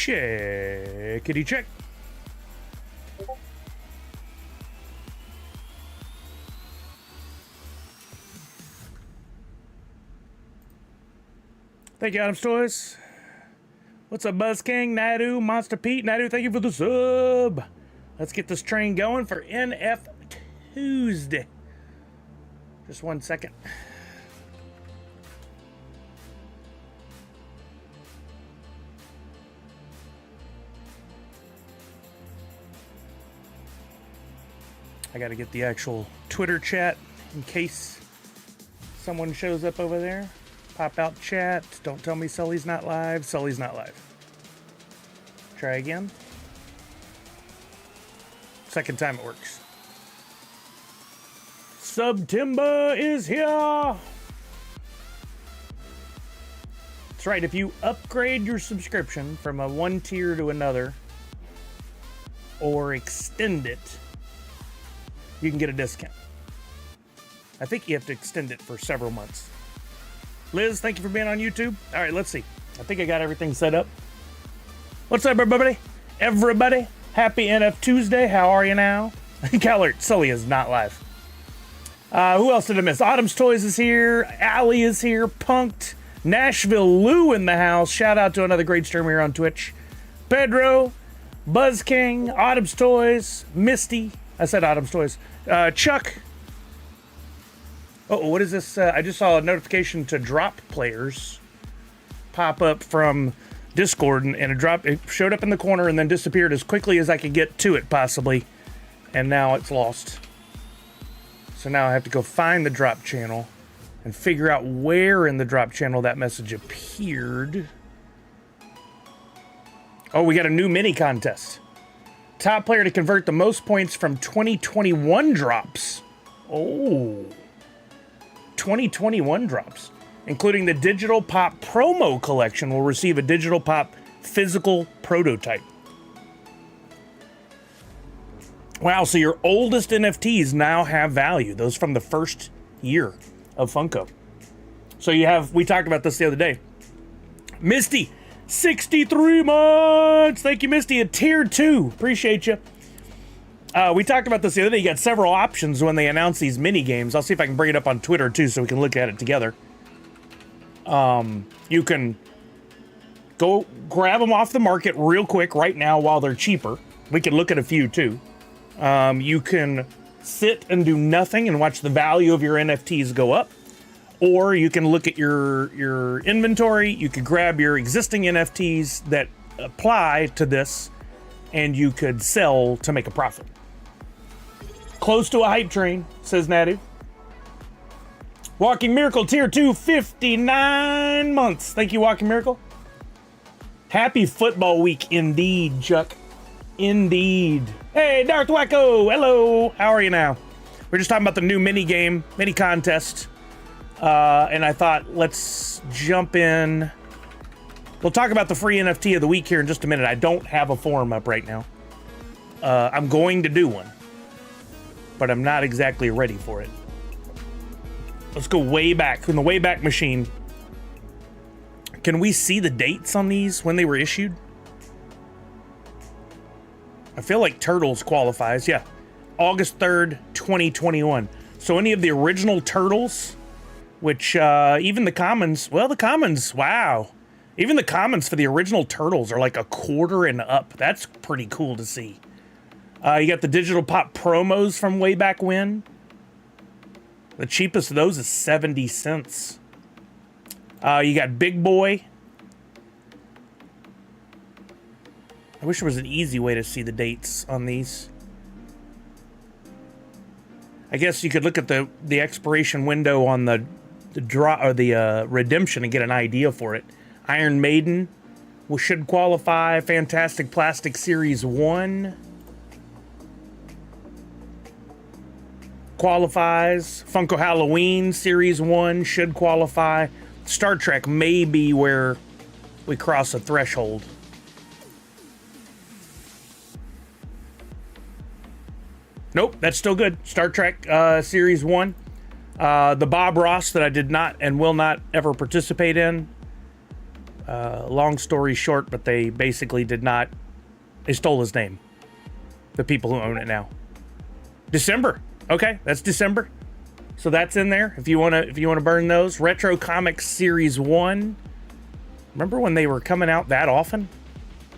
Checkity check. Thank you, Adams Toys. What's up, Buzz King, Nadu, Monster Pete? Nadu, thank you for the sub. Let's get this train going for NFTuesday. Just 1 second. I got to get the actual Twitter chat in case someone shows up over there. Pop out chat. Don't tell me Sully's not live. Sully's not live. Try again. Second time it works. Subtimba is here. That's right. If you upgrade your subscription from a one tier to another or extend it, you can get a discount. I think you have to extend it for several months. Liz, thank you for being on YouTube. All right, let's see. I think I got everything set up. What's up, everybody? Everybody, happy NFTuesday. How are you now? Callert, Sully is not live. Who else did I miss? Autumn's Toys is here. Allie is here. Punked. Nashville Lou in the house. Shout out to another great streamer here on Twitch. Pedro, Buzz King, Autumn's Toys, Misty. I said Autumn's Toys. Chuck. Oh, what is this? I just saw a notification to Droppp players pop up from Discord, and it showed up in the corner and then disappeared as quickly as I could get to it, possibly. And now it's lost. So now I have to go find the Droppp channel and figure out where in the Droppp channel that message appeared. Oh, we got a new mini contest. Top player to convert the most points from 2021 drops. Oh. 2021 drops, including the Digital Pop promo collection, will receive a Digital Pop physical prototype. Wow, so your oldest NFTs now have value, those from the first year of Funko. So you have, we talked about this the other day. Misty, 63 months. Thank you, Misty, a tier 2. Appreciate you. We talked about this the other day. You got several options when they announce these mini games. I'll see if I can bring it up on Twitter too, so we can look at it together. You can go grab them off the market real quick right now while they're cheaper. We can look at a few too. You can sit and do nothing and watch the value of your NFTs go up, or you can look at your inventory. You could grab your existing NFTs that apply to this, and you could sell to make a profit. Close to a hype train, says Nadu. Walking Miracle, tier 2, 59 months. Thank you, Walking Miracle. Happy football week indeed, Chuck. Indeed. Hey, Darth Wacko, hello. How are you now? We're just talking about the new mini contest. And I thought, let's jump in. We'll talk about the free NFT of the week here in just a minute. I don't have a forum up right now. I'm going to do one, but I'm not exactly ready for it. Let's go way back in the Wayback Machine. Can we see the dates on these when they were issued? I feel like Turtles qualifies. Yeah, August 3rd, 2021. So any of the original Turtles, which even the commons, well, the commons, wow. Even the commons for the original Turtles are like a quarter and up. That's pretty cool to see. You got the Digital Pop promos from way back when. The cheapest of those is 70 cents. You got Big Boy. I wish there was an easy way to see the dates on these. I guess you could look at the expiration window on the draw or the redemption and get an idea for it. Iron Maiden should qualify. Fantastic Plastic Series 1 qualifies. Funko Halloween Series 1 should qualify. Star Trek may be where we cross a threshold. Nope, that's still good. Star Trek Series 1. The Bob Ross that I did not and will not ever participate in. Long story short, but they basically did not. They stole his name. The people who own it now. December. Okay, that's December. So that's in there if you wanna burn those. Retro Comics Series 1. Remember when they were coming out that often?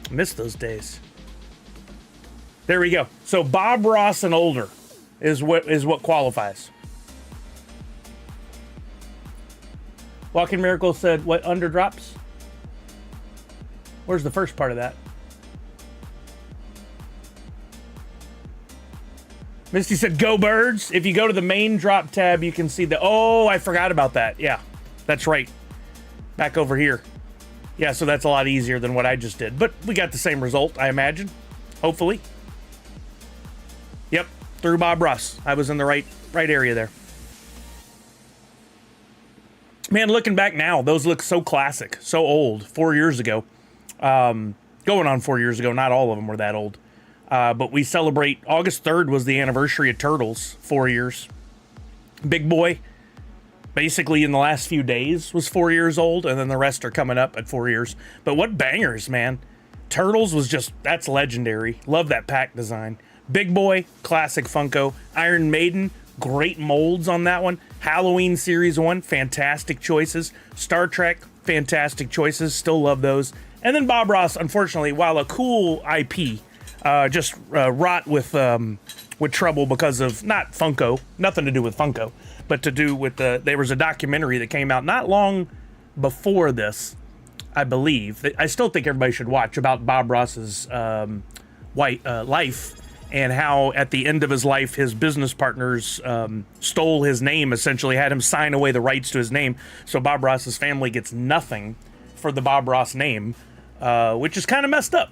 I miss those days. There we go. So Bob Ross and older is what qualifies. Walking Miracle said, what under drops? Where's the first part of that? Misty said, go birds. If you go to the main drop tab, you can see the, oh, I forgot about that. Yeah, that's right. Back over here. Yeah, so that's a lot easier than what I just did. But we got the same result, I imagine. Hopefully. Yep, through Bob Ross. I was in the right area there. Man, looking back now, those look so classic, so old. 4 years ago. Going on 4 years ago. Not all of them were that old. But we celebrate, August 3rd was the anniversary of Turtles, 4 years. Big Boy, basically in the last few days, was 4 years old, and then the rest are coming up at 4 years. But what bangers, man. Turtles was just, that's legendary. Love that pack design. Big Boy, classic Funko. Iron Maiden, great molds on that one. Halloween Series 1, fantastic choices. Star Trek, fantastic choices. Still love those. And then Bob Ross, unfortunately, while a cool IP, just wrought with trouble because of, not Funko, nothing to do with Funko, but to do with there was a documentary that came out not long before this, I believe. I still think everybody should watch about Bob Ross's life and how at the end of his life, his business partners stole his name, essentially had him sign away the rights to his name. So Bob Ross's family gets nothing for the Bob Ross name, which is kind of messed up.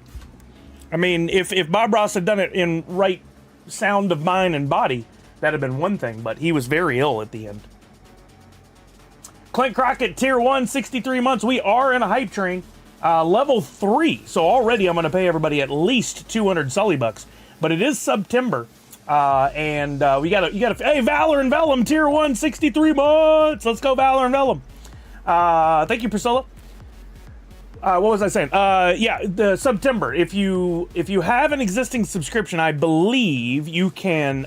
I mean, if Bob Ross had done it in right sound of mind and body, that'd have been one thing, but he was very ill at the end. Clint Crockett, Tier 1, 63 months. We are in a hype train. Level 3. So already I'm going to pay everybody at least 200 Sully bucks. But it is September. And we got to, hey, Valor and Vellum, Tier 1, 63 months. Let's go, Valor and Vellum. Thank you, Priscilla. What was I saying? Yeah, the September. If you have an existing subscription, I believe you can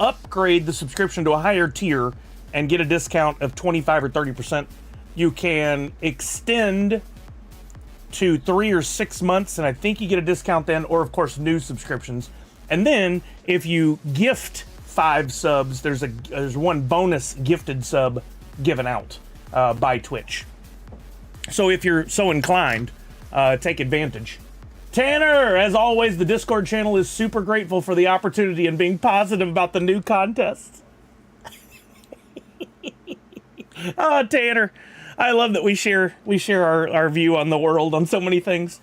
upgrade the subscription to a higher tier and get a discount of 25 or 30%. You can extend to 3 or 6 months, and I think you get a discount then, or of course new subscriptions. And then if you gift 5 subs, there's one bonus gifted sub given out by Twitch. So if you're so inclined, take advantage. Tanner, as always, the Discord channel is super grateful for the opportunity and being positive about the new contest. Tanner, I love that we share our view on the world on so many things.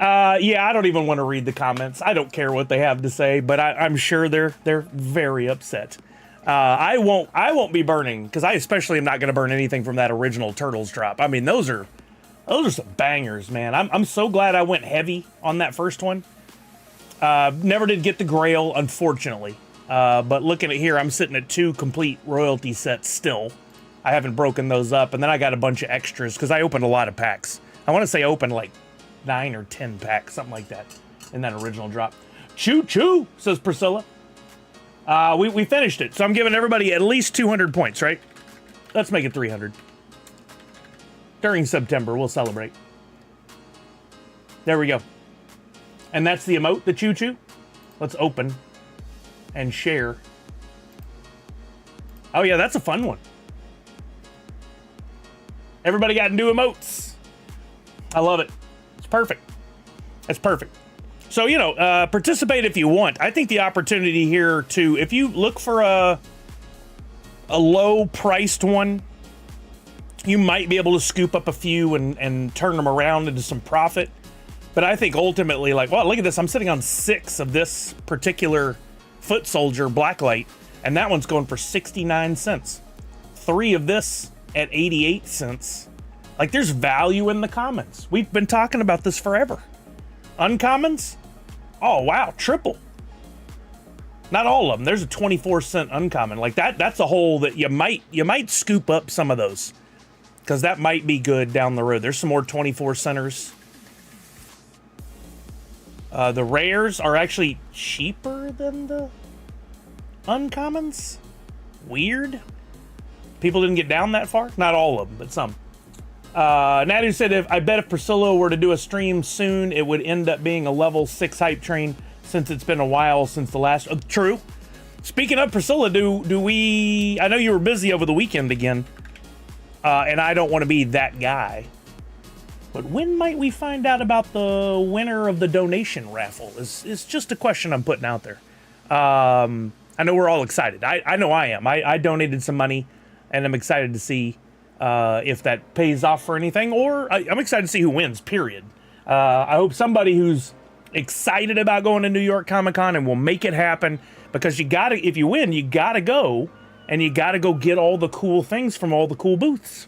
Yeah, I don't even want to read the comments. I don't care what they have to say, but I'm sure they're very upset. I won't be burning, because I especially am not going to burn anything from that original Turtles drop. I mean, those are some bangers, man. I'm so glad I went heavy on that first one. Never did get the Grail, unfortunately. But looking at here, I'm sitting at 2 complete royalty sets still. I haven't broken those up, and then I got a bunch of extras because I opened a lot of packs. I want to say I opened like 9 or 10 packs, something like that, in that original drop. Choo choo, says Priscilla. We finished it, so I'm giving everybody at least 200 points, right? Let's make it 300. During September, we'll celebrate. There we go. And that's the emote, the choo choo. Let's open and share. Oh yeah, that's a fun one. Everybody got new emotes. I love it. It's perfect. It's perfect. So, you know, participate if you want. I think the opportunity here to, if you look for a low-priced one, you might be able to scoop up a few and turn them around into some profit. But I think ultimately, like, well, look at this. I'm sitting on 6 of this particular Foot Soldier Blacklight, and that one's going for 69 cents. 3 of this at 88 cents. Like, there's value in the commons. We've been talking about this forever. Uncommons? Oh, wow, triple. Not all of them. There's a 24-cent uncommon. Like, that's a hole that you might scoop up some of those, because that might be good down the road. There's some more 24-centers. The rares are actually cheaper than the uncommons. Weird. People didn't get down that far. Not all of them, but some. Nadu said, I bet if Priscilla were to do a stream soon, it would end up being a level 6 hype train, since it's been a while since the last. True. Speaking of Priscilla, do we? I know you were busy over the weekend again, and I don't want to be that guy. But when might we find out about the winner of the donation raffle? Is just a question I'm putting out there. I know we're all excited. I know I am. I donated some money, and I'm excited to see if that pays off for anything, or I'm excited to see who wins, period. I hope somebody who's excited about going to New York Comic Con and will make it happen, because you gotta, if you win, you gotta go, and you gotta go get all the cool things from all the cool booths.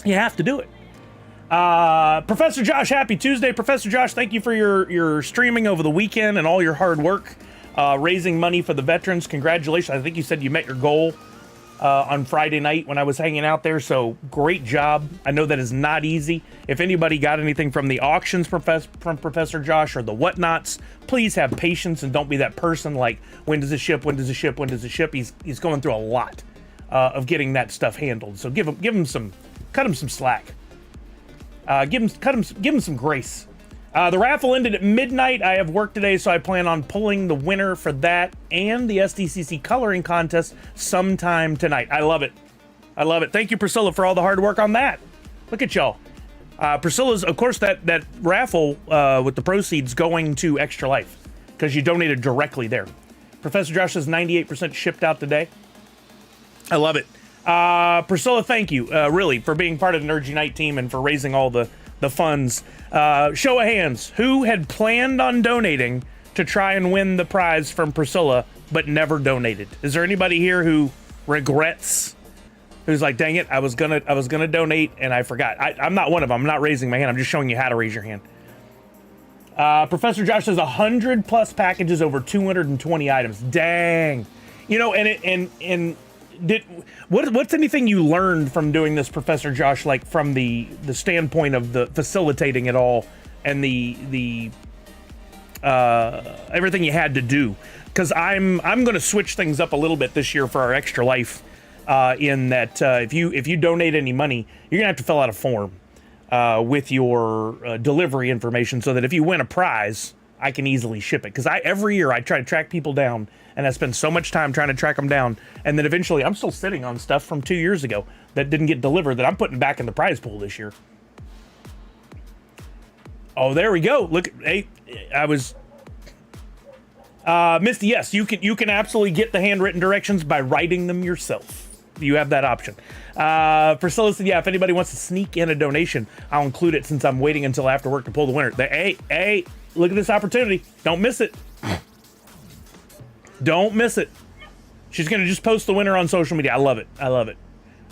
You have to do it. Professor Josh, happy Tuesday. Professor Josh, thank you for your streaming over the weekend and all your hard work, raising money for the veterans. Congratulations. I think you said you met your goal on Friday night when I was hanging out there, so great job. I know that is not easy. If anybody got anything from the auctions from Professor Josh or the whatnots, please have patience and don't be that person like, when does it ship, when does it ship, when does it ship? He's going through a lot of getting that stuff handled, so cut him some slack. Give him some grace. The raffle ended at midnight. I have work today, so I plan on pulling the winner for that and the SDCC coloring contest sometime tonight. I love it. I love it. Thank you, Priscilla, for all the hard work on that. Look at y'all. Priscilla's, of course, that raffle with the proceeds going to Extra Life, because you donated directly there. Professor Josh says 98% shipped out today. I love it. Priscilla, thank you, really, for being part of the Nerd Unite team and for raising all the funds. Show of hands, who had planned on donating to try and win the prize from Priscilla but never donated? Is there anybody here who regrets, who's like, dang it, I was gonna donate and I forgot? I'm not one of them. I'm not raising my hand. I'm just showing you how to raise your hand. Professor Josh says 100 plus packages, over 220 items. Dang. You know, what's anything you learned from doing this, Professor Josh, like from the standpoint of the facilitating it all and the everything you had to do? Because I'm going to switch things up a little bit this year for our Extra Life, in that if you donate any money, you're gonna have to fill out a form with your delivery information, so that if you win a prize, I can easily ship it. Because every year I try to track people down, and I spend so much time trying to track them down, and then eventually I'm still sitting on stuff from 2 years ago that didn't get delivered that I'm putting back in the prize pool this year. Oh, there we go. Look, hey, I was Misty. Yes, you can absolutely get the handwritten directions by writing them yourself. You have that option. Priscilla said, yeah, if anybody wants to sneak in a donation, I'll include it since I'm waiting until after work to pull the winner. Hey, look at this opportunity. Don't miss it. Don't miss it. She's going to just post the winner on social media. I love it. I love it.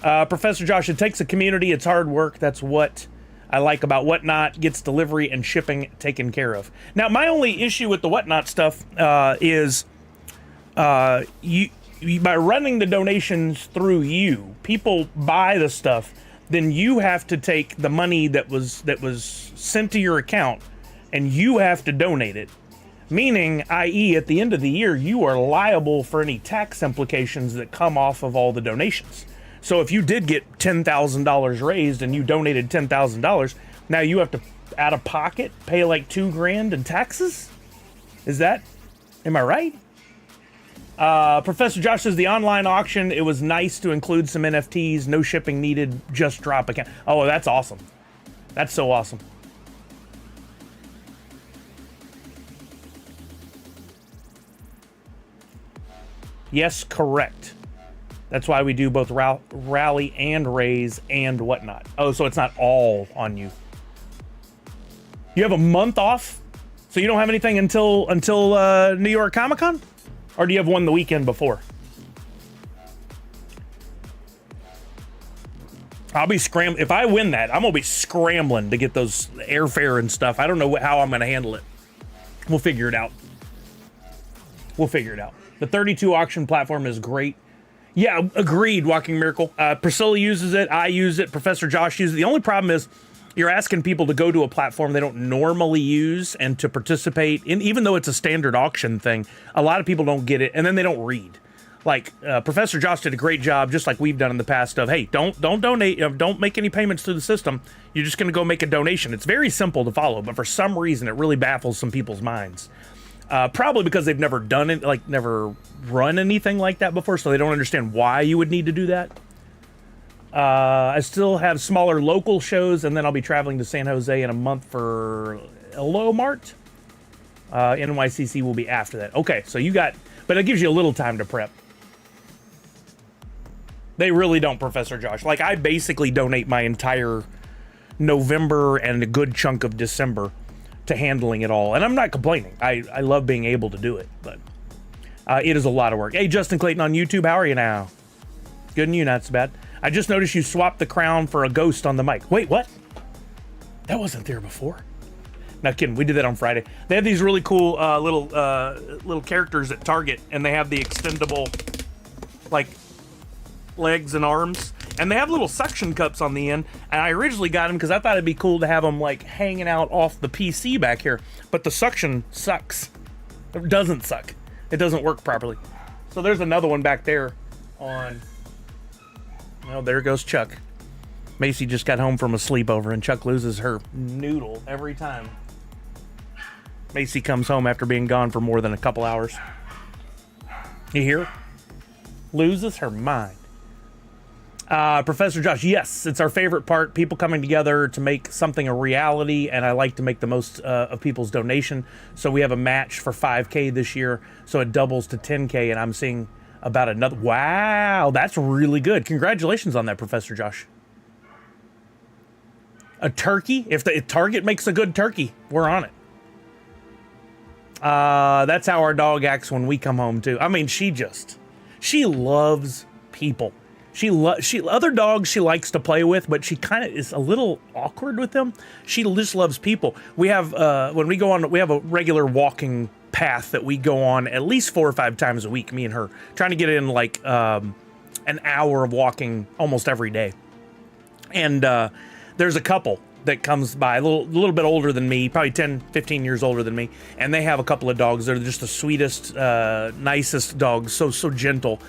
Professor Josh, it takes a community. It's hard work. That's what I like about Whatnot. Gets delivery and shipping taken care of. Now, my only issue with the Whatnot stuff is you by running the donations through you, people buy the stuff, then you have to take the money that was sent to your account and you have to donate it. Meaning, i.e., at the end of the year, you are liable for any tax implications that come off of all the donations. So if you did get $10,000 raised and you donated $10,000, now you have to, out of pocket, pay like $2,000 in taxes? Am I right? Professor Josh says the online auction, it was nice to include some NFTs, no shipping needed, just drop account. Oh, that's awesome. That's so awesome. Yes, correct. That's why we do both rally and raise and Whatnot. Oh, so it's not all on you. You have a month off, so you don't have anything until New York Comic Con, or do you have one the weekend before? I'll be scrambling. If I win that, I'm gonna be scrambling to get those airfare and stuff. I don't know how I'm gonna handle it. We'll figure it out. The 32 auction platform is great. Yeah, agreed, Walking Miracle. Priscilla uses it. I use it. Professor Josh uses it. The only problem is you're asking people to go to a platform they don't normally use and to participate in, even though it's a standard auction thing. A lot of people don't get it, and then they don't read. Like, Professor Josh did a great job, just like we've done in the past, of, hey, don't donate, don't make any payments through the system. You're just going to go make a donation. It's very simple to follow, but for some reason, it really baffles some people's minds. Probably because they've never done it, like never run anything like that before, so they don't understand why you would need to do that. I still have smaller local shows, and then I'll be traveling to San Jose in a month for Hello Mart. NYCC will be after that. Okay, so but it gives you a little time to prep. They really don't, Professor Josh. Like, I basically donate my entire November and a good chunk of December to handling it all, and I'm not complaining. I love being able to do it, but it is a lot of work. Hey, Justin Clayton on YouTube, how are you now? Good, and you, not so bad. I just noticed you swapped the crown for a ghost on the mic. Wait, what? That wasn't there before. Not kidding, we did that on Friday. They have these really cool little characters at Target, and they have the extendable, like, legs and arms. And they have little suction cups on the end, and I originally got them because I thought it'd be cool to have them like hanging out off the PC back here, but the suction sucks. It doesn't suck. It doesn't work properly. So there's another one back there on... Oh, there goes Chuck. Macy just got home from a sleepover, and Chuck loses her noodle every time Macy comes home after being gone for more than a couple hours. You hear? Loses her mind. Professor Josh, yes, it's our favorite part, people coming together to make something a reality, and I like to make the most of people's donation. So we have a match for 5K this year, so it doubles to 10K, and I'm seeing about another. Wow, that's really good. Congratulations on that, Professor Josh. A turkey? If Target makes a good turkey, we're on it. That's how our dog acts when we come home, too. I mean, she loves people. Other dogs she likes to play with, but she kind of is a little awkward with them. She just loves people. We have, when we go on, we have a regular walking path that we go on at least 4 or 5 times a week, me and her, trying to get in like an hour of walking almost every day. And there's a couple that comes by, a little bit older than me, probably 10, 15 years older than me, and they have a couple of dogs. They're just the sweetest, nicest dogs, so gentle.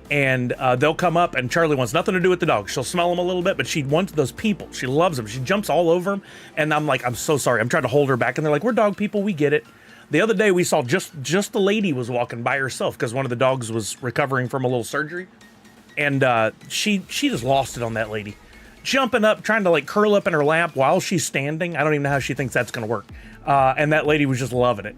And they'll come up, and Charlie wants nothing to do with the dog. She'll smell them a little bit, but she wants those people. She loves them. She jumps all over them, and I'm like, I'm so sorry. I'm trying to hold her back, and they're like, we're dog people. We get it. The other day, we saw just the lady was walking by herself because one of the dogs was recovering from a little surgery, and she just lost it on that lady. Jumping up, trying to like curl up in her lap while she's standing. I don't even know how she thinks that's going to work. And that lady was just loving it.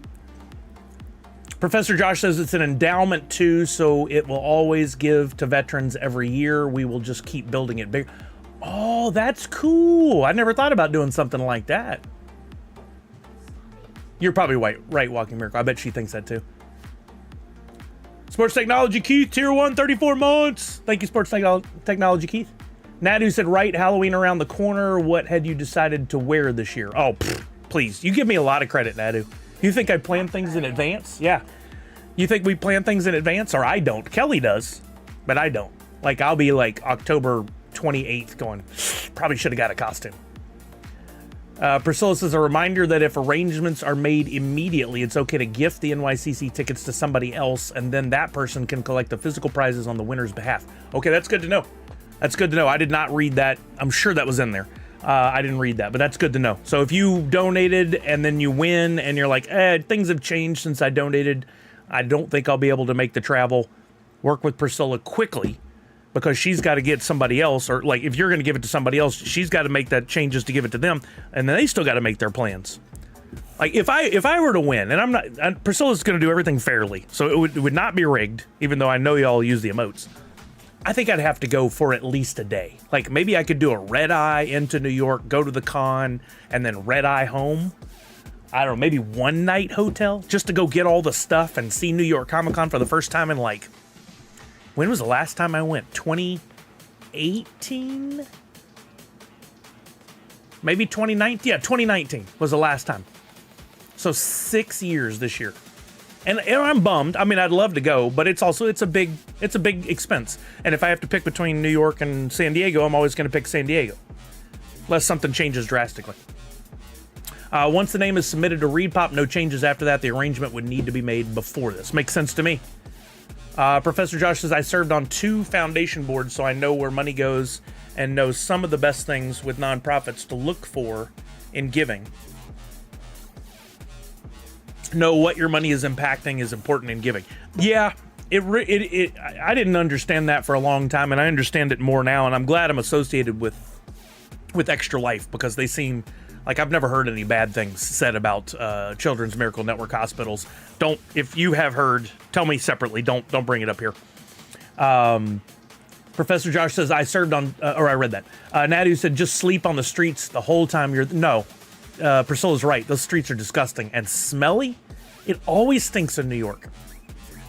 Professor Josh says it's an endowment too, so it will always give to veterans every year. We will just keep building it bigger. Oh, that's cool. I never thought about doing something like that. You're probably right, Walking Miracle. I bet she thinks that too. Sports Technology Keith, tier 1, 34 months. Thank you, Sports Technology Keith. Nadu said, right, Halloween around the corner. What had you decided to wear this year? Oh, please. You give me a lot of credit, Nadu. You think I plan things in advance? Yeah. You think we plan things in advance? Or I don't. Kelly does, but I don't. Like, I'll be like October 28th going, probably should have got a costume. Priscilla says, a reminder that if arrangements are made immediately, it's okay to gift the NYCC tickets to somebody else, and then that person can collect the physical prizes on the winner's behalf. Okay, that's good to know. That's good to know. I did not read that. I'm sure that was in there. I didn't read that, but that's good to know. So if you donated and then you win and you're like, things have changed since I donated, I don't think I'll be able to make the travel. Work with Priscilla quickly, because she's got to get somebody else, or like if you're going to give it to somebody else, she's got to make that changes to give it to them, and then they still got to make their plans. Like if I were to win, and Priscilla's going to do everything fairly, so it would not be rigged, even though I know y'all use the emotes. I think I'd have to go for at least a day. Like maybe I could do a red eye into New York, go to the con, and then red eye home. I don't know, maybe one night hotel just to go get all the stuff and see New York Comic Con for the first time in like, when was the last time I went? 2018? Maybe 2019? Yeah, 2019 was the last time. So 6 years this year. And I'm bummed. I mean, I'd love to go, but it's a big expense. And if I have to pick between New York and San Diego, I'm always going to pick San Diego. Unless something changes drastically. Once the name is submitted to ReedPop, no changes after that. The arrangement would need to be made before this. Makes sense to me. Professor Josh says, I served on 2 foundation boards, so I know where money goes and know some of the best things with nonprofits to look for in giving. Know what your money is impacting is important in giving. Yeah, I didn't understand that for a long time, and I understand it more now, and I'm glad I'm associated with Extra Life, because they seem like I've never heard any bad things said about Children's Miracle Network hospitals. If you have heard, tell me separately. Don't bring it up here. Professor Josh says, I served on, or I read that. Nadu said, just sleep on the streets the whole time no. Priscilla's right. Those streets are disgusting and smelly. It always stinks in New York.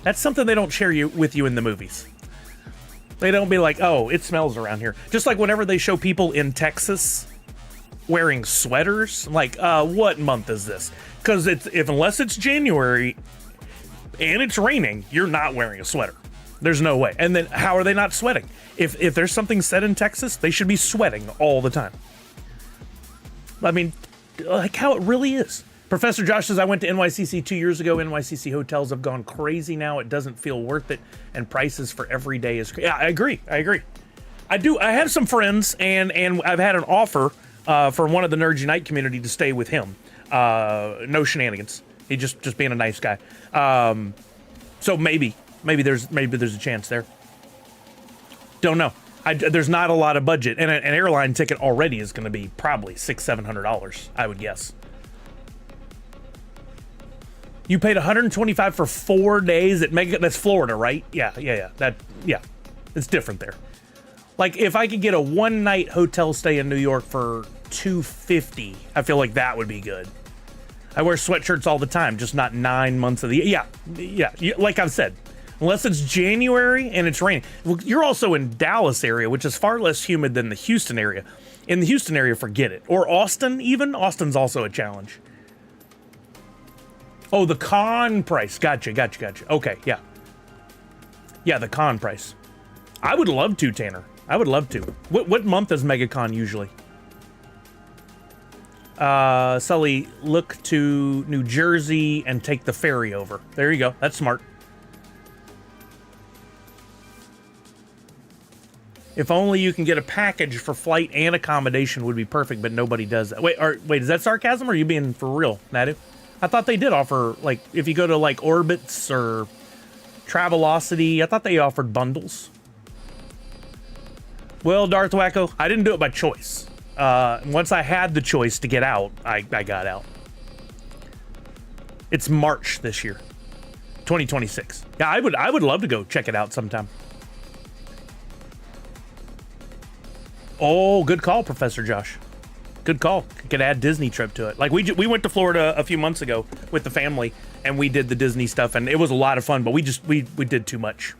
That's something they don't share with you in the movies. They don't be like, oh, it smells around here. Just like whenever they show people in Texas wearing sweaters, I'm like, what month is this? Because unless it's January and it's raining, you're not wearing a sweater. There's no way. And then how are they not sweating? If there's something said in Texas, they should be sweating all the time. I mean, like how it really is. Professor Josh says, I went to NYCC 2 years ago. NYCC hotels have gone crazy now. It doesn't feel worth it. And prices for every day is crazy. Yeah, I agree. I have some friends, and I've had an offer for one of the Nerds Unite community to stay with him. No shenanigans. He just being a nice guy. So maybe there's a chance there. Don't know. There's not a lot of budget, and an airline ticket already is going to be probably $600-700, I would guess. You paid $125 for 4 days at Mega. That's Florida, right? Yeah. It's different there. Like if I could get a one-night hotel stay in New York for $250, I feel like that would be good. I wear sweatshirts all the time, just not 9 months of the year. Yeah. Like I've said. Unless it's January and it's raining. Well, you're also in Dallas area, which is far less humid than the Houston area. In the Houston area, forget it. Or Austin, even. Austin's also a challenge. Oh, the con price. Gotcha. Okay, yeah. Yeah, the con price. I would love to, Tanner. I would love to. What month is MegaCon usually? Sully, look to New Jersey and take the ferry over. There you go. That's smart. If only you can get a package for flight and accommodation would be perfect, but nobody does that. Wait, is that sarcasm or are you being for real, Nadu? I thought they did offer, like, if you go to, like, Orbitz or Travelocity, I thought they offered bundles. Well, Darth Wacko, I didn't do it by choice. Once I had the choice to get out, I got out. It's March this year. 2026. Yeah, I would love to go check it out sometime. Oh, good call, Professor Josh. Good call. Could add Disney trip to it. Like we went to Florida a few months ago with the family, and we did the Disney stuff, and it was a lot of fun. But we did too much.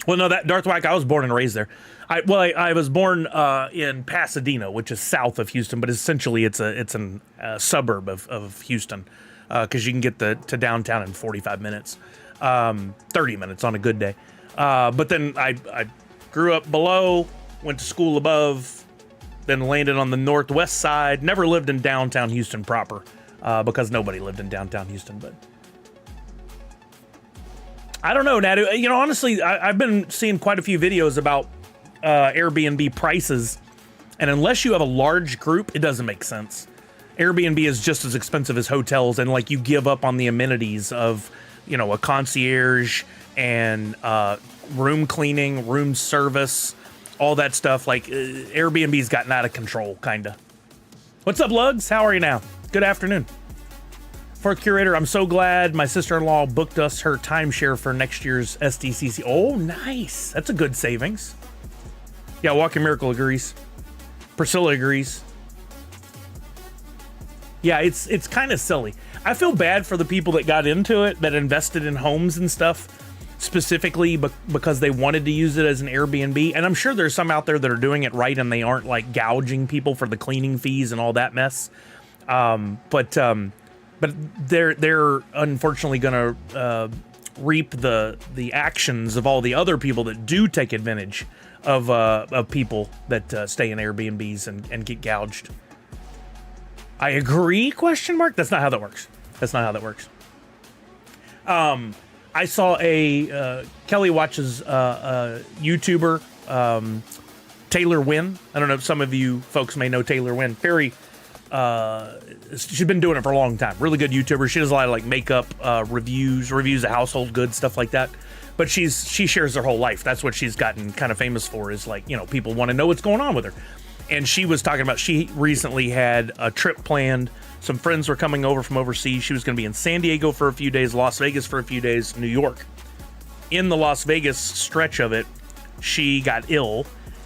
Well, no, that Darth Wack, I was born and raised there. I was born in Pasadena, which is south of Houston, but essentially it's a suburb of Houston, because you can get to downtown in 45 minutes, 30 minutes on a good day. But then I grew up below, went to school above, then landed on the northwest side. Never lived in downtown Houston proper, because nobody lived in downtown Houston, but I don't know, Nadu. You know, honestly, I've been seeing quite a few videos about Airbnb prices, and unless you have a large group, it doesn't make sense. Airbnb is just as expensive as hotels, and like you give up on the amenities of, you know, a concierge and room cleaning, room service, all that stuff. Like Airbnb's gotten out of control, kinda. What's up, Lugs? How are you now? Good afternoon. Fourth Curator, I'm so glad my sister-in-law booked us her timeshare for next year's SDCC. Oh, nice. That's a good savings. Yeah, Walking Miracle agrees. Priscilla agrees. Yeah, it's kind of silly. I feel bad for the people that got into it, that invested in homes and stuff, specifically because they wanted to use it as an Airbnb. And I'm sure there's some out there that are doing it right and they aren't like gouging people for the cleaning fees and all that mess. But they're unfortunately going to reap the actions of all the other people that do take advantage of people that stay in Airbnbs and get gouged. I agree? Question mark. That's not how that works. That's not how that works. I saw a Kelly watches a YouTuber, Taylor Wynn. I don't know if some of you folks may know Taylor Wynn. Very. She's been doing it for a long time. Really good YouTuber. She does a lot of like makeup reviews of household goods, stuff like that. But she shares her whole life. That's what she's gotten kind of famous for, is like, you know, people want to know what's going on with her. And she was talking about, she recently had a trip planned. Some friends were coming over from overseas. She was going to be in San Diego for a few days, Las Vegas for a few days, New York. In the Las Vegas stretch of it, she got ill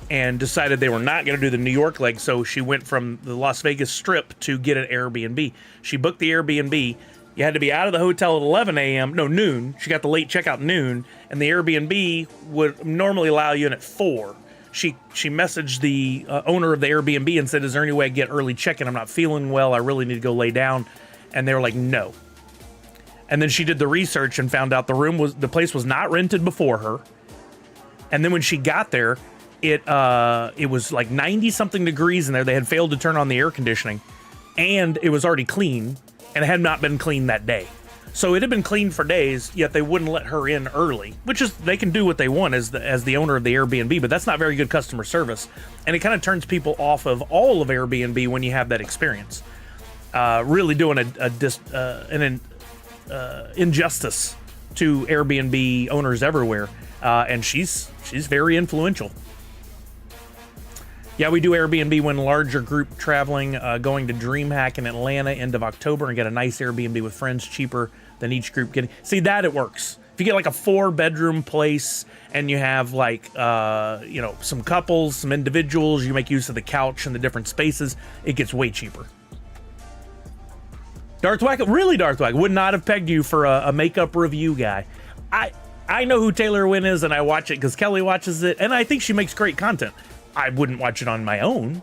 and decided they were not going to do the New York leg, so she went from the Las Vegas Strip to get an Airbnb. She booked the Airbnb. You had to be out of the hotel at 11 a.m. No, noon. She got the late checkout noon, and the Airbnb would normally allow you in at 4. She messaged the owner of the Airbnb and said, is there any way I get early check-in? I'm not feeling well. I really need to go lay down. And they were like, no. And then she did the research and found out the place was not rented before her. And then when she got there, it was like 90-something degrees in there. They had failed to turn on the air conditioning, and it was already clean, and it had not been cleaned that day. So it had been cleaned for days, yet they wouldn't let her in early, which is, they can do what they want as the owner of the Airbnb, but that's not very good customer service. And it kind of turns people off of all of Airbnb when you have that experience. Really doing an injustice to Airbnb owners everywhere. And she's very influential. Yeah, we do Airbnb when larger group traveling, going to DreamHack in Atlanta end of October and get a nice Airbnb with friends, cheaper than each group getting. See, that it works. If you get like a 4-bedroom place and you have like, you know, some couples, some individuals, you make use of the couch and the different spaces, it gets way cheaper. Darth Wack, really Darth Wack, would not have pegged you for a makeup review guy. I know who Taylor Wynn is, and I watch it because Kelly watches it, and I think she makes great content. I wouldn't watch it on my own.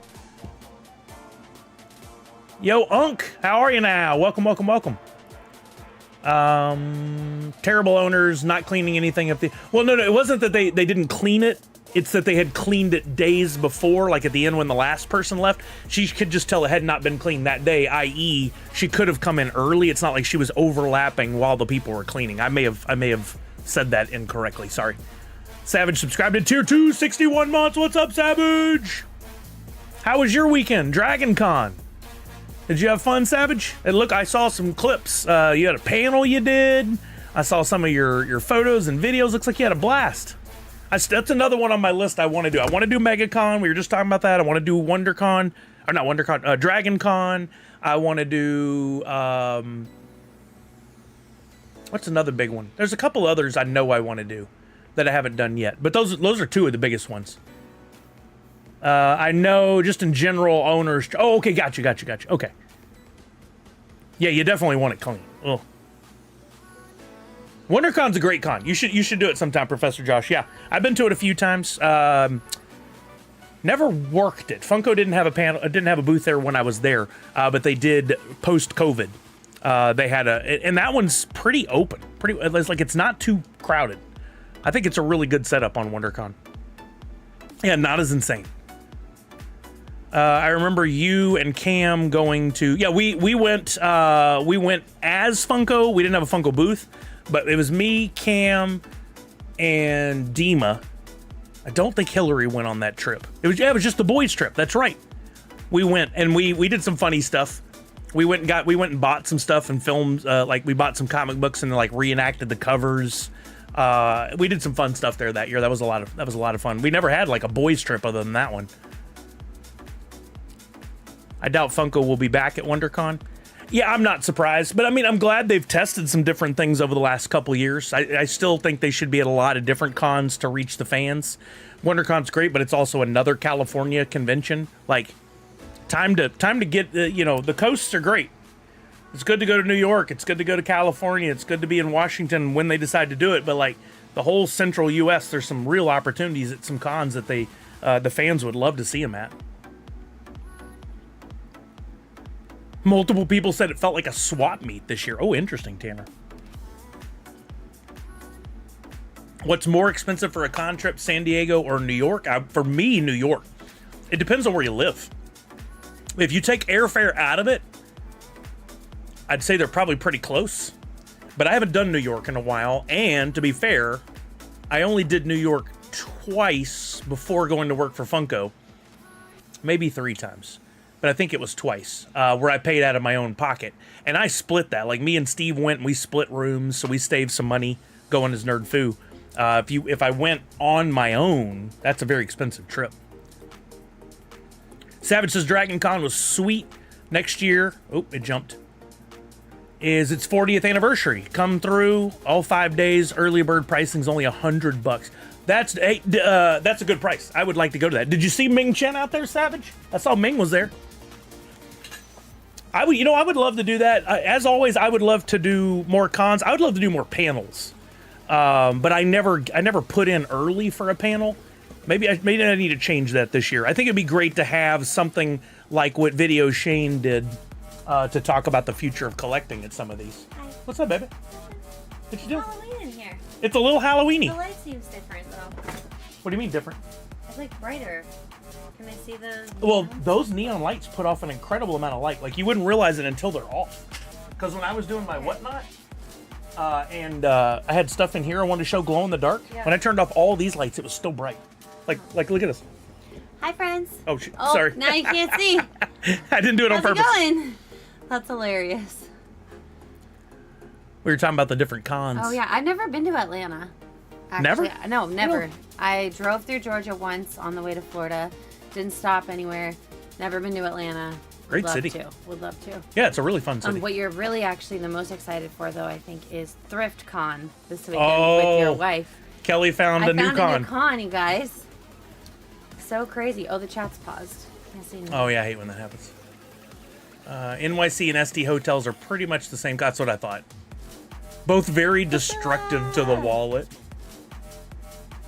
Yo, Unk, how are you now? Welcome, welcome, welcome. Terrible owners, not cleaning anything up the... Well, no, it wasn't that they didn't clean it. It's that they had cleaned it days before, like at the end when the last person left. She could just tell it had not been cleaned that day, i.e. she could have come in early. It's not like she was overlapping while the people were cleaning. I may have said that incorrectly, sorry. Savage subscribed to tier 2, 61 months. What's up, Savage? How was your weekend? Dragon Con. Did you have fun, Savage? And look, I saw some clips. You had a panel you did. I saw some of your photos and videos. Looks like you had a blast. That's another one on my list I want to do. I want to do MegaCon. We were just talking about that. I want to do WonderCon. Or not WonderCon. Dragon Con. I want to do... What's another big one? There's a couple others I know I want to do that I haven't done yet, but those are two of the biggest ones. I know just in general owners. Oh, okay, got you. Okay. Yeah, you definitely want it clean. Oh. WonderCon's a great con. You should do it sometime, Professor Josh. Yeah, I've been to it a few times. Never worked it. Funko didn't have a booth there when I was there, but they did post COVID. They had and that one's pretty open. It's like it's not too crowded. I think it's a really good setup on WonderCon. Yeah, not as insane. I remember you and Cam going to. Yeah, we went as Funko. We didn't have a Funko booth, but it was me, Cam, and Dima. I don't think Hillary went on that trip. It was just the boys' trip. That's right. We went and we did some funny stuff. We went and bought some stuff and filmed. Like we bought some comic books and like reenacted the covers. We did some fun stuff there that year. That was a lot of fun. We never had like a boys' trip other than that one. I doubt Funko will be back at WonderCon. Yeah, I'm not surprised, but I mean, I'm glad they've tested some different things over the last couple years. I still think they should be at a lot of different cons to reach the fans. WonderCon's great, but it's also another California convention. Like, time to get the coasts are great. It's good to go to New York. It's good to go to California. It's good to be in Washington when they decide to do it. But like the whole central U.S., there's some real opportunities at some cons that the fans would love to see them at. Multiple people said it felt like a swap meet this year. Oh, interesting, Tanner. What's more expensive for a con trip, San Diego or New York? For me, New York. It depends on where you live. If you take airfare out of it, I'd say they're probably pretty close. But I haven't done New York in a while. And to be fair, I only did New York twice before going to work for Funko. Maybe 3 times. But I think it was twice, where I paid out of my own pocket. And I split that. Like, me and Steve went and we split rooms, so we saved some money going as Nerd Foo. If I went on my own, that's a very expensive trip. Savage says Dragon Con was sweet. Next year, oh, it jumped, is its 40th anniversary. Come through, all 5 days. Early bird pricing's only $100. That's a good price. I would like to go to that. Did you see Ming Chen out there, Savage? I saw Ming was there. I would love to do that. As always, I would love to do more cons. I would love to do more panels. But I never put in early for a panel. Maybe I need to change that this year. I think it'd be great to have something like what Video Shane did to talk about the future of collecting at some of these. Hi. What's up, baby? What you doing? Halloween in here. It's a little Halloween-y. The light seems different though. What do you mean different? It's like brighter. Can I see the? Well, those neon lights put off an incredible amount of light. Like, you wouldn't realize it until they're off. Because when I was doing my whatnot, and I had stuff in here I wanted to show glow in the dark. Yeah. When I turned off all these lights, it was still bright. Like look at this. Hi, friends. Oh, sorry. Now you can't see. I didn't do it on purpose. How's it going? That's hilarious. We were talking about the different cons. Oh yeah, I've never been to Atlanta. Never? No, never. No. I drove through Georgia once on the way to Florida. Didn't stop anywhere. Never been to Atlanta. Great city. Would love to. Yeah, it's a really fun city. What you're really actually the most excited for, though, I think, is Thrift Con this weekend with your wife. Kelly found a new con. I found a new con, you guys. So crazy. Oh, the chat's paused. Can't see anything. Oh, yeah, I hate when that happens. NYC and SD hotels are pretty much the same. That's what I thought. Both very destructive to the wallet.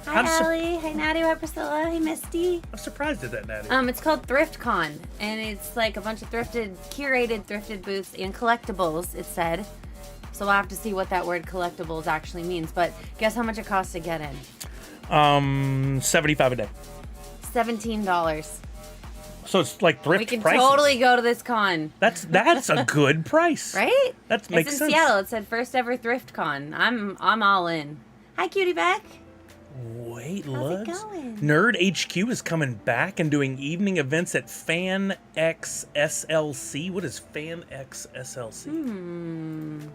Hi, Allie. Hi, Natty. Hi, Priscilla. Hi, Misty. I'm surprised at that, Natty. It's called Thrift Con, and it's like a bunch of curated thrifted booths and collectibles, it said. So we'll have to see what that word collectibles actually means. But guess how much it costs to get in? $75 a day. $17. So it's like thrift prices. We can totally go to this con. That's a good price. Right? That makes sense. It's in Seattle. It said first ever Thrift Con. I'm all in. Hi, cutie Beck. Wait, how's it going? Nerd HQ is coming back and doing evening events at Fan X SLC. What is Fan X SLC?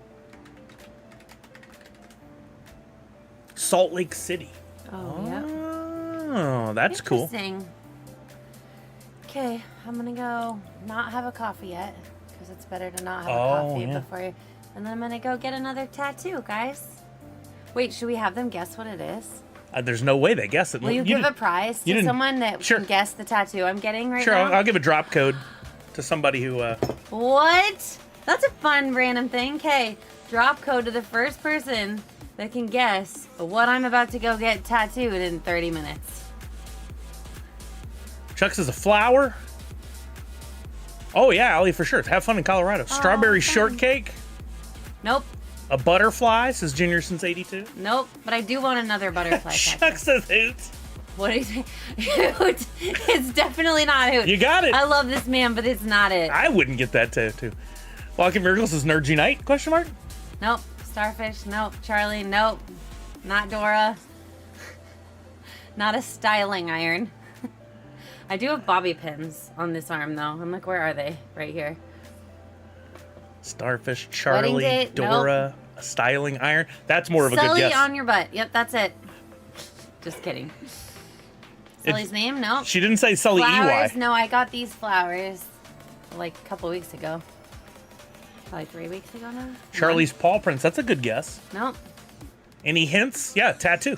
Salt Lake City. Oh, yeah. Oh, that's cool. Interesting. Okay, I'm gonna go not have a coffee yet because it's better to not have a coffee before And then I'm gonna go get another tattoo, guys. Wait, should we have them guess what it is? There's no way they guess it. Will you give a prize to someone that can guess the tattoo I'm getting right now? Sure, I'll give a drop code to somebody who... What? That's a fun random thing. Okay, drop code to the first person that can guess what I'm about to go get tattooed in 30 minutes. Chuck's is a flower. Oh, yeah, Allie, for sure. Have fun in Colorado. Strawberry shortcake. Nope. A butterfly, says Junior since 82. Nope, but I do want another butterfly tattoo. Chuck says hoot. What do you say? Hoot. It's definitely not hoot. You got it. I love this man, but it's not it. I wouldn't get that tattoo. Walking Miracles says Nerd Unite, question mark? Nope. Starfish, nope. Charlie, nope. Not Dora. Not a styling iron. I do have bobby pins on this arm, though. I'm like, where are they? Right here. Starfish, Charlie, Dora, a styling iron. That's more of a good guess. Sully on your butt. Yep, that's it. Just kidding. Sully's name? No. She didn't say Sully flowers? EY. No, I got these flowers like a couple weeks ago. Probably 3 weeks ago now. Charlie's paw prints. That's a good guess. Nope. Any hints? Yeah, tattoo.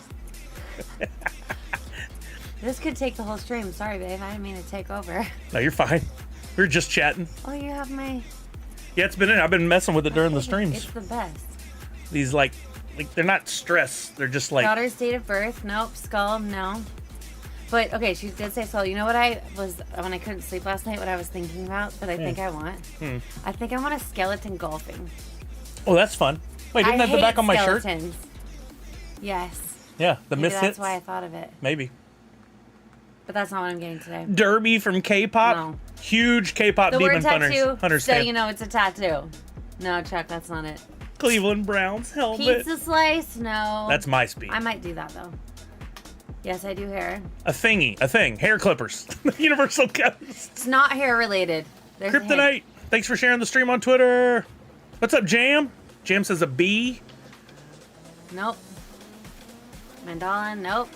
This could take the whole stream. Sorry, babe. I didn't mean to take over. No, you're fine. We were just chatting. Oh, you have my... Yeah, it's been in. I've been messing with it during the streams. It's the best. These like they're not stress. They're just like... Daughter's date of birth. Nope. Skull. No. But, okay, she did say skull. You know what I was... When I couldn't sleep last night, what I was thinking about that I think I want? I think I want a skeleton golfing. Oh, that's fun. Wait, didn't that the back on my shirt? Yes. Yeah, the Maybe mishits. that's why I thought of it. Maybe. But that's not what I'm getting today. Derby from K-pop. No. Huge K-pop The demon word tattoo, hunters so fan. you know it's a tattoo. No, Chuck, that's not it. Cleveland Browns helmet. Pizza slice? No. That's my speed. I might do that, though. Yes, I do hair. A thing. Hair clippers. Universal Coast. It's not hair related. There's a hint. Kryptonite. Thanks for sharing the stream on Twitter. What's up, Jam? Jam says a bee. Nope. Mandala? Nope.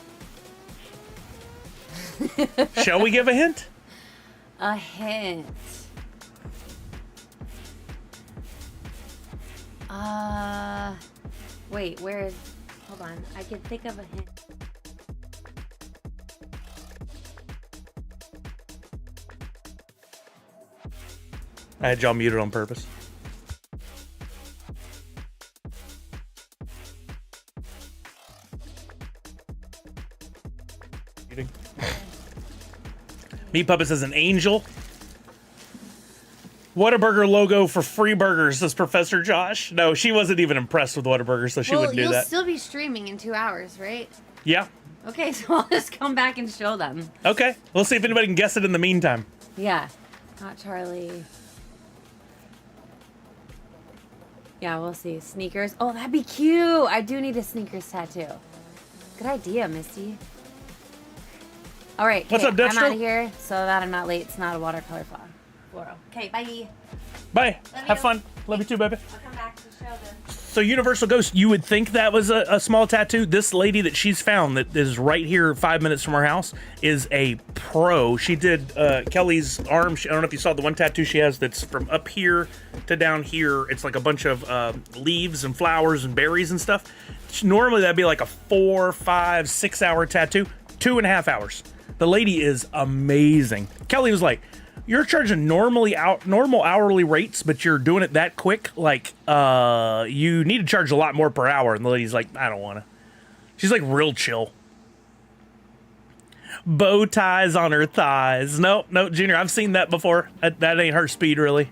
Shall we give a hint? A hint. Wait, where is... Hold on. I can think of a hint. I had y'all muted on purpose. Meat Puppet says an angel. Whataburger logo for free burgers, says Professor Josh. No, she wasn't even impressed with Whataburger, so she wouldn't do that. You'll still be streaming in 2 hours, right? Yeah. Okay, so I'll just come back and show them. Okay. We'll see if anybody can guess it in the meantime. Yeah. Not Charlie. Yeah, we'll see. Sneakers. Oh, that'd be cute. I do need a sneakers tattoo. Good idea, Misty. All right. What's up, Dexter? I'm out of here so that I'm not late. It's not a watercolor flower. Okay, bye. Bye. Love Have you. fun. Love you too, baby. I'll come back to show them. So Universal Ghost, you would think that was a small tattoo. This lady that she's found that is right here 5 minutes from her house is a pro. She did Kelly's arm. I don't know if you saw the one tattoo she has that's from up here to down here. It's like a bunch of leaves and flowers and berries and stuff. Normally that'd be like a 4, 5, 6 hour tattoo. 2.5 hours. The lady is amazing. Kelly was like, you're charging normal hourly rates, but you're doing it that quick. Like, you need to charge a lot more per hour. And the lady's like, I don't want to. She's like real chill. Bow ties on her thighs. No, Junior, I've seen that before. That ain't her speed, really.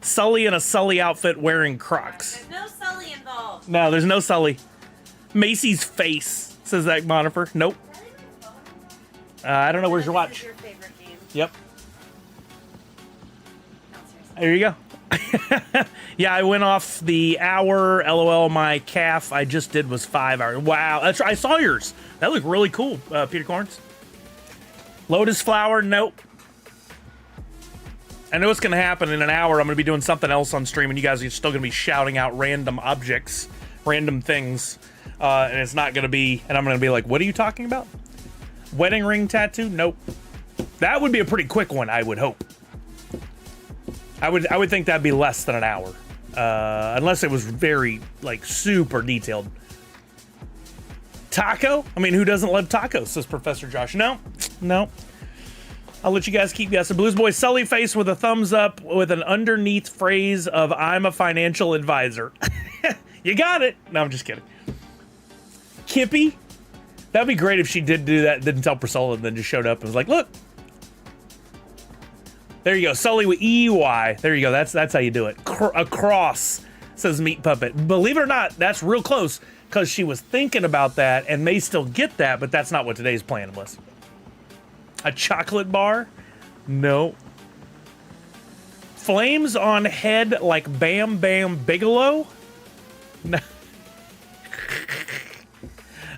Sully in a Sully outfit wearing Crocs. There's no Sully involved. No, there's no Sully. Macy's face, says Zach Monifer. Nope. I don't know. Where's your watch? Your favorite game. Yep. No, seriously. There you go. Yeah, I went off the hour. LOL, my calf I just did was 5 hours. Wow, that's right. I saw yours. That looked really cool, Peter Corns. Lotus flower, nope. I know what's going to happen in an hour. I'm going to be doing something else on stream, and you guys are still going to be shouting out random objects, random things, and it's not going to be, and I'm going to be like, what are you talking about? Wedding ring tattoo? Nope. That would be a pretty quick one, I would hope. I would think that'd be less than an hour. unless it was very, like, super detailed. Taco? I mean, who doesn't love tacos, says Professor Josh. No. I'll let you guys keep guessing. Blues Boy Sully face with a thumbs up with an underneath phrase of "I'm a financial advisor." You got it. No, I'm just kidding. Kippy? That'd be great if she did do that, didn't tell Priscilla, and then just showed up and was like, look. There you go. Sully with EY. There you go. That's how you do it. A cross, says Meat Puppet. Believe it or not, that's real close, because she was thinking about that and may still get that, but that's not what today's plan was. A chocolate bar? No. Flames on head like Bam Bam Bigelow? No.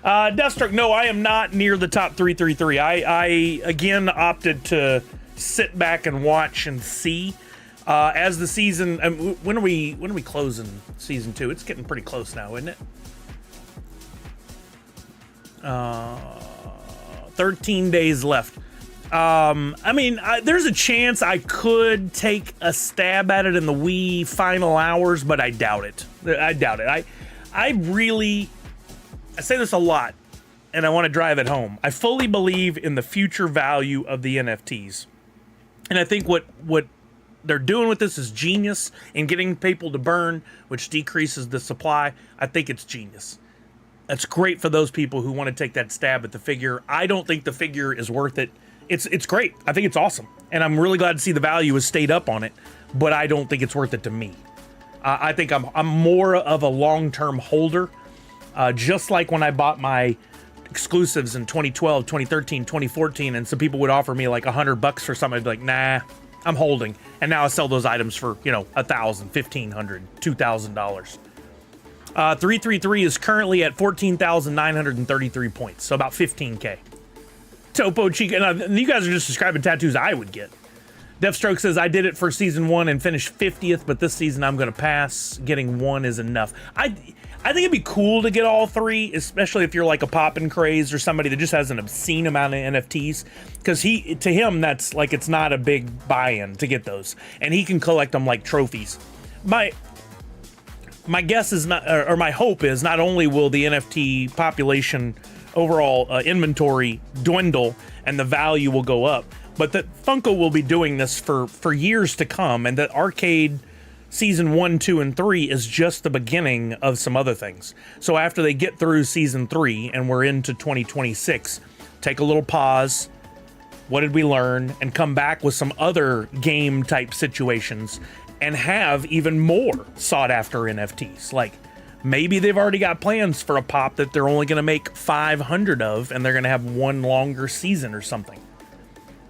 Deathstroke, no, I am not near the top 333. I again opted to sit back and watch and see as the season. When are we closing season 2? It's getting pretty close now, isn't it? 13 days left. I mean, there's a chance I could take a stab at it in the wee final hours, but I doubt it. I say this a lot, and I want to drive it home. I fully believe in the future value of the NFTs. And I think what they're doing with this is genius in getting people to burn, which decreases the supply. I think it's genius. That's great for those people who want to take that stab at the figure. I don't think the figure is worth it. It's great. I think it's awesome. And I'm really glad to see the value has stayed up on it, but I don't think it's worth it to me. I think I'm more of a long-term holder. Just like when I bought my exclusives in 2012, 2013, 2014, and some people would offer me like $100 for something, I'd be like, nah, I'm holding. And now I sell those items for, $1,000, $1,500, $2,000. 333 is currently at 14,933 points, so about 15K. Topo Chica, and you guys are just describing tattoos I would get. Deathstroke says, I did it for season 1 and finished 50th, but this season I'm going to pass. Getting 1 is enough. I think it'd be cool to get all 3, especially if you're like a poppin' craze or somebody that just has an obscene amount of NFTs, because to him, that's like, it's not a big buy-in to get those, and he can collect them like trophies. My guess is not, or my hope is, not only will the NFT population overall inventory dwindle and the value will go up, but that Funko will be doing this for years to come, and that Arcade Season 1, 2, and 3 is just the beginning of some other things. So after they get through Season 3 and we're into 2026, take a little pause. What did we learn? And come back with some other game-type situations and have even more sought-after NFTs. Like, maybe they've already got plans for a pop that they're only going to make 500 of, and they're going to have one longer season or something.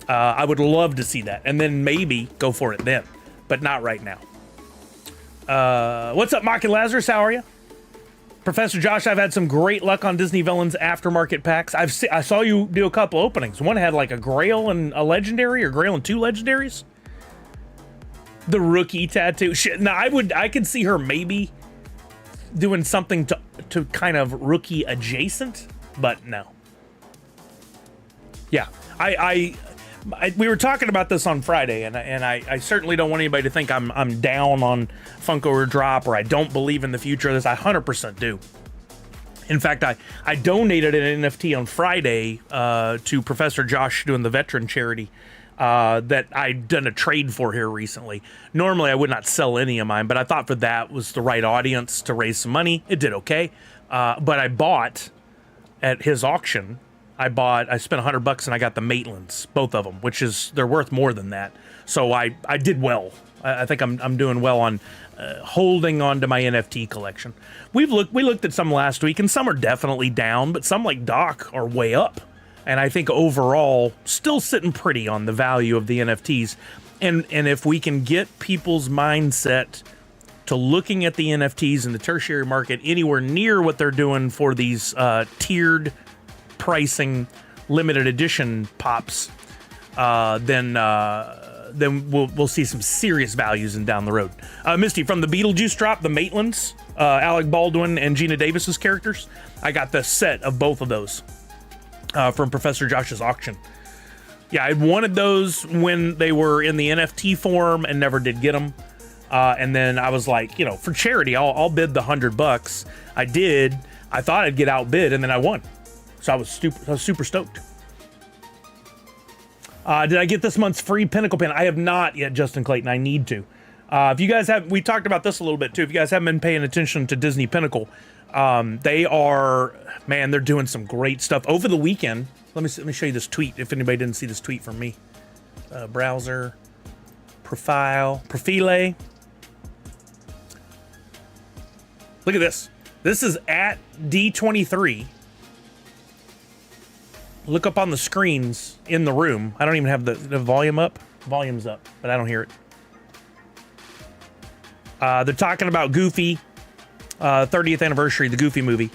I would love to see that, and then maybe go for it then, but not right now. What's up, Mock and Lazarus? How are you? Professor Josh, I've had some great luck on Disney Villains aftermarket packs. I saw you do a couple openings. One had like a Grail and a Legendary, or Grail and 2 Legendaries. The rookie tattoo. Now, I could see her maybe doing something to kind of rookie adjacent, but no. Yeah, we were talking about this on Friday, and I certainly don't want anybody to think I'm down on Funko or Droppp, or I don't believe in the future of this. I 100% do. In fact, I donated an NFT on Friday to Professor Josh doing the veteran charity that I'd done a trade for here recently. Normally, I would not sell any of mine, but I thought for that was the right audience to raise some money. It did okay. But I bought at his auction. I spent $100 and I got the Maitlands, both of them, which is, they're worth more than that. So I did well. I think I'm doing well on holding on to my NFT collection. We looked at some last week, and some are definitely down, but some like Doc are way up. And I think overall, still sitting pretty on the value of the NFTs. And if we can get people's mindset to looking at the NFTs in the tertiary market anywhere near what they're doing for these tiered pricing limited edition pops, then we'll see some serious values in down the road. Misty, from the Beetlejuice drop, the Maitlands, Alec Baldwin and Gina Davis's characters, I got the set of both of those from Professor Josh's auction. Yeah, I wanted those when they were in the NFT form and never did get them. And then I was like, for charity, I'll bid the $100. I did. I thought I'd get outbid, and then I won. So I was super stoked. Did I get this month's free Pinnacle pin? I have not yet, Justin Clayton. I need to. If you guys have, we talked about this a little bit too. If you guys haven't been paying attention to Disney Pinnacle, they are, man, they're doing some great stuff. Over the weekend, let me show you this tweet. If anybody didn't see this tweet from me, browser, profile. Look at this. This is at D23. Look up on the screens in the room. I don't even have the volume up. Volume's up, but I don't hear it. They're talking about Goofy, 30th anniversary, the Goofy movie.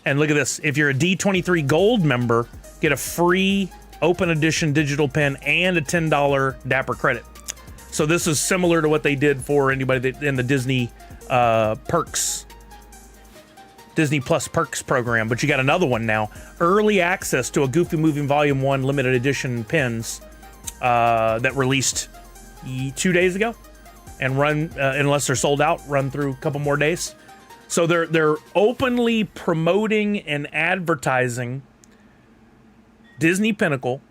And look at this. If you're a D23 Gold member, get a free open edition digital pen and a $10 Dapper credit. So this is similar to what they did for anybody in the Disney Perks, Disney Plus Perks program. But you got another one now. Early access to a Goofy Movie Volume 1 limited edition pens that released 2 days ago. And run, unless they're sold out, run through a couple more days. So they're openly promoting and advertising Disney Pinnacle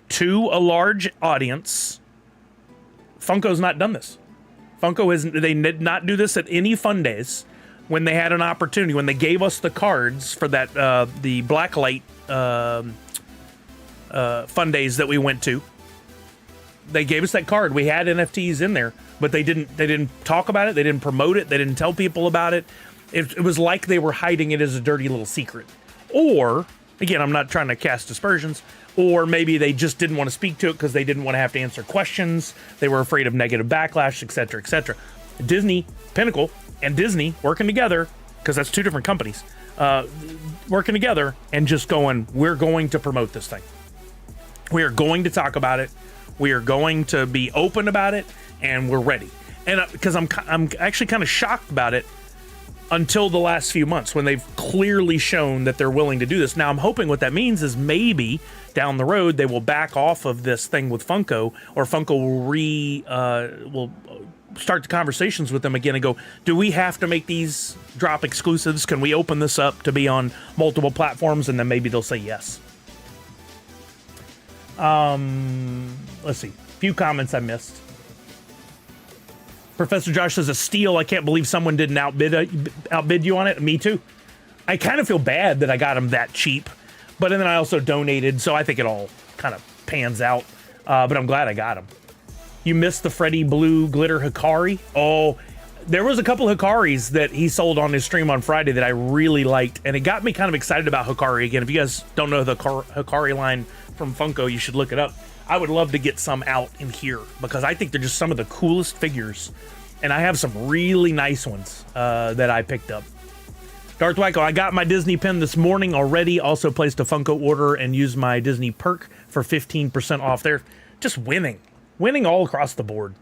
to a large audience. Funko's not done this. They did not do this at any fun days when they had an opportunity, when they gave us the cards for that the Blacklight fun days that we went to. They gave us that card. We had NFTs in there, but they didn't talk about it. They didn't promote it. They didn't tell people about it. It was like they were hiding it as a dirty little secret. Or, again, I'm not trying to cast aspersions, or maybe they just didn't want to speak to it because they didn't want to have to answer questions. They were afraid of negative backlash, etc., etc. Disney, Pinnacle, and Disney working together, because that's two different companies, working together and just going, we're going to promote this thing. We are going to talk about it. We are going to be open about it, and we're ready. And because I'm actually kind of shocked about it until the last few months when they've clearly shown that they're willing to do this. Now, I'm hoping what that means is maybe down the road they will back off of this thing with Funko, or Funko will start the conversations with them again and go, do we have to make these drop exclusives? Can we open this up to be on multiple platforms? And then maybe they'll say yes. Let's see. Few comments I missed. Professor Josh says, a steal. I can't believe someone didn't outbid you on it. Me too. I kind of feel bad that I got them that cheap, but then I also donated, so I think it all kind of pans out. But I'm glad I got them. You missed the Freddy Blue Glitter Hikari. Oh, there was a couple Hikaris that he sold on his stream on Friday that I really liked, and it got me kind of excited about Hikari again. If you guys don't know the Hikari line from Funko, you should look it up. I would love to get some out in here because I think they're just some of the coolest figures, and I have some really nice ones that I picked up. Darth Wacko, I got my Disney pen this morning already. Also placed a Funko order and used my Disney perk for 15% off there. Just winning all across the board.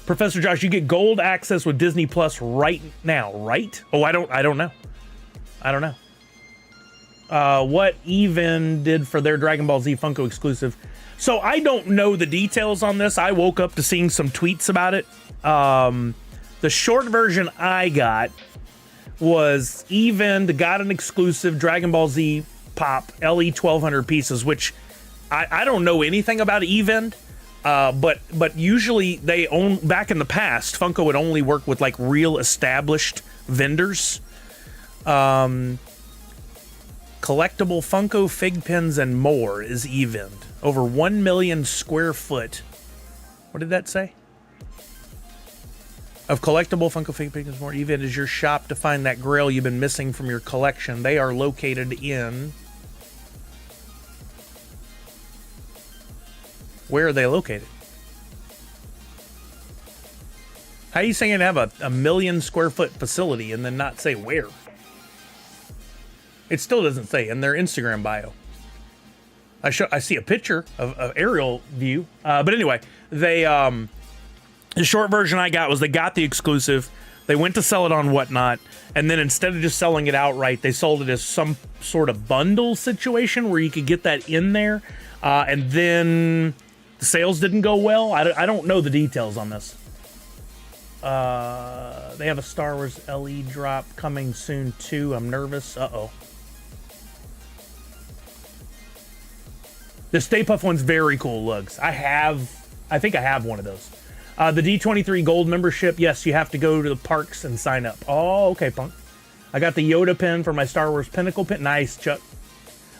Professor Josh, you get gold access with Disney Plus right now, right? Oh, I don't know. What Even did for their Dragon Ball Z Funko exclusive. So I don't know the details on this. I woke up to seeing some tweets about it. The short version I got was Even got an exclusive Dragon Ball Z Pop LE 1200 pieces, which I don't know anything about Even. But usually they own, back in the past, Funko would only work with like real established vendors. Collectible Funko Fig Pins and more is Even. Over 1 million square foot. What did that say? Of collectible Funko Fig Pins and more. Even is your shop to find that grail you've been missing from your collection. They are located in... Where are they located? How are you saying to have a 1 million square foot facility and then not say where? It still doesn't say in their Instagram bio. I see a picture of aerial view. But anyway, they the short version I got was they got the exclusive. They went to sell it on Whatnot, and then instead of just selling it outright, they sold it as some sort of bundle situation where you could get that in there. And then the sales didn't go well. I don't know the details on this. They have a Star Wars LE drop coming soon too. I'm nervous. Uh-oh. The Stay Puft one's very cool, Lugs. I think I have one of those. The D23 Gold membership, yes, you have to go to the parks and sign up. Oh, okay, Punk. I got the Yoda pin for my Star Wars Pinnacle pin. Nice, Chuck.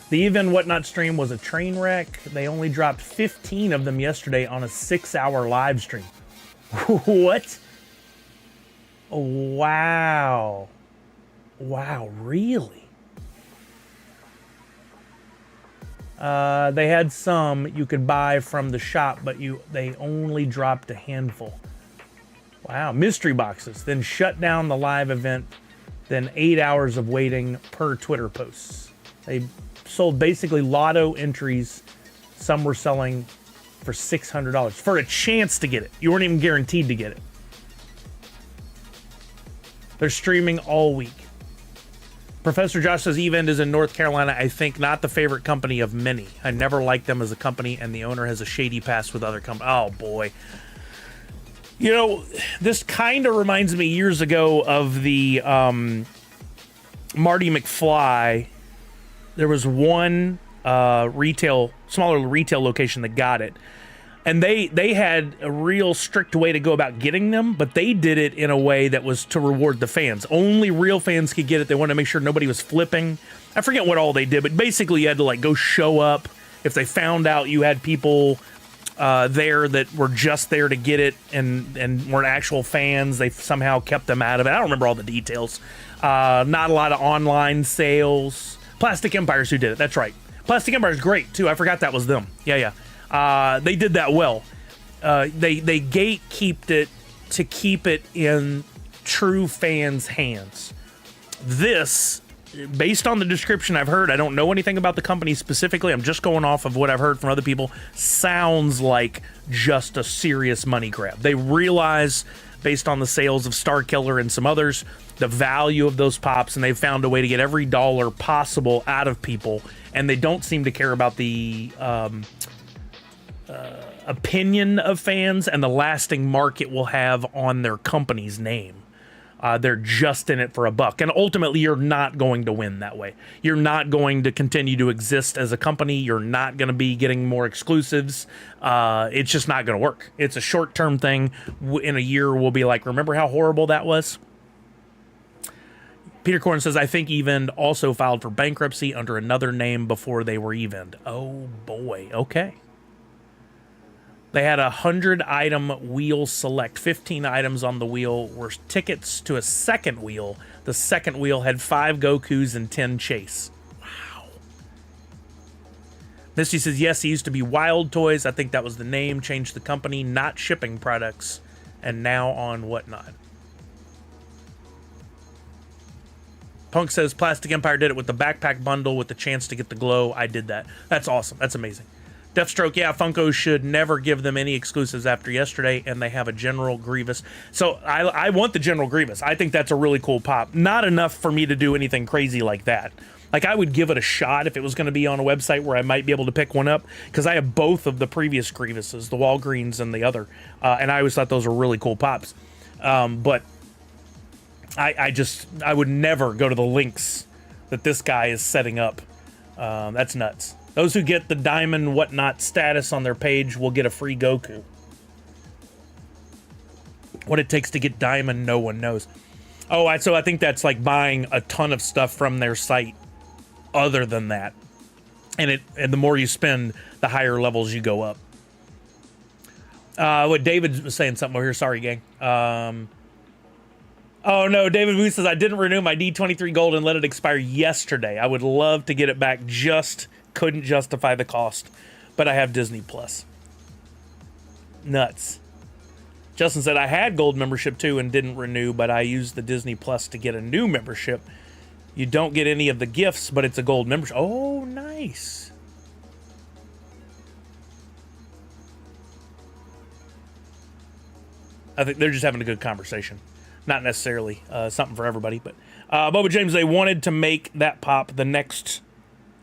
The Even Whatnot stream was a train wreck. They only dropped 15 of them yesterday on a 6-hour live stream. What? Wow. Wow, really? They had some you could buy from the shop, but they only dropped a handful. Wow, mystery boxes. Then shut down the live event. Then 8 hours of waiting per Twitter posts. They sold basically lotto entries. Some were selling for $600 for a chance to get it. You weren't even guaranteed to get it. They're streaming all week. Professor Josh says Event is in North Carolina. I think not the favorite company of many. I never liked them as a company, and the owner has a shady past with other companies. Oh boy. You know, this kind of reminds me years ago of the Marty McFly. There was one smaller retail location that got it. And they had a real strict way to go about getting them, but they did it in a way that was to reward the fans. Only real fans could get it. They wanted to make sure nobody was flipping. I forget what all they did, but basically you had to like go show up. If they found out you had people there that were just there to get it and weren't actual fans, they somehow kept them out of it. I don't remember all the details. Not a lot of online sales. Plastic Empire's who did it. That's right. Plastic Empire's great too. I forgot that was them. Yeah. They did that well. They gatekeeped it to keep it in true fans' hands. This, based on the description I've heard, I don't know anything about the company specifically. I'm just going off of what I've heard from other people. Sounds like just a serious money grab. They realize, based on the sales of Star Killer and some others, the value of those pops, and they've found a way to get every dollar possible out of people. And they don't seem to care about the opinion of fans and the lasting mark it will have on their company's name. They're just in it for a buck. And ultimately, you're not going to win that way. You're not going to continue to exist as a company. You're not going to be getting more exclusives. It's just not going to work. It's a short-term thing. In a year, we'll be like, remember how horrible that was? Peter Corn says, I think Evend also filed for bankruptcy under another name before they were Evend. Oh, boy. Okay. They had 100-item wheel select. 15 items on the wheel were tickets to a second wheel. The second wheel had 5 Gokus and 10 Chase. Wow. Misty says, yes, he used to be Wild Toys. I think that was the name. Changed the company, not shipping products. And now on Whatnot. Punk says, Plastic Empire did it with the backpack bundle with the chance to get the glow. I did that. That's awesome. That's amazing. Deathstroke, yeah, Funko should never give them any exclusives after yesterday, and they have a General Grievous. So I want the General Grievous. I think that's a really cool pop. Not enough for me to do anything crazy like that. Like, I would give it a shot if it was going to be on a website where I might be able to pick one up, because I have both of the previous Grievouses, the Walgreens and the other, and I always thought those were really cool pops. But I would never go to the links that this guy is setting up. That's nuts. Those who get the Diamond Whatnot status on their page will get a free Goku. What it takes to get Diamond, no one knows. Oh, so I think that's like buying a ton of stuff from their site other than that. And the more you spend, the higher levels you go up. What David was saying something over here. Sorry, gang. Oh, no, David Booth says, I didn't renew my D23 Gold and let it expire yesterday. I would love to get it back, just couldn't justify the cost. But I have Disney Plus. Nuts. Justin said, I had Gold membership too and didn't renew, but I used the Disney Plus to get a new membership. You don't get any of the gifts, but it's a Gold membership. Oh, nice. I think they're just having a good conversation. Not necessarily something for everybody, but Boba James, they wanted to make that pop the next.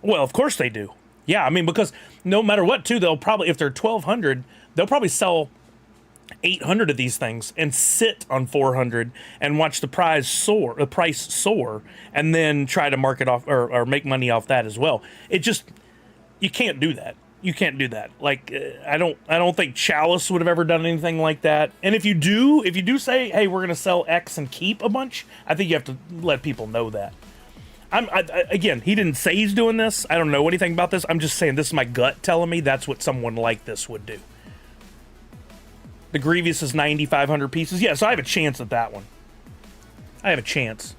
Well, of course they do. Yeah, I mean, because no matter what, too, they'll probably, if they're 1,200, they'll probably sell 800 of these things and sit on 400 and watch the price soar, and then try to market off or make money off that as well. You can't do that. You can't do that. Like, I don't think Chalice would have ever done anything like that. And if you do say, hey, we're going to sell X and keep a bunch, I think you have to let people know that. Again, he didn't say he's doing this. I don't know anything about this. I'm just saying this is my gut telling me that's what someone like this would do. The Grievous is 9,500 pieces. Yeah, so I have a chance at that one. I have a chance.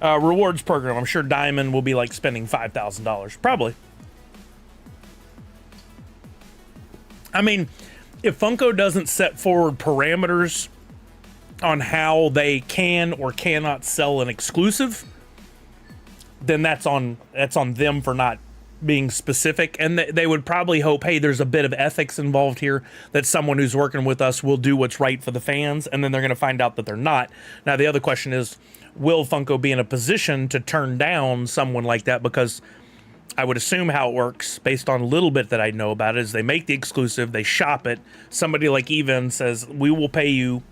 Rewards program. I'm sure Diamond will be like spending $5,000. Probably. I mean, if Funko doesn't set forward parameters on how they can or cannot sell an exclusive, then that's on them for not being specific. And they would probably hope, hey, there's a bit of ethics involved here, that someone who's working with us will do what's right for the fans, and then they're going to find out that they're not. Now, the other question is, will Funko be in a position to turn down someone like that? Because I would assume how it works, based on a little bit that I know about it, is they make the exclusive, they shop it. Somebody like Even says, we will pay you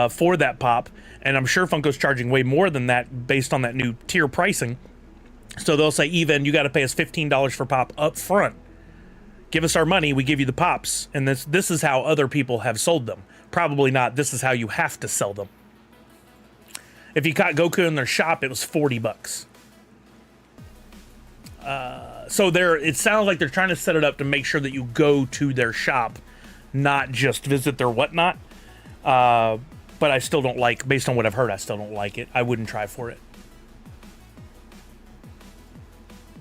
for that pop. And I'm sure Funko's charging way more than that based on that new tier pricing. So they'll say, Even, you got to pay us $15 for pop up front. Give us our money, we give you the pops. And this is how other people have sold them. Probably not, this is how you have to sell them. If you caught Goku in their shop, it was $40. So it sounds like they're trying to set it up to make sure that you go to their shop, not just visit their whatnot. But I still don't like, based on what I've heard, I still don't like it. I wouldn't try for it.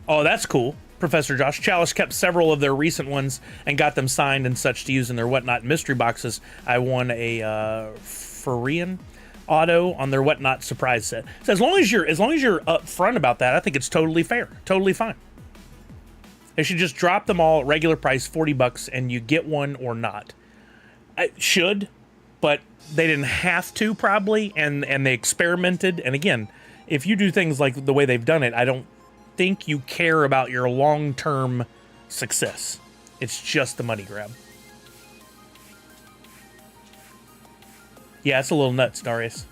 Oh, that's cool. Professor Josh. Chalice kept several of their recent ones and got them signed and such to use in their whatnot mystery boxes. I won a Furian auto on their whatnot surprise set. So as long as you're upfront about that, I think it's totally fair, totally fine. They should just drop them all at regular price, $40, and you get one or not. It should, but they didn't have to probably, and they experimented. And again, if you do things like the way they've done it, I don't think you care about your long-term success. It's just the money grab. Yeah, it's a little nuts, Darius.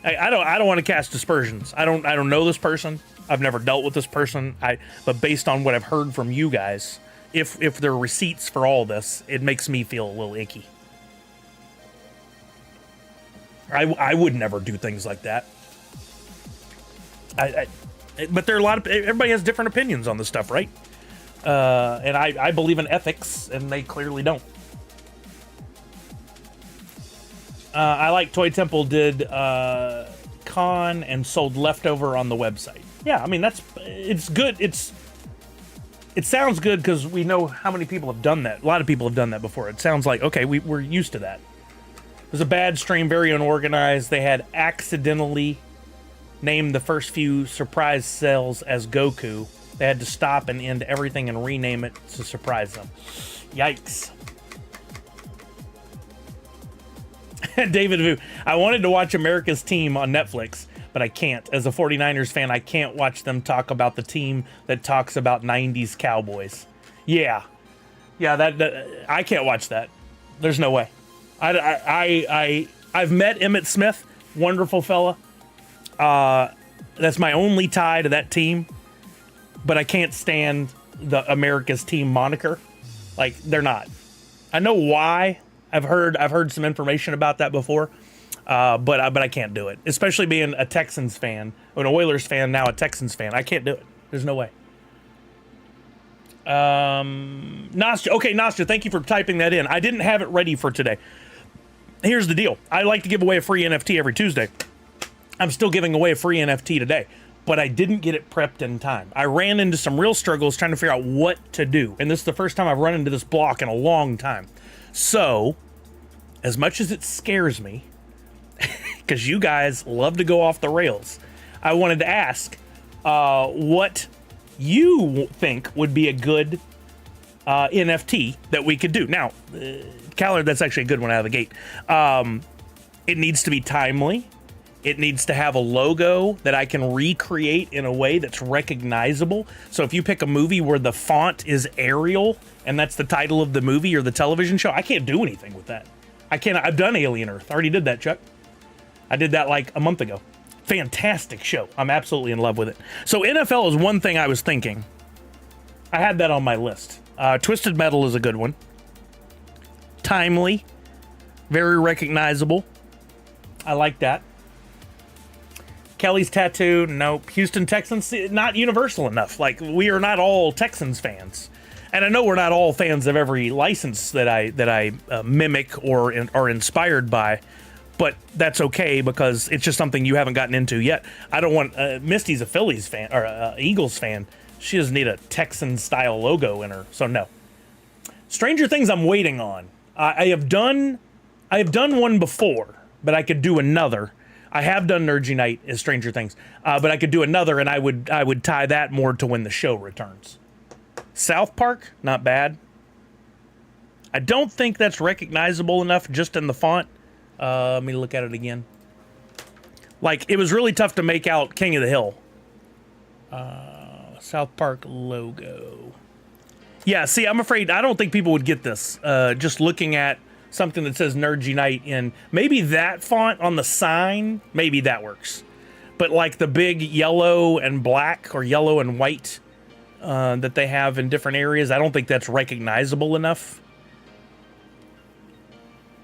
I don't want to cast aspersions. I don't know this person. I've never dealt with this person. But based on what I've heard from you guys, if there are receipts for all this, it makes me feel a little icky. I would never do things like that. But there are a lot of, everybody has different opinions on this stuff, right? And I believe in ethics, and they clearly don't. I like Toy Temple did con and sold leftover on the website. Yeah, I mean, it's good. It sounds good because we know how many people have done that. A lot of people have done that before. It sounds like, okay, we're used to that. It was a bad stream, very unorganized. They had accidentally named the first few surprise sales as Goku. They had to stop and end everything and rename it to surprise them. Yikes. David Vu, I wanted to watch America's Team on Netflix, but I can't. As a 49ers fan, I can't watch them talk about the team that talks about 90s Cowboys. Yeah, that I can't watch that. There's no way. I've met Emmitt Smith, wonderful fella. That's my only tie to that team, but I can't stand the America's Team moniker. Like, they're not. I know why. I've heard some information about that before, but I can't do it. Especially being a Texans fan, or an Oilers fan, now a Texans fan. I can't do it. There's no way. Nastya, okay, Nastya, thank you for typing that in. I didn't have it ready for today. Here's the deal. I like to give away a free NFT every Tuesday. I'm still giving away a free NFT today, but I didn't get it prepped in time. I ran into some real struggles trying to figure out what to do, and this is the first time I've run into this block in a long time. So, as much as it scares me, because you guys love to go off the rails, I wanted to ask what you think would be a good NFT that we could do. Now, Callard, that's actually a good one out of the gate. It needs to be timely. It needs to have a logo that I can recreate in a way that's recognizable. So if you pick a movie where the font is Arial, and that's the title of the movie or the television show, I can't do anything with that. I've done Alien Earth. I already did that, Chuck. I did that like a month ago. Fantastic show. I'm absolutely in love with it. So NFL is one thing I was thinking. I had that on my list. Twisted Metal is a good one. Timely. Very recognizable. I like that. Kelly's Tattoo, nope. Houston Texans, not universal enough. Like, we are not all Texans fans. And I know we're not all fans of every license that I mimic or are inspired by, but that's okay because it's just something you haven't gotten into yet. I don't want Misty's a Phillies fan or Eagles fan. She doesn't need a Texan style logo in her, so no. Stranger Things I'm waiting on. I have done one before, but I could do another. I have done Nerdy Night as Stranger Things, but I could do another, and I would tie that more to when the show returns. South Park, not bad. I don't think that's recognizable enough just in the font. Let me look at it again. Like, it was really tough to make out King of the Hill. South Park logo. Yeah, see, I'm afraid, I don't think people would get this. Just looking at something that says Nerdy Night in, maybe that font on the sign, maybe that works. But like the big yellow and black or yellow and white that they have in different areas, I don't think that's recognizable enough.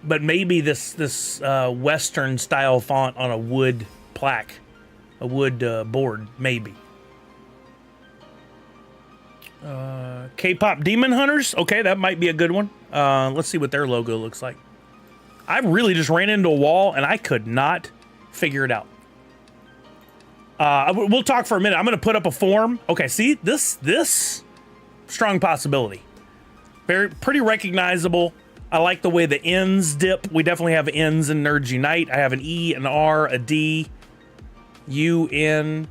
But maybe this Western style font on a wood plaque, a wood board, maybe. K-pop Demon Hunters, okay, that might be a good one. Let's see what their logo looks like. I really just ran into a wall and I could not figure it out. We'll talk for a minute. I'm going to put up a form. Okay, see this strong possibility. Pretty recognizable. I like the way the N's dip. We definitely have N's in Nerds Unite. I have an E, an R, a D, U, N,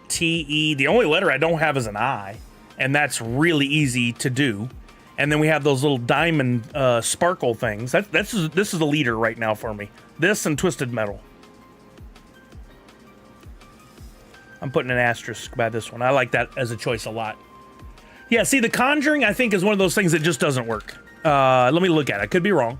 T, E. The only letter I don't have is an I, and that's really easy to do. And then we have those little diamond sparkle things. This is the leader right now for me. This and Twisted Metal. I'm putting an asterisk by this one. I like that as a choice a lot. Yeah, see, The Conjuring, I think, is one of those things that just doesn't work. Let me look at it. I could be wrong.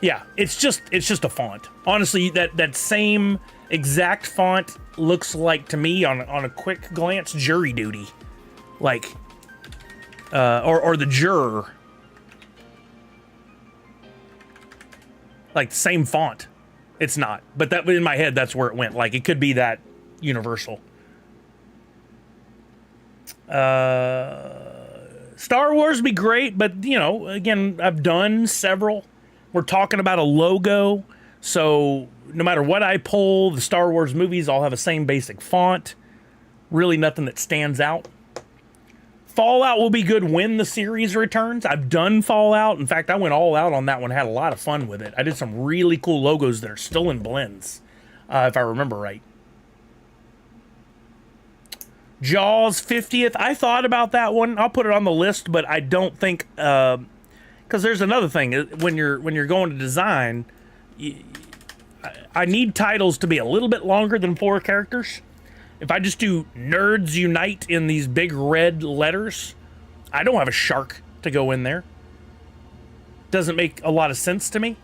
Yeah, it's just a font. Honestly, that same exact font looks like, to me, on a quick glance, Jury Duty. Like, or The Juror. Like, same font. It's not. But that, in my head, that's where it went. Like, it could be that universal. Star Wars would be great, but, you know, again, I've done several. We're talking about a logo, so no matter what I pull, the Star Wars movies all have the same basic font. Really nothing that stands out. Fallout will be good when the series returns. I've done Fallout. In fact, I went all out on that one, had a lot of fun with it. I did some really cool logos that are still in blends, if I remember right. Jaws 50th. I thought about that one. I'll put it on the list, but I don't think, because there's another thing. When you're going to design, I need titles to be a little bit longer than 4 characters. If I just do Nerds Unite in these big red letters, I don't have a shark to go in there. Doesn't make a lot of sense to me.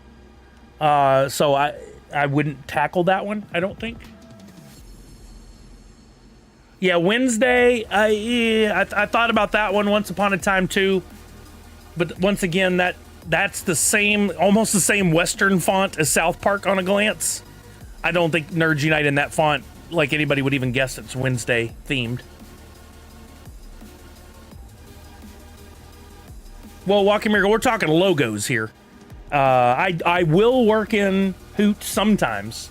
So I wouldn't tackle that one, I don't think. Yeah, Wednesday, I thought about that one once upon a time too. But once again, that's the same, almost the same Western font as South Park on a glance. I don't think Nerds Unite in that font, like anybody would even guess it's Wednesday themed. Well, Walking Miracle, we're talking logos here. I will work in Hoot sometimes,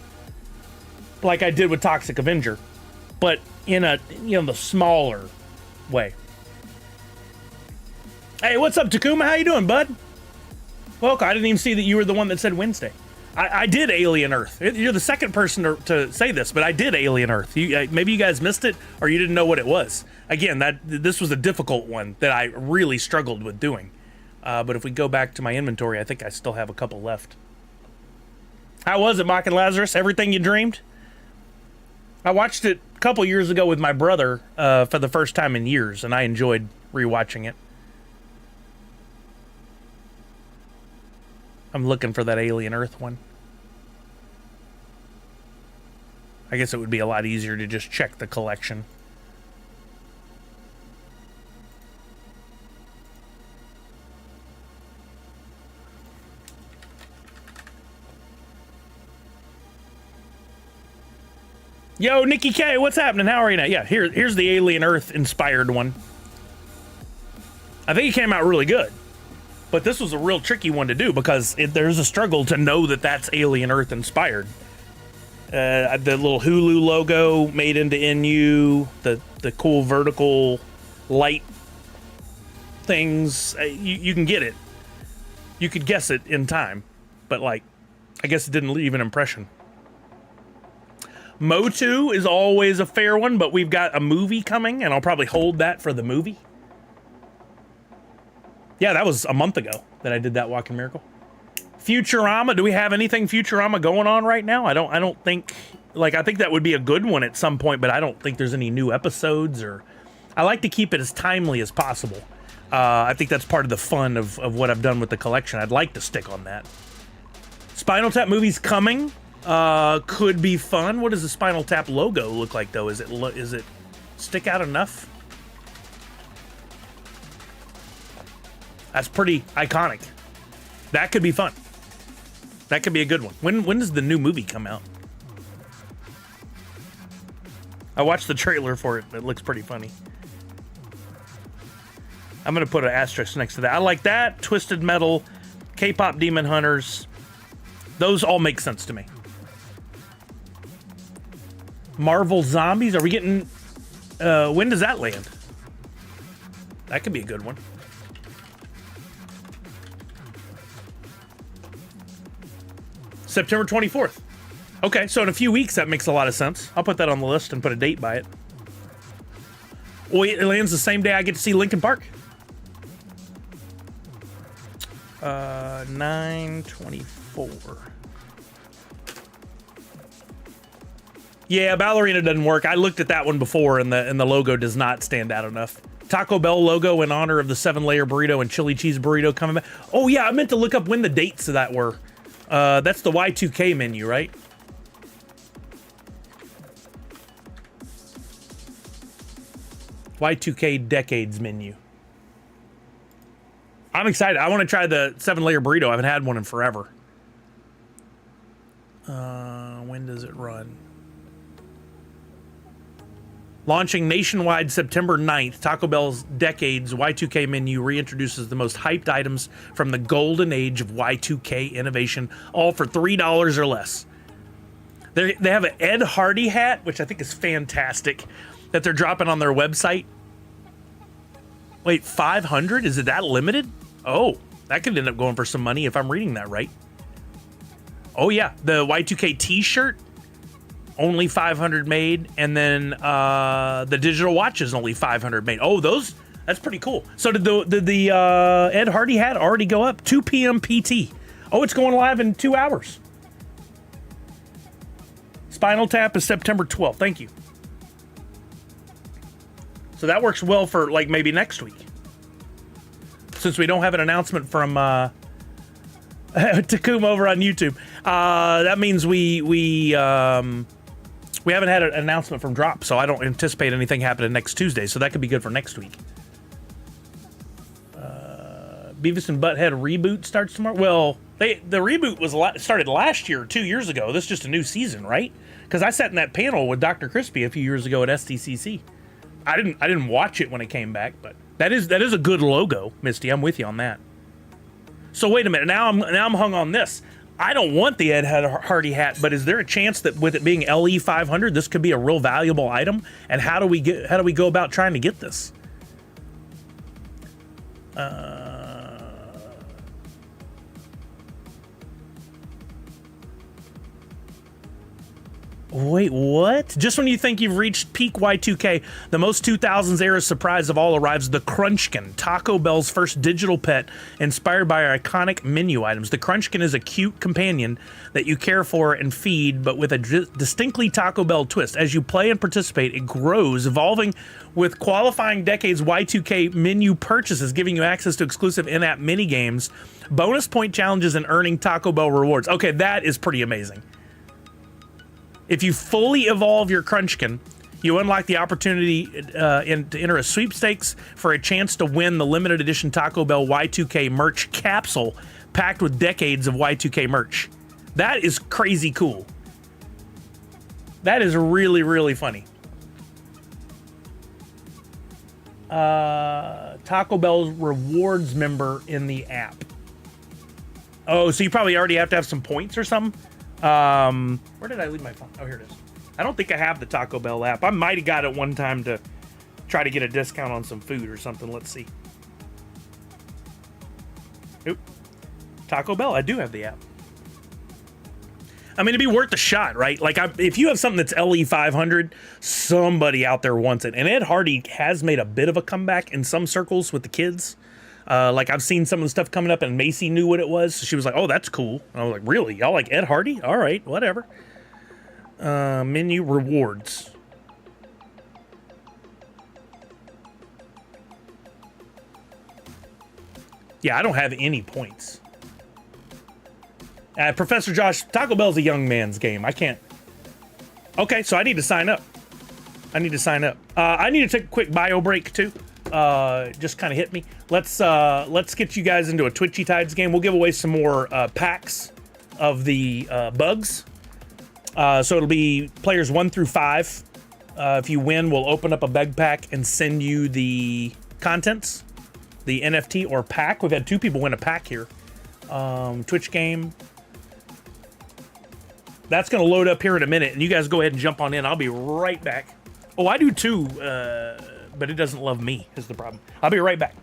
like I did with Toxic Avenger, but in a, you know, the smaller way. Hey, what's up, Takuma? How you doing, bud? Welcome. I didn't even see that you were the one that said Wednesday. I did Alien Earth. You're the second person to say this, but I did Alien Earth. Maybe you guys missed it, or you didn't know what it was. Again, this was a difficult one that I really struggled with doing. But if we go back to my inventory, I think I still have a couple left. How was it, Mock and Lazarus? Everything you dreamed? I watched it a couple years ago with my brother for the first time in years, and I enjoyed rewatching it. I'm looking for that Alien Earth one. I guess it would be a lot easier to just check the collection. Yo, Nikki K, what's happening? How are you now? Yeah, here's the Alien Earth inspired one. I think it came out really good. But this was a real tricky one to do because there's a struggle to know that that's Alien Earth inspired. The little Hulu logo made into NU, the cool vertical light things, you can get it. You could guess it in time, but like, I guess it didn't leave an impression. Motu is always a fair one, but we've got a movie coming, and I'll probably hold that for the movie. Yeah, that was a month ago that I did that Walking Miracle. Futurama, do we have anything Futurama going on right now? I don't think, like, I think that would be a good one at some point, but I don't think there's any new episodes, or I like to keep it as timely as possible. I think that's part of the fun of what I've done with the collection. I'd like to stick on that. Spinal Tap movie's coming. Could be fun. What does the Spinal Tap logo look like, though? Is it stick out enough? That's pretty iconic. That could be fun. That could be a good one. When does the new movie come out? I watched the trailer for it. It looks pretty funny. I'm gonna put an asterisk next to that. I like that. Twisted Metal, K-pop Demon Hunters. Those all make sense to me. Marvel Zombies. Are we getting... when does that land? That could be a good one. September 24th. Okay, so in a few weeks, that makes a lot of sense. I'll put that on the list and put a date by it. Oh, it lands the same day I get to see Linkin Park. 9/24. Yeah, Ballerina doesn't work. I looked at that one before, and the logo does not stand out enough. Taco Bell logo in honor of the 7-layer burrito and chili cheese burrito coming back. Oh yeah, I meant to look up when the dates of that were. That's the Y2K menu, right? Y2K decades menu. I'm excited. I want to try the 7-layer burrito. I haven't had one in forever. When does it run? Launching nationwide September 9th, Taco Bell's Decades Y2K menu reintroduces the most hyped items from the golden age of Y2K innovation, all for $3 or less. They have an Ed Hardy hat, which I think is fantastic, that they're dropping on their website. Wait, 500? Is it that limited? Oh, that could end up going for some money if I'm reading that right. Oh yeah, the Y2K t-shirt, only 500 made, and then the digital watch is only 500 made. Oh, that's pretty cool. So did the Ed Hardy hat already go up? 2 p.m. PT. Oh, it's going live in 2 hours. Spinal Tap is September 12th. Thank you. So that works well for like maybe next week. Since we don't have an announcement from Takum over on YouTube, that means we haven't had an announcement from Droppp, so I don't anticipate anything happening next Tuesday. So that could be good for next week. Beavis and Butthead reboot starts tomorrow. Well, the reboot started last year, 2 years ago. This is just a new season, right? Because I sat in that panel with Dr. Crispy a few years ago at SDCC. I didn't watch it when it came back, but that is a good logo, Misty. I'm with you on that. So wait a minute. Now I'm hung on this. I don't want the Ed Hardy hat, but is there a chance that with it being LE 500, this could be a real valuable item? And how do we go about trying to get this? Wait, what? Just when you think you've reached peak Y2K, the most 2000s era surprise of all arrives: the Crunchkin, Taco Bell's first digital pet inspired by our iconic menu items. The Crunchkin is a cute companion that you care for and feed, but with a distinctly Taco Bell twist. As you play and participate, it grows, evolving with qualifying decades Y2K menu purchases, giving you access to exclusive in-app mini games, bonus point challenges, and earning Taco Bell rewards. Okay, that is pretty amazing. If you fully evolve your Crunchkin, you unlock the opportunity to enter a sweepstakes for a chance to win the limited edition Taco Bell Y2K merch capsule packed with decades of Y2K merch. That is crazy cool. That is really, really funny. Taco Bell's rewards member in the app. Oh, so you probably already have to have some points or something? Where did I leave my phone? Oh, here it is. I don't think I have the Taco Bell app. I might have got it one time to try to get a discount on some food or something. Let's see. Oop. Taco Bell, I do have the app. I mean, it'd be worth a shot, right? Like, if you have something that's LE500, somebody out there wants it. And Ed Hardy has made a bit of a comeback in some circles with the kids. Like, I've seen some of the stuff coming up, and Macy knew what it was. So she was like, oh, that's cool. And I was like, really? Y'all like Ed Hardy? All right, whatever. Menu rewards. Yeah, I don't have any points. Professor Josh, Taco Bell's a young man's game. I can't. Okay, so I need to sign up. I need to take a quick bio break, too. Just kind of hit me. Let's get you guys into a Twitchy Tides game. We'll give away some more packs of the bugs. So it'll be players 1 through 5. If you win, we'll open up a bug pack and send you the contents, the NFT or pack. We've had 2 people win a pack here. Twitch game. That's going to load up here in a minute, and you guys go ahead and jump on in. I'll be right back. Oh, I do too, but it doesn't love me is the problem. I'll be right back.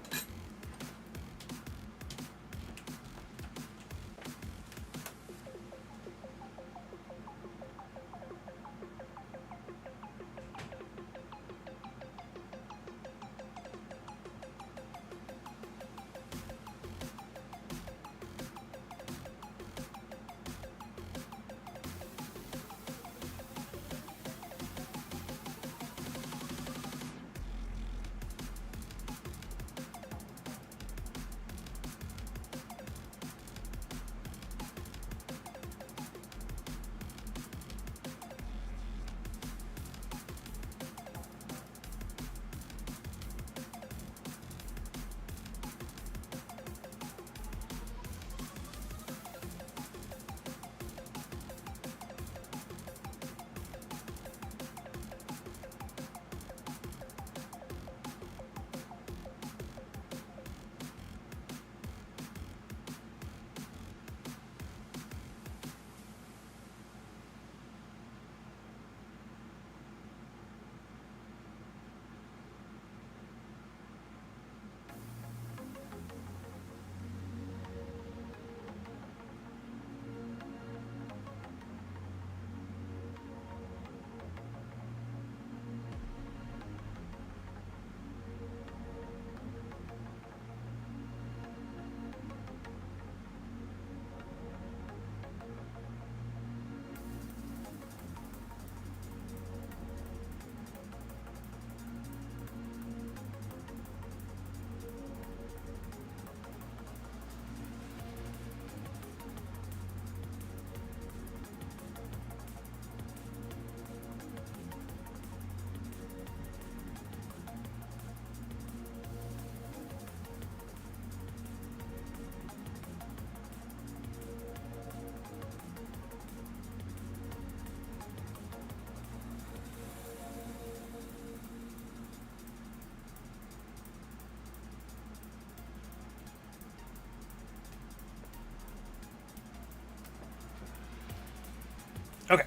Okay.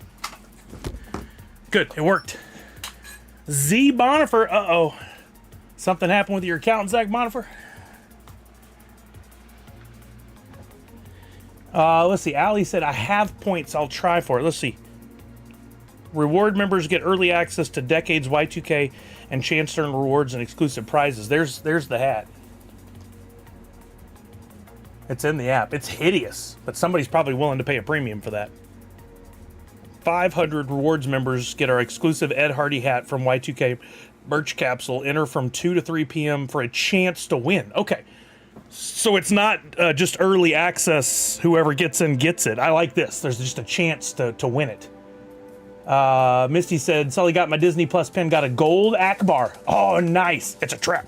Good, it worked. Z Bonifer, uh-oh. Something happened with your account, Zach Bonifer? Let's see, Allie said, I have points, I'll try for it. Let's see. Reward members get early access to Decades Y2K and chance to earn rewards and exclusive prizes. There's the hat. It's in the app. It's hideous, but somebody's probably willing to pay a premium for that. 500 rewards members get our exclusive Ed Hardy hat from Y2K merch capsule. Enter from 2 to 3 p.m. for a chance to win. Okay. So it's not just early access. Whoever gets in gets it. I like this. There's just a chance to win it. Misty said, Sully got my Disney Plus pin, got a gold Akbar. Oh, nice. It's a trap.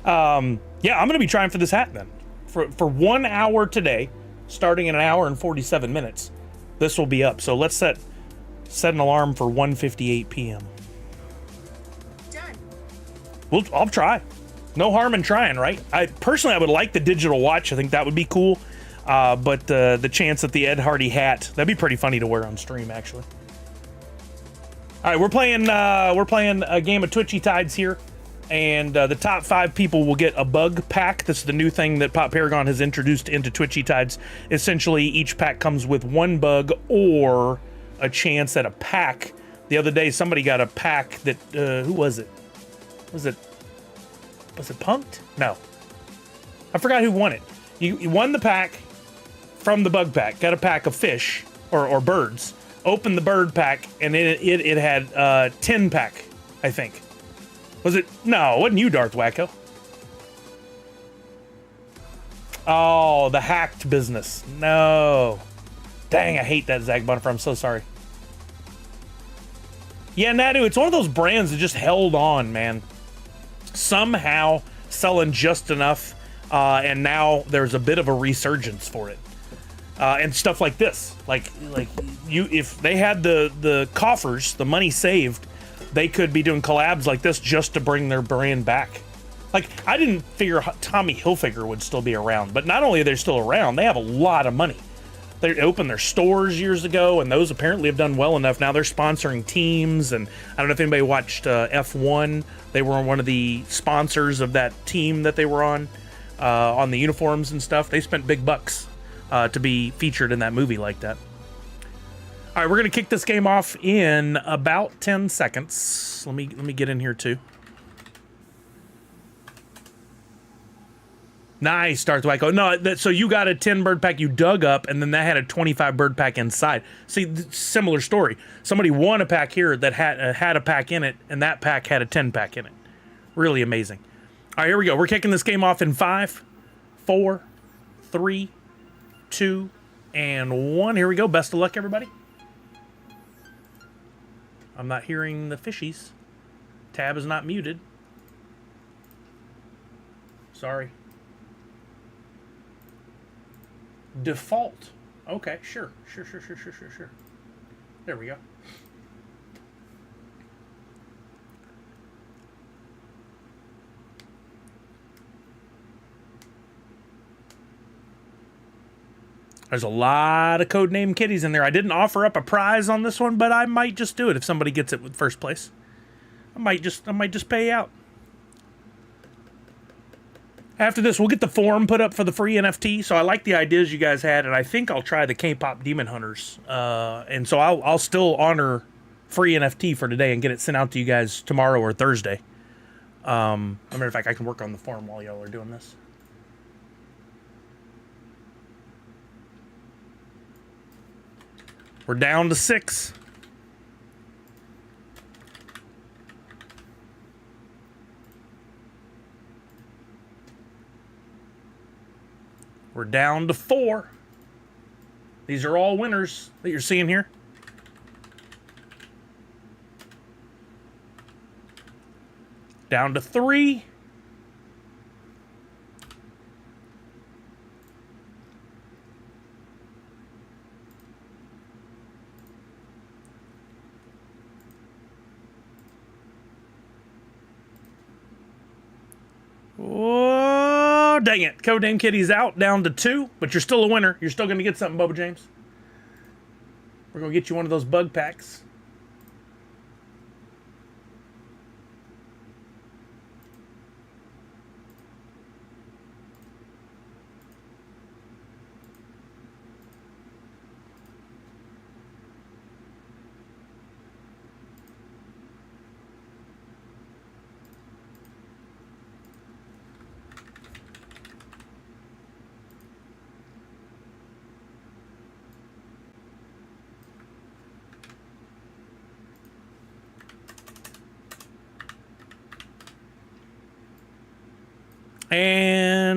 Yeah, I'm going to be trying for this hat then. For 1 hour today, starting in an hour and 47 minutes, this will be up. So let's set an alarm for 1:58 p.m. Done. I'll try. No harm in trying, right? I would like the digital watch. I think that would be cool. But the chance at the Ed Hardy hat, that'd be pretty funny to wear on stream, actually. All right, we're playing a game of Twitchy Tides here, and the top 5 people will get a bug pack. This is the new thing that Pop Paragon has introduced into Twitchy Tides. Essentially, each pack comes with 1 bug or a chance at a pack. The other day, somebody got a pack that who was it? Was it Punked? No, I forgot who won it. You won the pack from the bug pack. Got a pack of fish or birds. Opened the bird pack, and it had 10 pack, I think. Was it? No, it wasn't you, Darth Wacko. Oh, the hacked business. No. Dang, I hate that, Zach Bonifer. I'm so sorry. Yeah, Nadu, it's one of those brands that just held on, man. Somehow selling just enough, and now there's a bit of a resurgence for it. And stuff like this, like if they had the coffers, the money saved, they could be doing collabs like this just to bring their brand back. Like, I didn't figure Tommy Hilfiger would still be around, but not only are they still around, they have a lot of money. They opened their stores years ago, and those apparently have done well enough. Now they're sponsoring teams, and I don't know if anybody watched F1. They were one of the sponsors of that team that they were on the uniforms and stuff. They spent big bucks to be featured in that movie like that. All right, we're gonna kick this game off in about 10 seconds. Let me get in here too. Nice, Darth Wacko. No, so you got a 10 bird pack you dug up, and then that had a 25 bird pack inside. See, similar story. Somebody won a pack here that had a pack in it, and that pack had a 10 pack in it. Really amazing. All right, here we go. We're kicking this game off in 5, 4, 3, 2, and 1. Here we go. Best of luck, everybody. I'm not hearing the fishies. Tab is not muted. Sorry. Default. Okay, sure. There we go. There's a lot of codename kitties in there. I didn't offer up a prize on this one, but I might just do it if somebody gets it with first place. I might just pay out. After this, we'll get the forum put up for the free NFT. So I like the ideas you guys had, and I think I'll try the K-pop Demon Hunters. And so I'll still honor free NFT for today and get it sent out to you guys tomorrow or Thursday. As a matter of fact, I can work on the forum while y'all are doing this. We're down to 6. We're down to 4. These are all winners that you're seeing here. Down to 3. Oh, dang it. Codename Kitty's out, down to 2, but you're still a winner. You're still going to get something, Bubba James. We're going to get you one of those bug packs.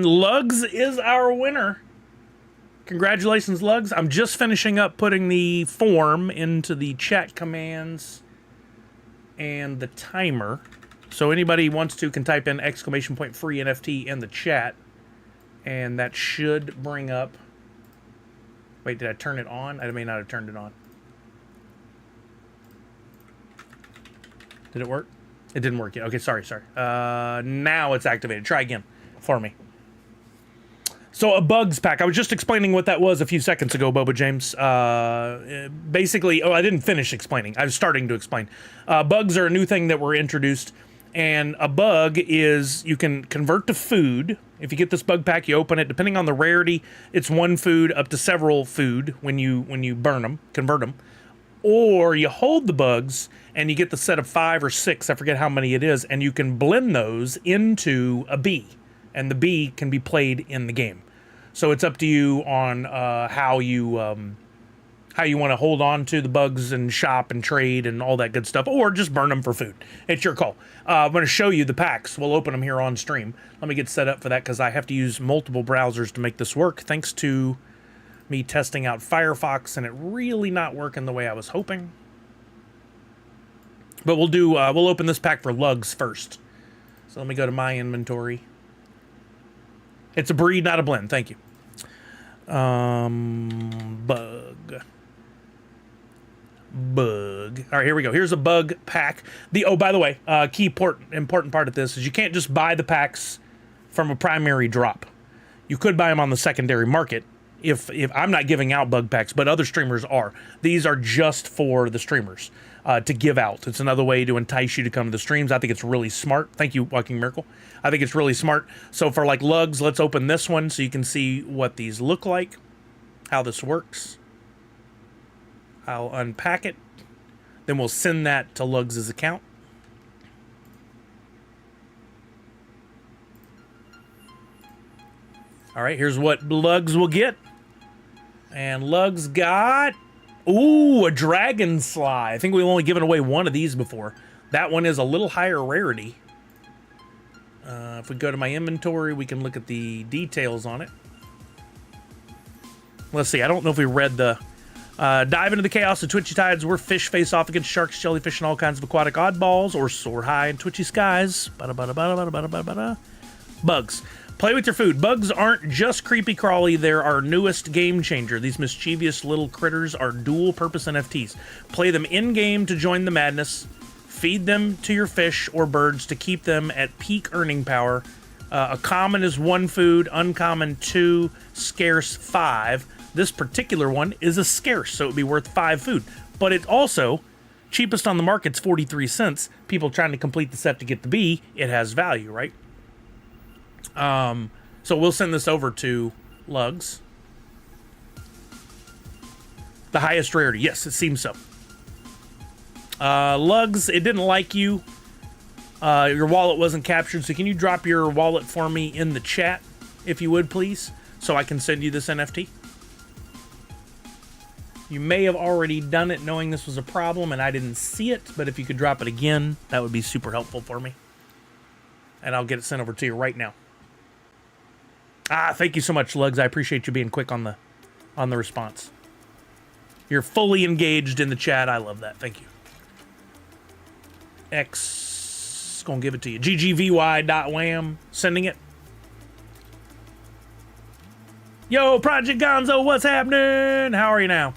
And Lugs is our winner. Congratulations, Lugs. I'm just finishing up putting the form into the chat commands and the timer. So anybody wants to can type in !free NFT in the chat. And that should bring up... Wait, did I turn it on? I may not have turned it on. Did it work? It didn't work yet. Okay, sorry. Now it's activated. Try again for me. So a bugs pack. I was just explaining what that was a few seconds ago, Boba James. Basically, I didn't finish explaining. I was starting to explain. Bugs are a new thing that were introduced. And a bug is you can convert to food. If you get this bug pack, you open it. Depending on the rarity, it's one food up to several food when you burn them, convert them. Or you hold the bugs and you get the set of 5 or 6, I forget how many it is, and you can blend those into a bee. And the bee can be played in the game. So it's up to you on how you want to hold on to the bugs and shop and trade and all that good stuff, or just burn them for food. It's your call. I'm going to show you the packs. We'll open them here on stream. Let me get set up for that because I have to use multiple browsers to make this work, thanks to me testing out Firefox and it really not working the way I was hoping. But we'll open this pack for Lugs first. So let me go to my inventory. It's a breed, not a blend. Thank you. Bug. All right, here we go. Here's a bug pack. By the way, key important part of this is you can't just buy the packs from a primary drop. You could buy them on the secondary market. If I'm not giving out bug packs, but other streamers are. These are just for the streamers to give out. It's another way to entice you to come to the streams. I think it's really smart. Thank you, Walking Miracle. I think it's really smart. So for like Lugs, let's open this one so you can see what these look like, how this works. I'll unpack it. Then we'll send that to Lugs' account. All right, here's what Lugs will get. And Lugs got, ooh, a Dragon Sly. I think we've only given away one of these before. That one is a little higher rarity. If we go to my inventory, we can look at the details on it. Let's see, I don't know if we read the... dive into the chaos of twitchy tides where fish face off against sharks, jellyfish, and all kinds of aquatic oddballs, or soar high in twitchy skies. Bugs. Play with your food. Bugs aren't just creepy crawly, they're our newest game changer. These mischievous little critters are dual purpose NFTs. Play them in-game to join the madness. Feed them to your fish or birds to keep them at peak earning power. A common is 1 food, uncommon 2, scarce 5. This particular one is a scarce, so it would be worth 5 food. But it also, cheapest on the market's 43 cents. People trying to complete the set to get the bee, it has value, right? So we'll send this over to Lugs. The highest rarity. Yes, it seems so. Lugs, it didn't like you. Your wallet wasn't captured, so can you drop your wallet for me in the chat, if you would, please, so I can send you this NFT? You may have already done it knowing this was a problem and I didn't see it, but if you could drop it again, that would be super helpful for me. And I'll get it sent over to you right now. Thank you so much, Lugs. I appreciate you being quick on the response. You're fully engaged in the chat. I love that. Thank you. X, gonna give it to you. ggvy.wham, sending it. Yo, Project Gonzo, what's happening? How are you now?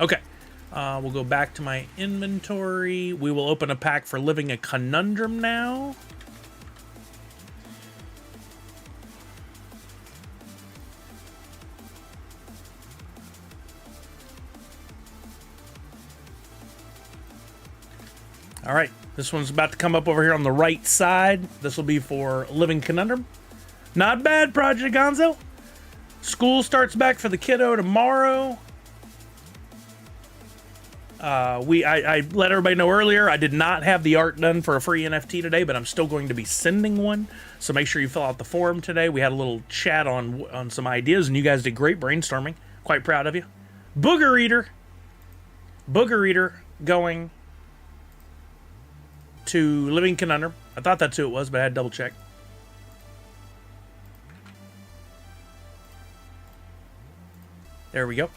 Okay, we'll go back to my inventory. We will open a pack for Living a Conundrum now. All right, this one's about to come up over here on the right side. This will be for Living Conundrum. Not bad, Project Gonzo. School starts back for the kiddo tomorrow. I let everybody know earlier I did not have the art done for a free NFT today, but I'm still going to be sending one. So make sure you fill out the form today. We had a little chat on some ideas, and you guys did great brainstorming. Quite proud of you. Booger Eater going to Living Conundrum. I thought that's who it was, but I had to double check. There we go.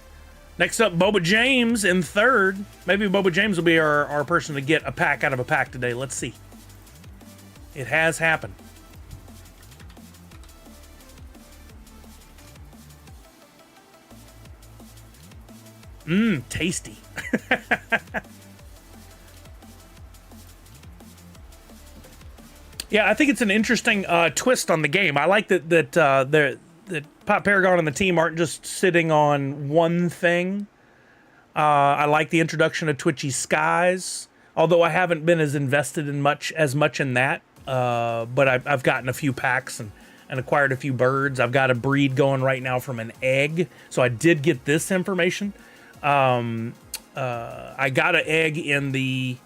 Next up, Boba James in third. Maybe Boba James will be our person to get a pack out of a pack today. Let's see. It has happened. Tasty. Yeah, I think it's an interesting twist on the game. I like that Pop Paragon and the team aren't just sitting on one thing. I like the introduction of Twitchy Skies, although I haven't been as invested in much in that. But I've gotten a few packs and acquired a few birds. I've got a breed going right now from an egg, so I did get this information. I got an egg in the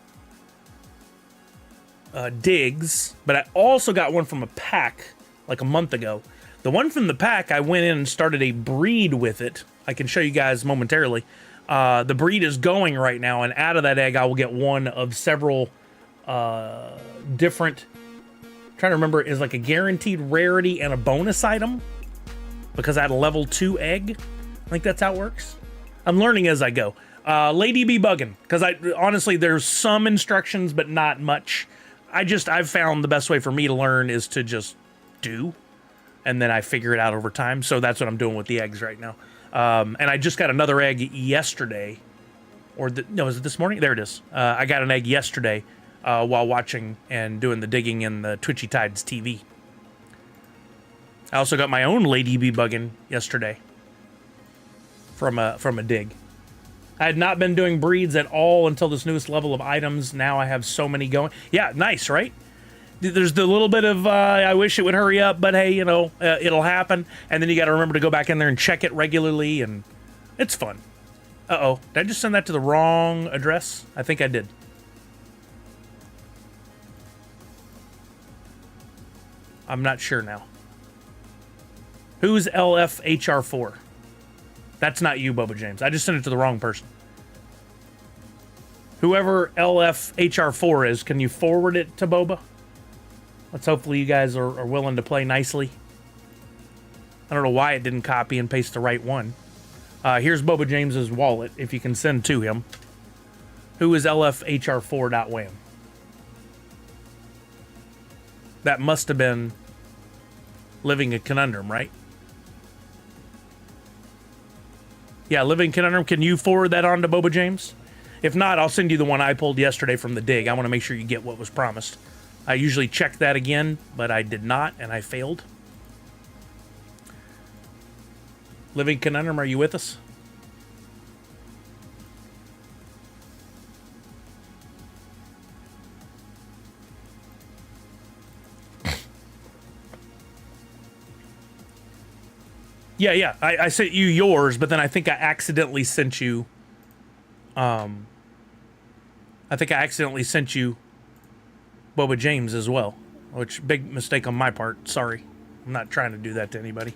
digs, but I also got one from a pack like a month ago. The one from the pack, I went in and started a breed with it. I can show you guys momentarily. The breed is going right now, and out of that egg, I will get one of several different. I'm trying to remember, is like a guaranteed rarity and a bonus item because I had a level 2 egg. I think that's how it works. I'm learning as I go. Lady Be Buggin', because honestly, there's some instructions, but not much. I've found the best way for me to learn is to just do, and then I figure it out over time. So that's what I'm doing with the eggs right now. And I just got another egg yesterday, no, is it this morning? There it is. I got an egg yesterday while watching and doing the digging in the Twitchy Tides TV. I also got my own Lady Be Buggin' yesterday from a dig. I had not been doing breeds at all until this newest level of items. Now I have so many going. Yeah, nice, right? There's the little bit of, I wish it would hurry up, but hey, it'll happen. And then you got to remember to go back in there and check it regularly, and it's fun. Uh-oh, did I just send that to the wrong address? I think I did. I'm not sure now. Who's LFHR4? That's not you, Boba James. I just sent it to the wrong person. Whoever LFHR4 is, can you forward it to Boba? Let's hopefully you guys are willing to play nicely. I don't know why it didn't copy and paste the right one. Here's Boba James's wallet, if you can send to him. Who is LFHR4.wham? That must have been Living a Conundrum, right? Yeah, Living Conundrum, can you forward that on to Boba James? If not, I'll send you the one I pulled yesterday from the dig. I want to make sure you get what was promised. I usually check that again, but I did not, and I failed. Living Conundrum, are you with us? Yeah. I sent you yours, but then I think I accidentally sent you. I think I accidentally sent you Boba James as well, which big mistake on my part. Sorry, I'm not trying to do that to anybody.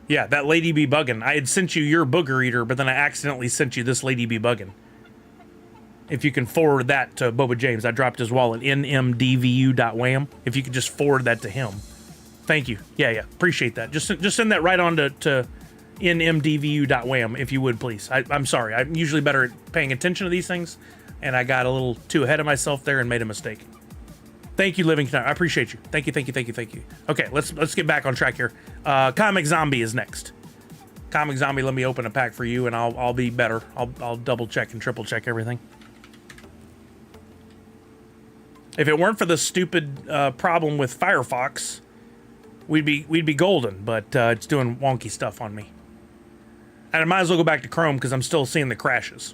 Yeah, that Lady Be Buggin'. I had sent you your Booger Eater, but then I accidentally sent you this Lady Be Buggin'. If you can forward that to Boba James, I dropped his wallet, nmdvu.wham. If you could just forward that to him. Thank you. Yeah. Appreciate that. Just send that right on to nmdvu.wham, if you would, please. I'm sorry. I'm usually better at paying attention to these things, and I got a little too ahead of myself there and made a mistake. Thank you, Living Conundrum. I appreciate you. Thank you. Okay, let's get back on track here. Comic Zombie is next. Comic Zombie, let me open a pack for you, and I'll be better. I'll double check and triple check everything. If it weren't for the stupid problem with Firefox, we'd be golden, but it's doing wonky stuff on me. And I might as well go back to Chrome because I'm still seeing the crashes.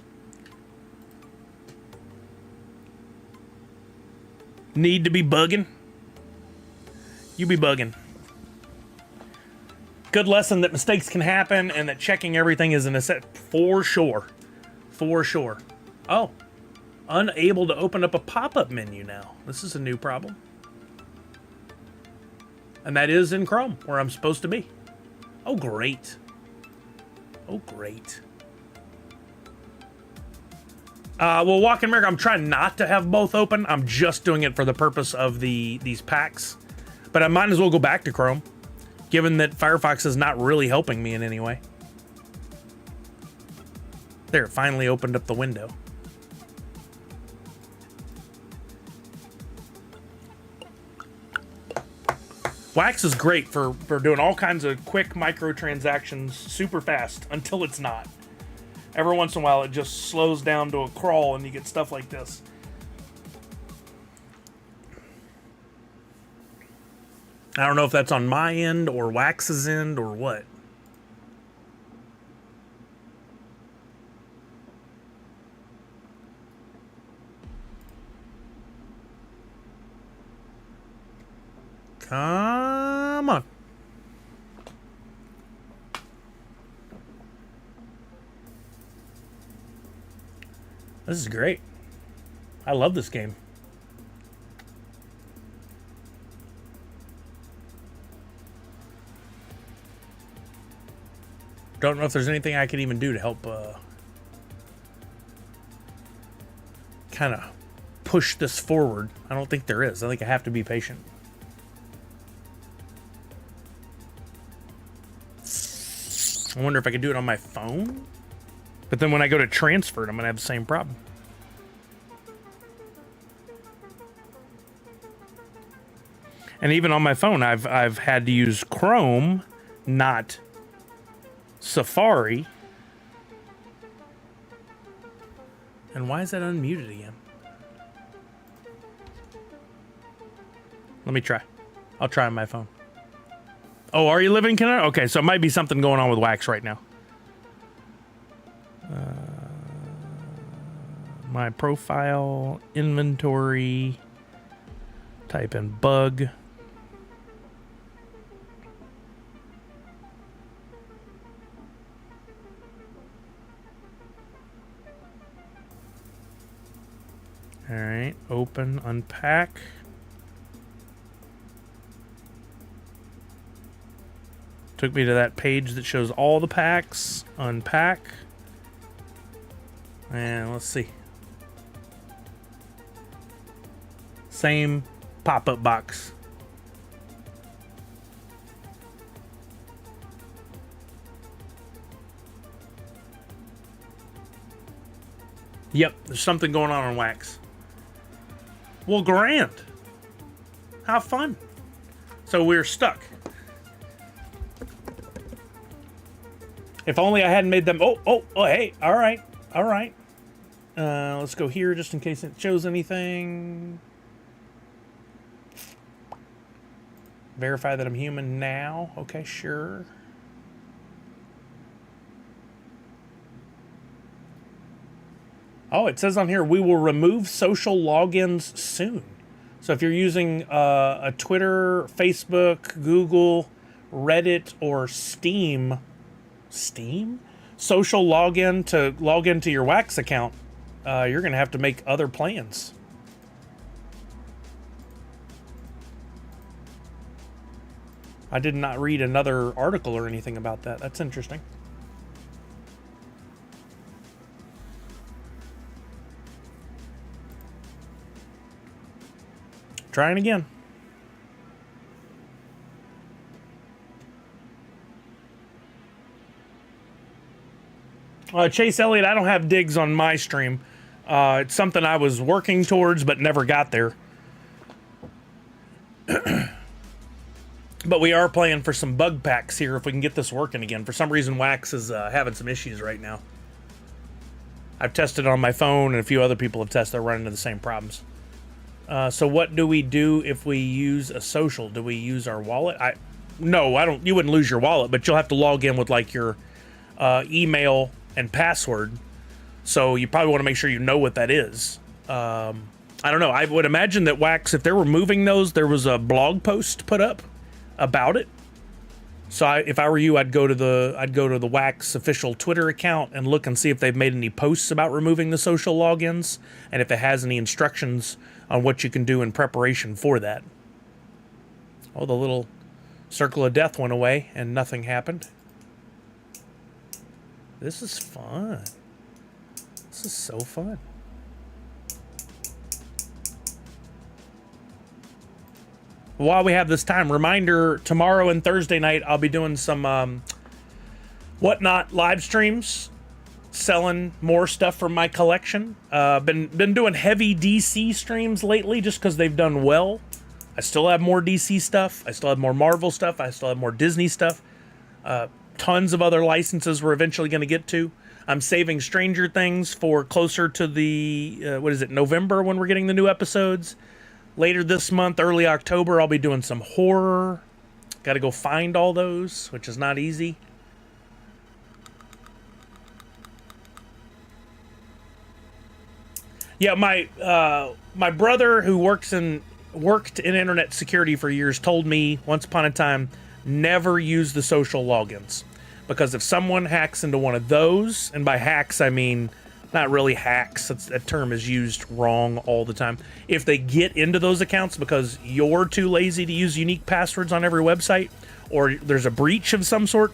Need to be bugging? You be bugging. Good lesson that mistakes can happen and that checking everything is a necessity. For sure. Oh. Unable to open up a pop-up menu now. This is a new problem. And that is in Chrome, where I'm supposed to be. Oh, great. Well, Walk in America, I'm trying not to have both open. I'm just doing it for the purpose of these packs. But I might as well go back to Chrome, given that Firefox is not really helping me in any way. There, it finally opened up the window. Wax is great for doing all kinds of quick microtransactions super fast until it's not. Every once in a while, it just slows down to a crawl and you get stuff like this. I don't know if that's on my end or Wax's end or what. Come on. This is great. I love this game. Don't know if there's anything I can even do to help kind of push this forward. I don't think there is. I think I have to be patient. I wonder if I could do it on my phone. But then when I go to transfer it, I'm going to have the same problem. And even on my phone, I've had to use Chrome, not Safari. And why is that unmuted again? Let me try. I'll try on my phone. Oh, are you living in Canada? Okay, so it might be something going on with Wax right now. My profile, inventory, type in bug. All right, open, unpack. Took me to that page that shows all the packs. Unpack. And let's see. Same pop-up box. Yep, there's something going on Wax. Well, grand. How fun. So we're stuck. If only I hadn't made them. Oh, hey. All right. Let's go here just in case it shows anything. Verify that I'm human now. Okay, sure. Oh, it says on here, we will remove social logins soon. So if you're using a Twitter, Facebook, Google, Reddit, or Steam social login to log into your Wax account, you're going to have to make other plans. I did not read another article or anything about that. That's interesting. Trying again. Chase Elliott, I don't have digs on my stream. It's something I was working towards but never got there. But we are playing for some bug packs here if we can get this working again. For some reason, Wax is having some issues right now. I've tested it on my phone, and a few other people have tested. They're running into the same problems. So what do we do if we use a social? Do we use our wallet? No, I don't. You wouldn't lose your wallet, but you'll have to log in with like your email and password. So you probably want to make sure you know what that is. I don't know. I would imagine that Wax, if they're removing those, there was a blog post put up about it. So if I were you, I'd go to the Wax official Twitter account and look and see if they've made any posts about removing the social logins and if it has any instructions on what you can do in preparation for that. Oh, the little circle of death went away and nothing happened. This is fun. This is so fun. while we have this time, reminder, tomorrow and Thursday night, I'll be doing some whatnot live streams, selling more stuff from my collection. Been doing heavy DC streams lately just because they've done well. I still have more DC stuff. I still have more Marvel stuff. I still have more Disney stuff. Tons of other licenses we're eventually going to get to. I'm saving Stranger Things for closer to the, November, when we're getting the new episodes. Later this month, early October, I'll be doing some horror. Got to go find all those, which is not easy. Yeah, my brother, who worked in internet security for years, told me once upon a time, never use the social logins, because if someone hacks into one of those, and by hacks I mean not really hacks, that term is used wrong all the time. If they get into those accounts because you're too lazy to use unique passwords on every website, or there's a breach of some sort,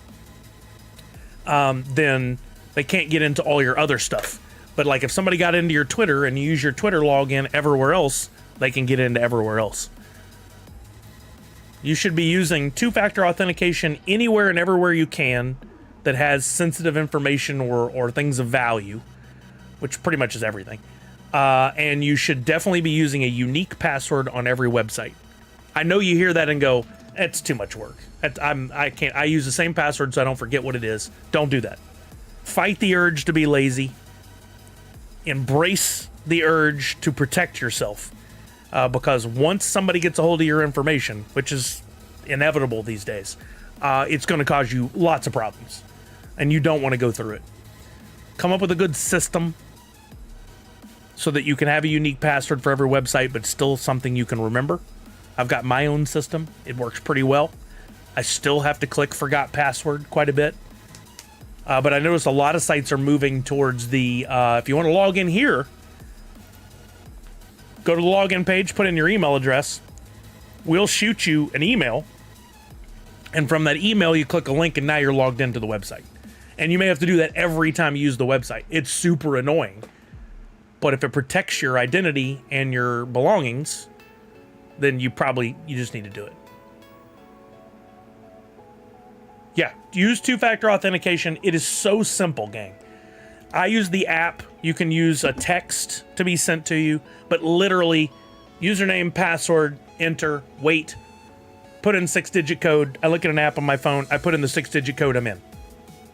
then they can't get into all your other stuff. But like if somebody got into your Twitter and you use your Twitter login everywhere else, they can get into everywhere else. You should be using two-factor authentication anywhere and everywhere you can that has sensitive information or things of value, which pretty much is everything. And you should definitely be using a unique password on every website. I know you hear that and go, "It's too much work. I can't. I use the same password so I don't forget what it is." Don't do that. Fight the urge to be lazy. Embrace the urge to protect yourself, because once somebody gets a hold of your information, which is inevitable these days, it's going to cause you lots of problems, and you don't want to go through it. Come up with a good system so that you can have a unique password for every website, but still something you can remember. I've got my own system. It works pretty well. I still have to click forgot password quite a bit. But I noticed a lot of sites are moving towards the, if you want to log in here, go to the login page, put in your email address. We'll shoot you an email. And from that email, you click a link and now you're logged into the website. And you may have to do that every time you use the website. It's super annoying. But if it protects your identity and your belongings, then you just need to do it. Yeah, use two-factor authentication. It is so simple, gang. I use the app. You can use a text to be sent to you, but literally, username, password, enter, wait, put in 6-digit code. I look at an app on my phone. I put in the 6-digit code. I'm in.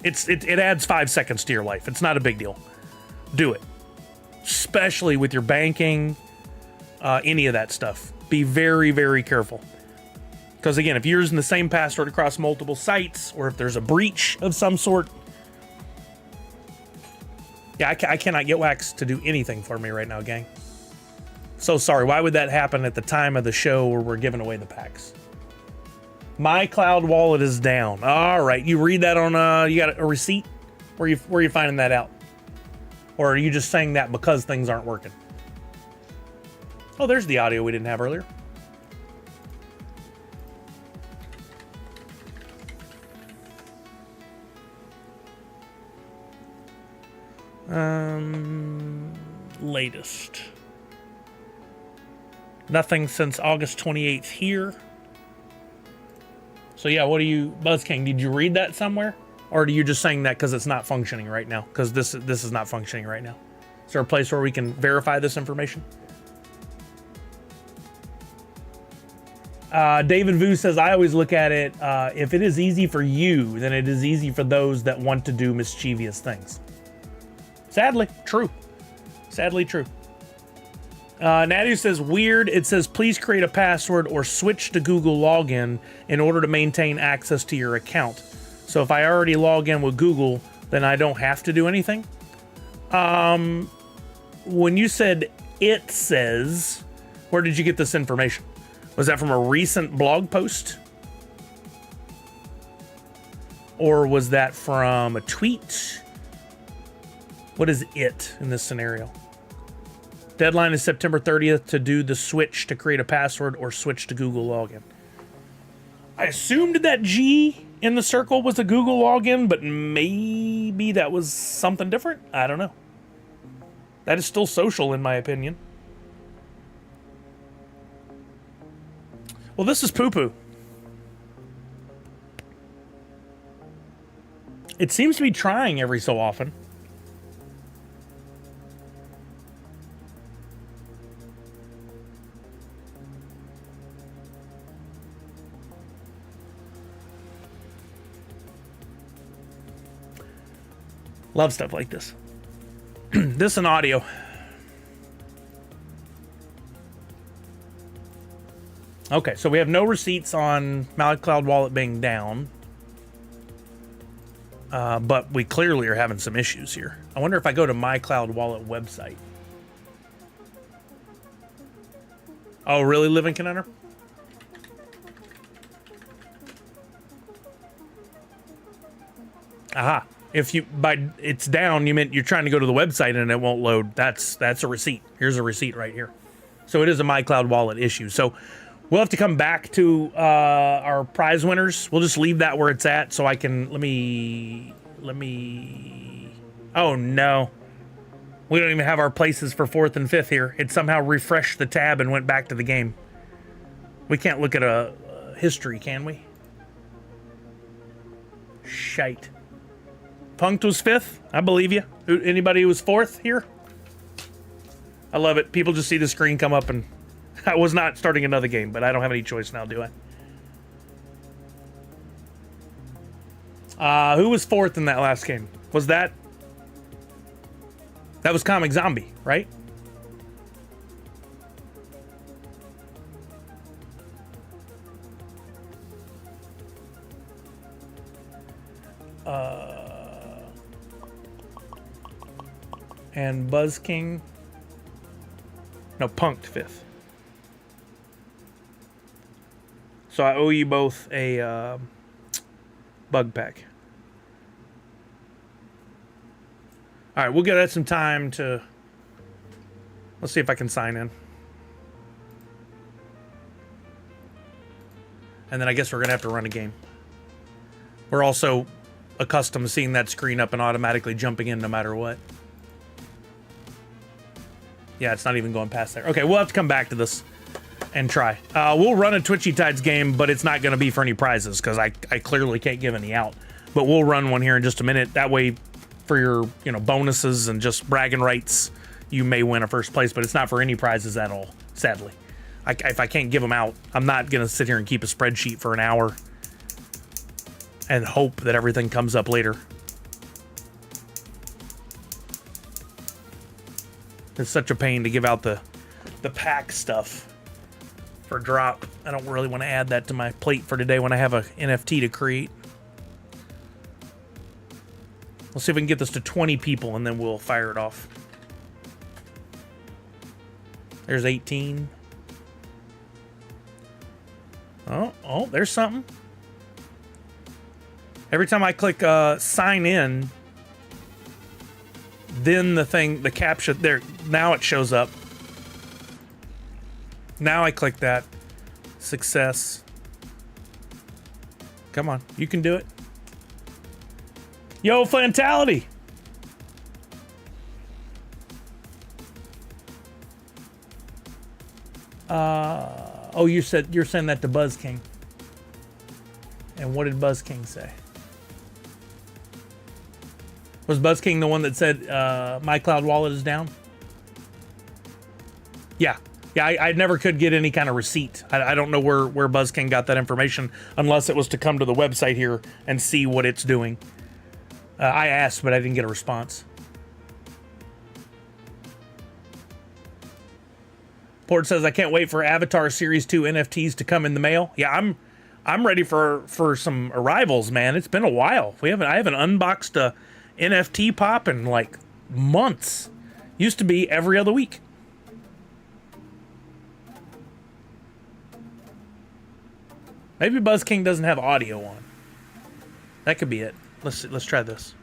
It adds 5 seconds to your life. It's not a big deal. Do it, especially with your banking, any of that stuff. Be very, very careful. Because again, if you're using the same password across multiple sites, or if there's a breach of some sort, yeah, I cannot get Wax to do anything for me right now, gang. So sorry. Why would that happen at the time of the show where we're giving away the packs? My cloud wallet is down. All right, you read that on you got a receipt? Where are you finding that out? Or are you just saying that because things aren't working? Oh, there's the audio we didn't have earlier. Latest. Nothing since August 28th here. So yeah, Buzz King, did you read that somewhere? Or are you just saying that because it's not functioning right now? Because this is not functioning right now. Is there a place where we can verify this information? David Vu says, I always look at it, if it is easy for you, then it is easy for those that want to do mischievous things. Sadly, true. Sadly, true. Natty says, weird. It says, please create a password or switch to Google login in order to maintain access to your account. So if I already log in with Google, then I don't have to do anything. When you said it says, where did you get this information? Was that from a recent blog post? Or was that from a tweet? What is it in this scenario? Deadline is September 30th to do the switch to create a password or switch to Google login. I assumed that G in the circle was a Google login, but maybe that was something different. I don't know. That is still social in my opinion. Well, this is poo-poo. It seems to be trying every so often. Love stuff like this. This and audio. Okay, so we have no receipts on MyCloud Wallet being down. But we clearly are having some issues here. I wonder if I go to MyCloud Wallet website. Oh, really, Living Conundrum? Aha. If you it's down, you meant you're trying to go to the website and it won't load. That's a receipt. Here's a receipt right here. So it is a MyCloud Wallet issue. So we'll have to come back to our prize winners. We'll just leave that where it's at so I can let me oh no. We don't even have our places for 4th and 5th here. It somehow refreshed the tab and went back to the game. We can't look at a history, can we? Shite. Punked was 5th. I believe you. Anybody who was 4th here? I love it. People just see the screen come up and I was not starting another game, but I don't have any choice now, do I? Who was 4th in that last game? Was that was Comic Zombie, right? And Buzz King. No, Punked 5th. So I owe you both a bug pack. All right, we'll give that some time to... Let's see if I can sign in. And then I guess we're going to have to run a game. We're also accustomed to seeing that screen up and automatically jumping in no matter what. Yeah, it's not even going past there. Okay, we'll have to come back to this and try. We'll run a Twitchy Tides game, but it's not going to be for any prizes because I clearly can't give any out. But we'll run one here in just a minute. That way, for your bonuses and just bragging rights, you may win a first place, but it's not for any prizes at all, sadly. If I can't give them out, I'm not going to sit here and keep a spreadsheet for an hour and hope that everything comes up later. It's such a pain to give out the pack stuff for Droppp. I don't really want to add that to my plate for today when I have a NFT to create. We'll see if we can get this to 20 people and then we'll fire it off. There's 18. Oh, there's something. Every time I click sign in, then the captcha there, now it shows up. Now I click that. Success. Come on, you can do it. Yo, Fantality. Oh, you're saying that to Buzz King. And what did Buzz King say? Was Buzz King the one that said MyCloud Wallet is down? Yeah. Yeah, I never could get any kind of receipt. I don't know where Buzz King got that information unless it was to come to the website here and see what it's doing. I asked, but I didn't get a response. Port says, I can't wait for Avatar Series 2 NFTs to come in the mail. Yeah, I'm ready for some arrivals, man. It's been a while. I haven't unboxed a NFT pop in like months. Used to be every other week. Maybe Buzz King doesn't have audio on. That could be it. Let's try this.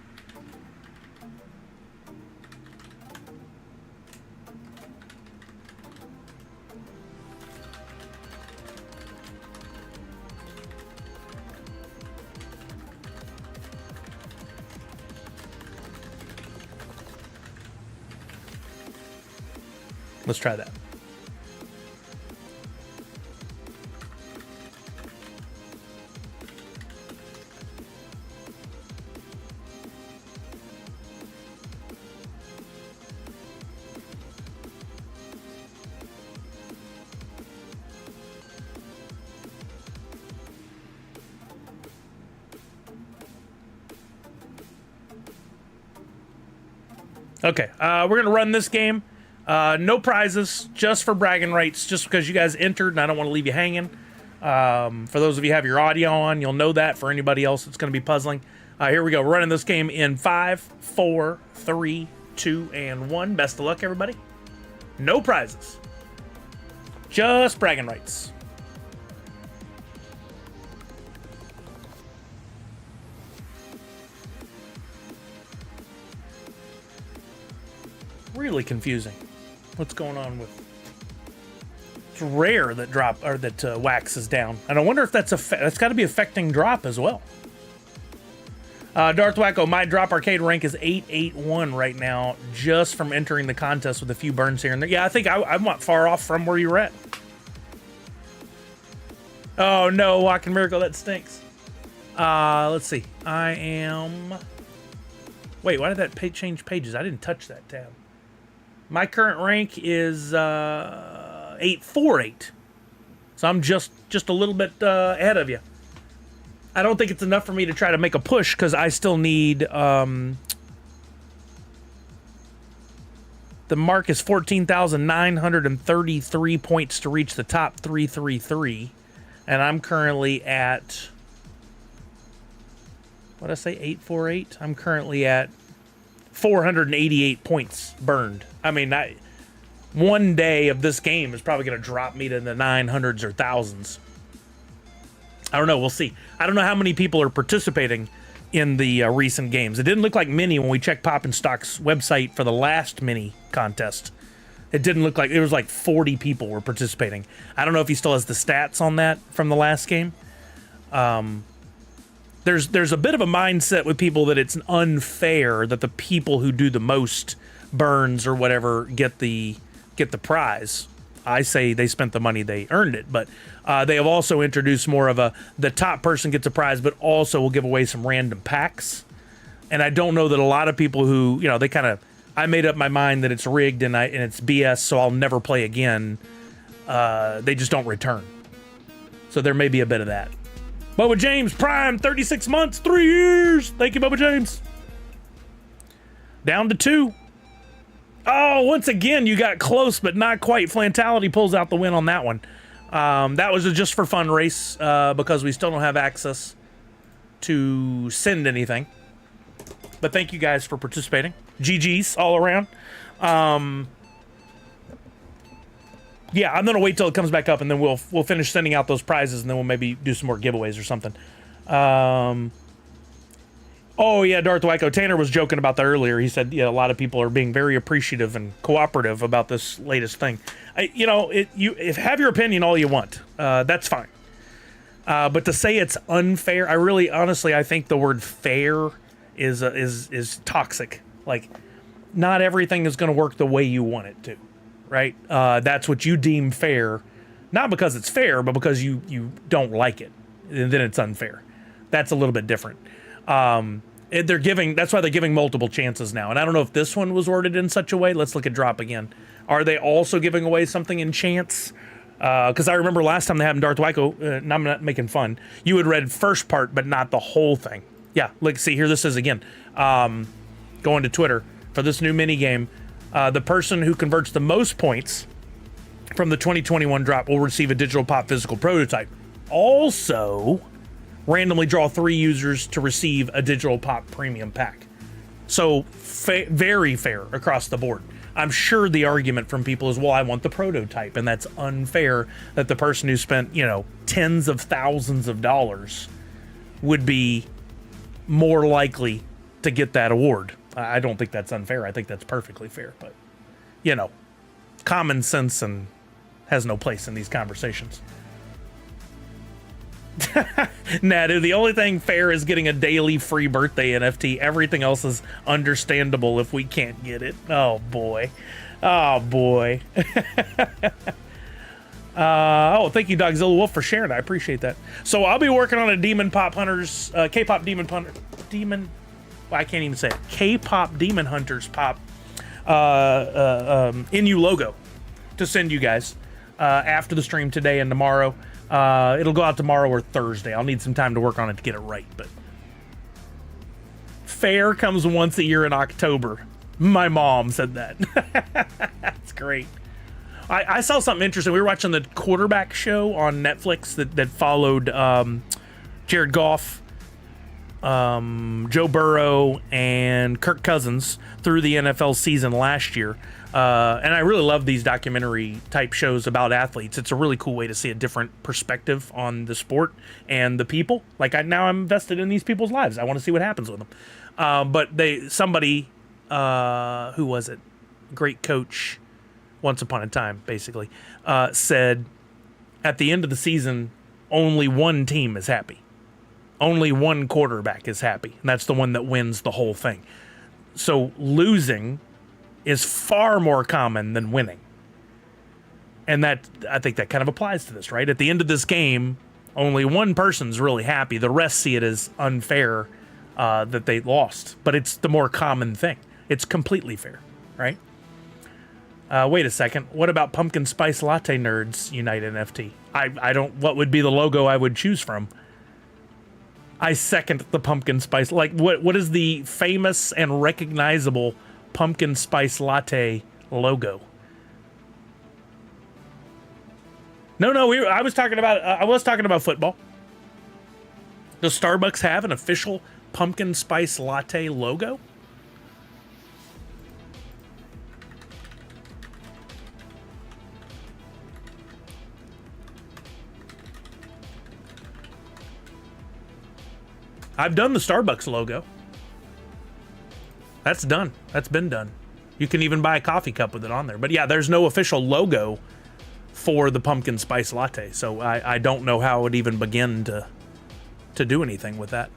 Let's try that. Okay, we're going to run this game. No prizes, just for bragging rights, just because you guys entered and I don't want to leave you hanging. For those of you who have your audio on, you'll know that. For anybody else, it's going to be puzzling. Here we go. We're running this game in 5, 4, 3, 2, and 1. Best of luck, everybody. No prizes. Just bragging rights. Really confusing. What's going on with? It's rare that wax is down, and I wonder if that's got to be affecting Droppp as well. Darth Wacko, my Droppp Arcade rank is 881 right now, just from entering the contest with a few burns here and there. Yeah, I think I'm not far off from where you're at. Oh no, Walking Miracle, that stinks. Let's see. I am. Wait, why did that change pages? I didn't touch that tab. My current rank is 848, so I'm just a little bit ahead of you. I don't think it's enough for me to try to make a push because I still need. The mark is 14,933 points to reach the top 333, and I'm currently at. What did I say? 848. I'm currently at 488 points burned. I mean, one day of this game is probably going to drop me to the 900s or thousands. I don't know. We'll see. I don't know how many people are participating in the recent games. It didn't look like many when we checked Pop and Stock's website for the last mini contest. It didn't look like it was like 40 people were participating. I don't know if he still has the stats on that from the last game. There's a bit of a mindset with people that it's unfair that the people who do the most burns or whatever get the prize. I say they spent the money, they earned it, but they have also introduced more of the top person gets a prize, but also will give away some random packs. And I don't know that a lot of people who, they kind of, I made up my mind that it's rigged and it's BS, so I'll never play again. They just don't return. So there may be a bit of that. Bubba James, Prime, 36 months, 3 years. Thank you, Bubba James. Down to 2. Oh, once again, you got close, but not quite. Flantality pulls out the win on that one. That was a just for fun race because we still don't have access to send anything. But thank you guys for participating. GG's all around. Yeah, I'm gonna wait till it comes back up, and then we'll finish sending out those prizes, and then we'll maybe do some more giveaways or something. Oh yeah, Darth Wacko. Tanner was joking about that earlier. He said, a lot of people are being very appreciative and cooperative about this latest thing. Have your opinion all you want. That's fine. But to say it's unfair, I think the word fair is toxic. Like, not everything is going to work the way you want it to, right? That's what you deem fair, not because it's fair, but because you don't like it, and then it's unfair. That's a little bit different. That's why they're giving multiple chances now. And I don't know if this one was worded in such a way. Let's look at Droppp again. Are they also giving away something in chance? Because I remember last time they happened, Darth Wacko, and I'm not making fun, you had read first part, but not the whole thing. Yeah, look, see, here this is again. Going to Twitter for this new mini game. The person who converts the most points from the 2021 drop will receive a Digital Pop physical prototype. Also, randomly draw 3 users to receive a Digital Pop premium pack. So very fair across the board. I'm sure the argument from people is, well, I want the prototype, and that's unfair that the person who spent, tens of thousands of dollars would be more likely to get that award. I don't think that's unfair. I think that's perfectly fair, but common sense and has no place in these conversations. Nah, dude, the only thing fair is getting a daily free birthday NFT. Everything else is understandable if we can't get it. Oh boy. Thank you, Dogzilla Wolf, for sharing. I appreciate that. So I'll be working on a K-pop Demon Hunters pop NU logo to send you guys after the stream today and tomorrow. It'll go out tomorrow or Thursday. I'll need some time to work on it to get it right, but fair comes once a year in October. My mom said that. That's great. I saw something interesting. We were watching the quarterback show on Netflix that followed Jared Goff, Joe Burrow, and Kirk Cousins through the NFL season last year. And I really love these documentary type shows about athletes. It's a really cool way to see a different perspective on the sport and the people. Like now I'm invested in these people's lives. I want to see what happens with them. But somebody, who was it? Great coach, once upon a time, basically, said at the end of the season, only one team is happy. Only one quarterback is happy. And that's the one that wins the whole thing. So losing is far more common than winning. And that, I think that kind of applies to this, right? At the end of this game, only one person's really happy. The rest see it as unfair that they lost. But it's the more common thing. It's completely fair, right? Wait a second. What about Pumpkin Spice Latte Nerds Unite NFT? I don't, what would be the logo I would choose from? I second the Pumpkin Spice. Like, what is the famous and recognizable Pumpkin Spice Latte logo? No, I was talking about football. Does Starbucks have an official Pumpkin Spice Latte logo? I've done the Starbucks logo. That's done. That's been done. You can even buy a coffee cup with it on there. But yeah, there's no official logo for the pumpkin spice latte. So I don't know how it would even begin to do anything with that.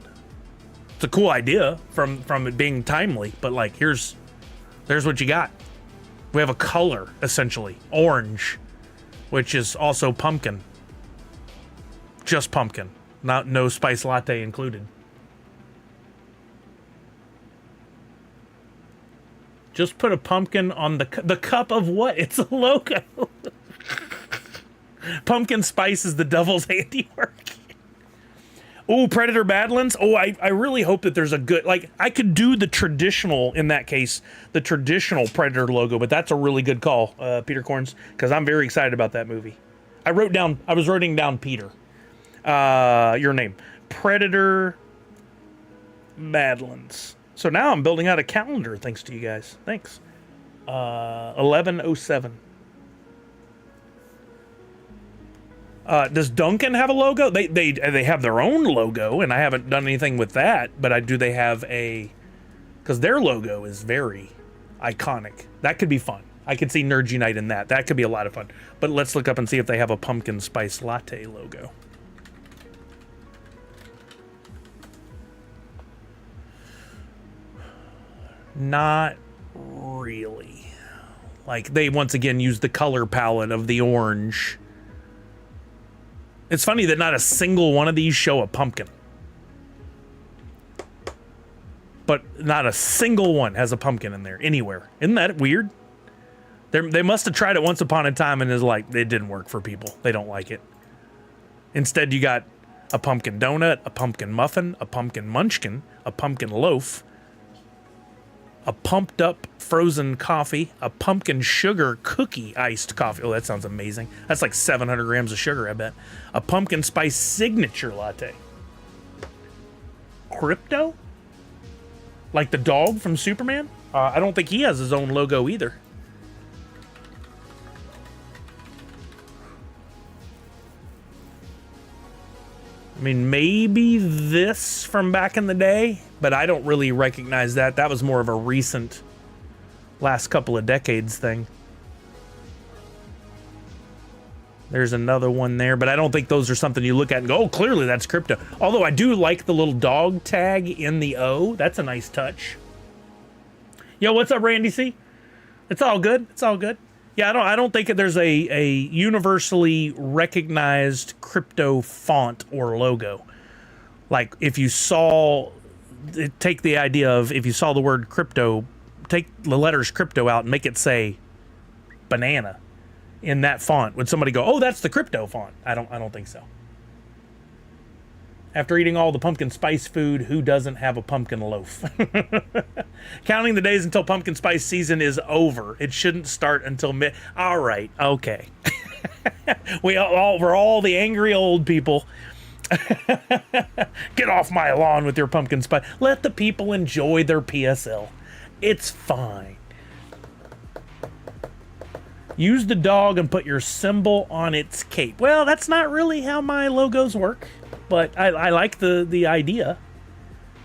It's a cool idea from it being timely, but like there's what you got. We have a color, essentially. Orange, which is also pumpkin. Just pumpkin. No spice latte included. Just put a pumpkin on the cup of what? It's a logo. Pumpkin spice is the devil's handiwork. Oh, Predator Badlands. Oh, I really hope that there's a good, like, I could do the traditional, in that case, the traditional Predator logo, but that's a really good call, Peter Corns, because I'm very excited about that movie. I was writing down Peter. Your name. Predator Badlands. So now I'm building out a calendar thanks to you guys. Thanks. 1107. Does Duncan have a logo? They have their own logo, and I haven't done anything with that. But do they have a? Because their logo is very iconic. That could be fun. I could see Nerds Unite in that. That could be a lot of fun. But let's look up and see if they have a pumpkin spice latte logo. Not really. Like, they once again use the color palette of the orange. It's funny that not a single one of these show a pumpkin. But not a single one has a pumpkin in there anywhere. Isn't that weird? They must have tried it once upon a time and is like, it didn't work for people. They don't like it. Instead, you got a pumpkin donut, a pumpkin muffin, a pumpkin munchkin, a pumpkin loaf, a pumped up frozen coffee, a pumpkin sugar cookie iced coffee. Oh, that sounds amazing. That's like 700 grams of sugar, I bet. A pumpkin spice signature latte. Crypto? Like the dog from Superman? I don't think he has his own logo either. I mean, maybe this from back in the day, but I don't really recognize that. That was more of a recent, last couple of decades thing. There's another one there, but I don't think those are something you look at and go, oh, clearly that's crypto. Although I do like the little dog tag in the O. That's a nice touch. Yo, what's up, Randy C? It's all good. It's all good. Yeah, I don't think there's a universally recognized crypto font or logo. Like, if you saw, take the idea of, if you saw the word crypto, take the letters crypto out and make it say banana in that font. Would somebody go, oh, that's the crypto font? I don't think so. After eating all the pumpkin spice food, who doesn't have a pumpkin loaf? Counting the days until pumpkin spice season is over. It shouldn't start until mid. All right, okay. We're all the angry old people. Get off my lawn with your pumpkin spice. Let the people enjoy their PSL. It's fine. Use the dog and put your symbol on its cape. Well, that's not really how my logos work, but I like the idea.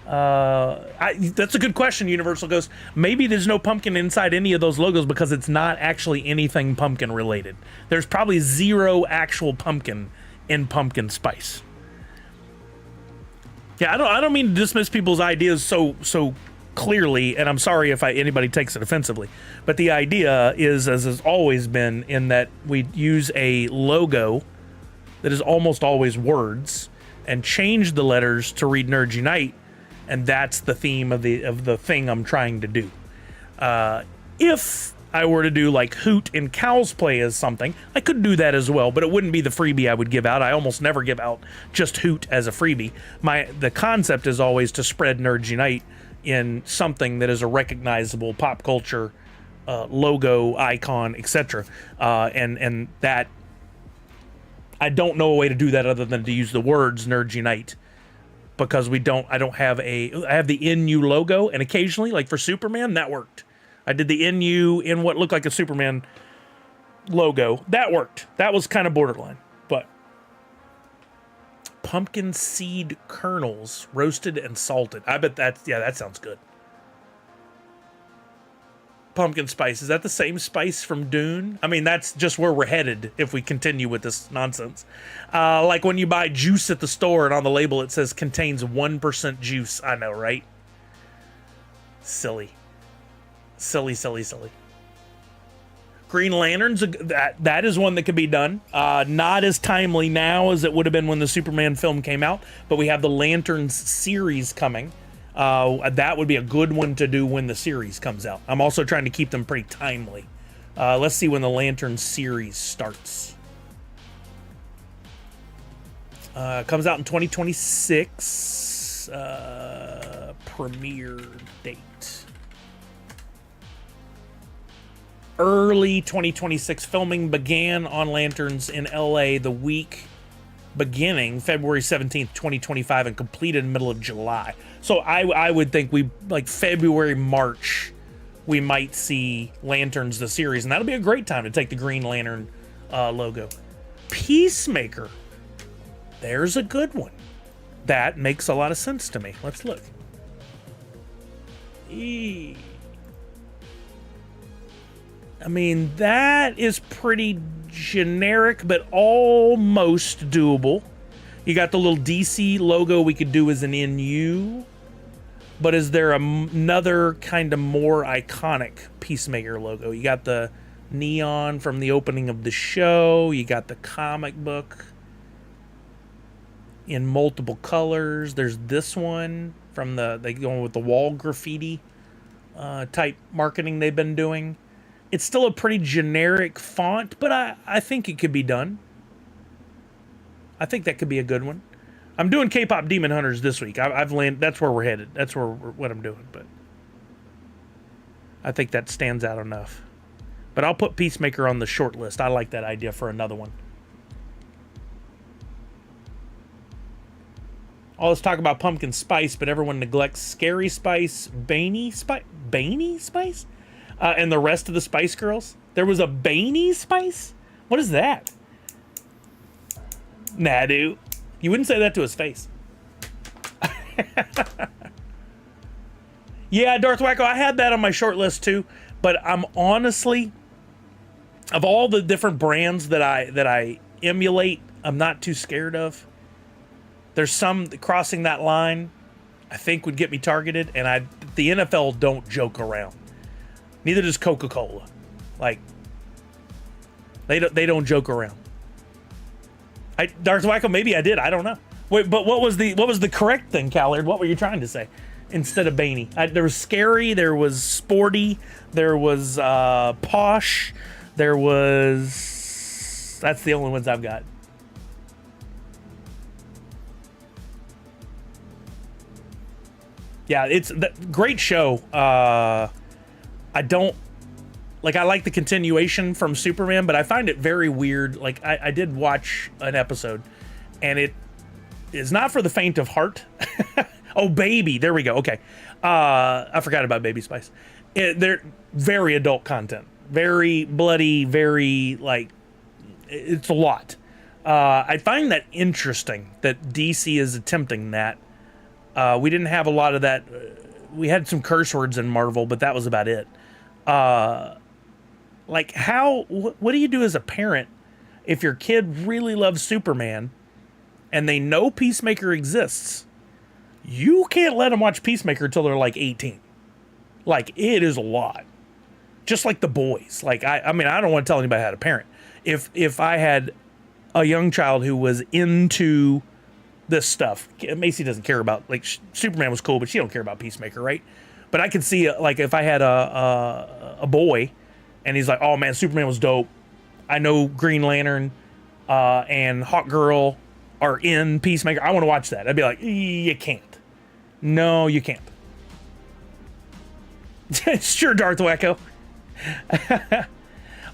That's a good question, Universal Ghost. Maybe there's no pumpkin inside any of those logos because it's not actually anything pumpkin related. There's probably zero actual pumpkin in pumpkin spice. Yeah, I don't mean to dismiss people's ideas so clearly, and I'm sorry if anybody takes it offensively, but the idea is, as has always been, in that we use a logo that is almost always words and change the letters to read Nerds Unite, and that's the theme of the thing I'm trying to do. If I were to do like Hoot and Cows Play as something, I could do that as well, but it wouldn't be the freebie I would give out. I almost never give out just Hoot as a freebie. The concept is always to spread Nerds Unite in something that is a recognizable pop culture logo, icon, etc. And that I don't know a way to do that other than to use the words Nerds Unite, because I have the NU logo, and occasionally, like for Superman, that worked. I did the NU in what looked like a Superman logo. That worked. That was kind of borderline. But pumpkin seed kernels, roasted and salted. I bet that sounds good. Pumpkin spice. Is that the same spice from Dune? I mean, that's just where we're headed if we continue with this nonsense. Like when you buy juice at the store and on the label it says contains 1% juice. I know, right? Silly. Green Lanterns, that is one that could be done. Not as timely now as it would have been when the Superman film came out, but we have the Lanterns series coming. That would be a good one to do when the series comes out. I'm also trying to keep them pretty timely. Let's see when the Lanterns series starts. Comes out in 2026. Premiere date. Early 2026. Filming began on Lanterns in LA the week beginning February 17th, 2025, and completed in the middle of July. So I would think we, like February, March, we might see Lanterns the series, and that'll be a great time to take the Green Lantern logo. Peacemaker. There's a good one. That makes a lot of sense to me. Let's look. I mean, that is pretty generic, but almost doable. You got the little DC logo we could do as an NU, but is there another kind of more iconic Peacemaker logo? You got the neon from the opening of the show. You got the comic book in multiple colors. There's this one from they go with the wall graffiti type marketing they've been doing. It's still a pretty generic font, but I think it could be done. I think that could be a good one. I'm doing K-pop Demon Hunters this week. I've landed. That's where we're headed. That's what I'm doing. But I think that stands out enough. But I'll put Peacemaker on the short list. I like that idea for another one. All this talk about pumpkin spice, but everyone neglects Scary Spice, Baney Spice? And the rest of the Spice Girls. There was a Baney Spice? What is that? Nah, dude. You wouldn't say that to his face. Yeah, Darth Wacko, I had that on my short list too. But I'm honestly, of all the different brands that I emulate, I'm not too scared of. There's some crossing that line I think would get me targeted, and the NFL don't joke around. Neither does Coca-Cola. Like, they don't joke around. Darth Wacko, maybe I did. I don't know. Wait, but what was the correct thing, Callard? What were you trying to say instead of Baney? There was Scary. There was Sporty. There was Posh. There was. That's the only ones I've got. Yeah, it's the great show. I don't like. I like the continuation from Superman, but I find it very weird. Like I did watch an episode, and it is not for the faint of heart. Oh, Baby, there we go. Okay, I forgot about Baby Spice. They're very adult content, very bloody, very like it's a lot. I find that interesting that DC is attempting that. We didn't have a lot of that. We had some curse words in Marvel, but that was about it. Like what do you do as a parent if your kid really loves Superman and they know Peacemaker exists? You can't let them watch Peacemaker until they're like 18. Like, it is a lot. Just like The Boys. Like, I mean, I don't want to tell anybody how to parent. If I had a young child who was into this stuff, Macy doesn't care about, like, Superman was cool, but she don't care about Peacemaker, right? But I could see, like, if I had a boy and he's like, oh man, Superman was dope. I know Green Lantern and Hawk Girl are in Peacemaker. I want to watch that. I'd be like, you can't. No, you can't. Sure, Darth Wacko.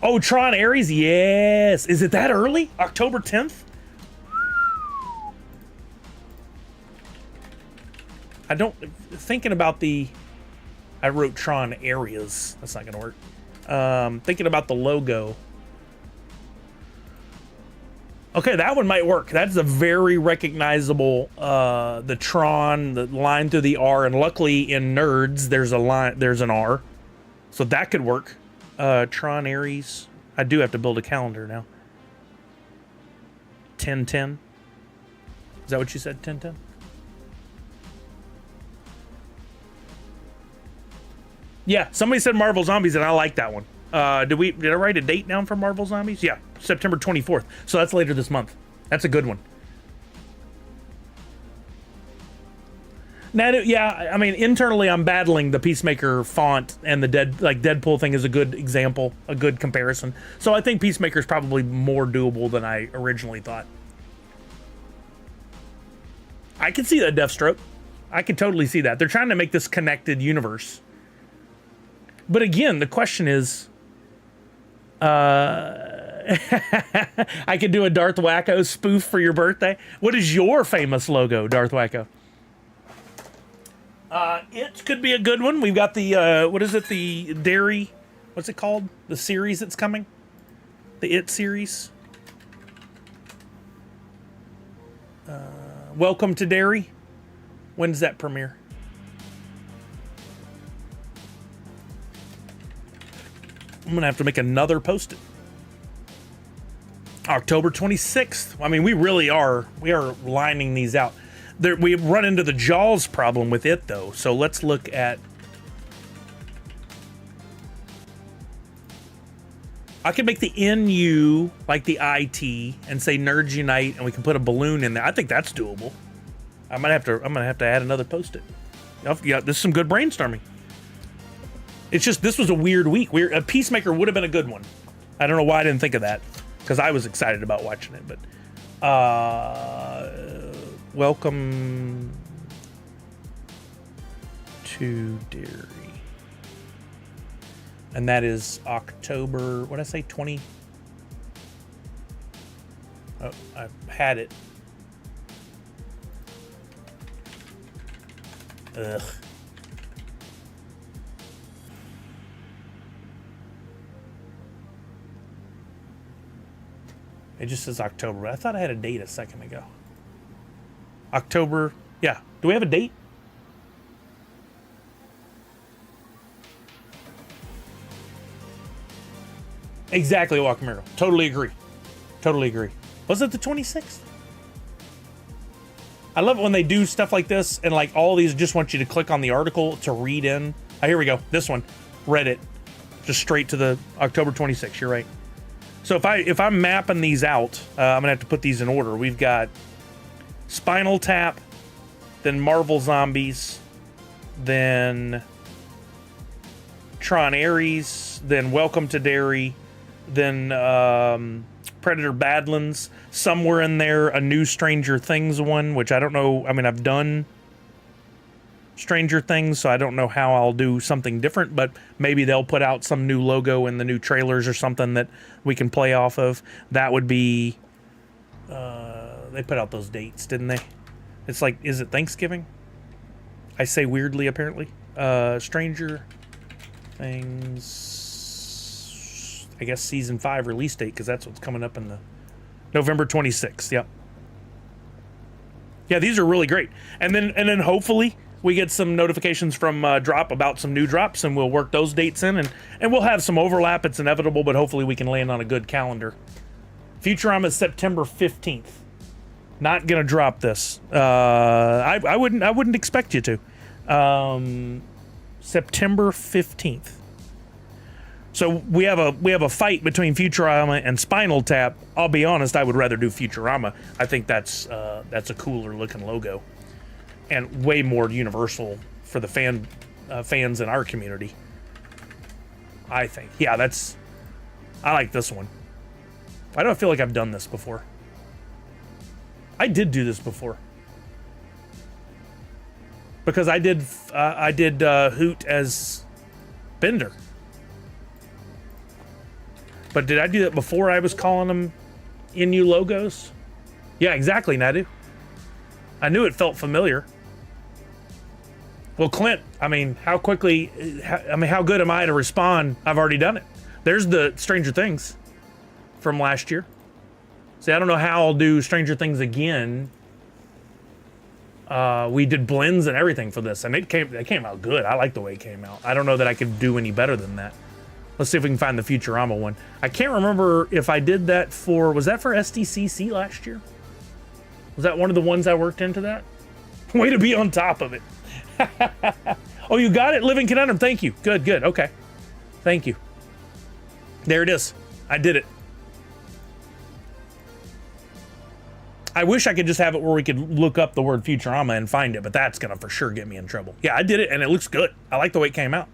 Oh, Tron Ares, yes. Is it that early? October 10th? I don't... Thinking about the... I wrote Tron Areas. That's not going to work. Thinking about the logo. Okay, that one might work. That's a very recognizable, the Tron, the line through the R, and luckily in Nerds, there's a line, there's an R. So that could work. Tron Ares. I do have to build a calendar now. 10/10. Is that what you said, 10/10? Yeah, somebody said Marvel Zombies, and I like that one. Did I write a date down for Marvel Zombies? Yeah, September 24th. So that's later this month. That's a good one. Now, yeah, I mean, internally I'm battling the Peacemaker font, and the Deadpool thing is a good example, a good comparison. So I think Peacemaker is probably more doable than I originally thought. I can see that, Deathstroke. I can totally see that. They're trying to make this connected universe. But again, the question is, I could do a Darth Wacko spoof for your birthday. What is your famous logo, Darth Wacko? It could be a good one. We've got the, what is it, the dairy, what's it called? The series that's coming? The It series? Welcome to Dairy. When does that premiere? I'm gonna have to make another post-it. October 26th. I mean, we are lining these out. We run into the Jaws problem with it, though. So let's look at... I could make the NU like the IT and say Nerds Unite, and we can put a balloon in there. I think that's doable. I'm gonna have to add another post-it. Yeah, this is some good brainstorming. It's just, this was a weird week. A Peacemaker would have been a good one. I don't know why I didn't think of that, because I was excited about watching it. But welcome to Dairy, and that is October. What did I say? 20. Oh, I had it. Ugh. It just says October. I thought I had a date a second ago. October. Yeah. Do we have a date? Exactly, Walkamiro. Totally agree. Totally agree. Was it the 26th? I love it when they do stuff like this, and like all these just want you to click on the article to read in. Oh, here we go. This one. Reddit. Just straight to the October 26th. You're right. So if I'm mapping these out, I'm gonna have to put these in order. We've got Spinal Tap, then Marvel Zombies, then Tron Ares, then Welcome to Dairy, then Predator Badlands. Somewhere in there, a new Stranger Things one, which I don't know. I mean, I've done Stranger Things, so I don't know how I'll do something different, but maybe they'll put out some new logo in the new trailers or something that we can play off of. That would be... they put out those dates, didn't they? It's like, is it Thanksgiving? I say weirdly, apparently. Stranger Things... I guess Season 5 release date, because that's what's coming up in the... November 26th, yep. Yeah, these are really great. And then hopefully we get some notifications from Droppp about some new drops, and we'll work those dates in, and we'll have some overlap. It's inevitable, but hopefully we can land on a good calendar. Futurama is September 15th. Not gonna drop this. I wouldn't expect you to. September 15th. So we have a fight between Futurama and Spinal Tap. I'll be honest, I would rather do Futurama. I think that's a cooler looking logo, and way more universal for the fans in our community. I think, yeah, I like this one. Why do I feel like I've done this before? I did do this before, because I did Hoot as Bender. But did I do that before I was calling them in-you logos? Yeah, exactly, Nadu. I knew it felt familiar. Well, Clint, I mean, how good am I to respond? I've already done it. There's the Stranger Things from last year. See, I don't know how I'll do Stranger Things again. We did blends and everything for this, and it came out good. I like the way it came out. I don't know that I could do any better than that. Let's see if we can find the Futurama one. I can't remember if I did that was that for SDCC last year? Was that one of the ones I worked into that? Way to be on top of it. Oh, you got it? Living Conundrum, thank you. Good, okay. Thank you. There it is. I did it. I wish I could just have it where we could look up the word Futurama and find it, but that's gonna for sure get me in trouble. Yeah, I did it, and it looks good. I like the way it came out.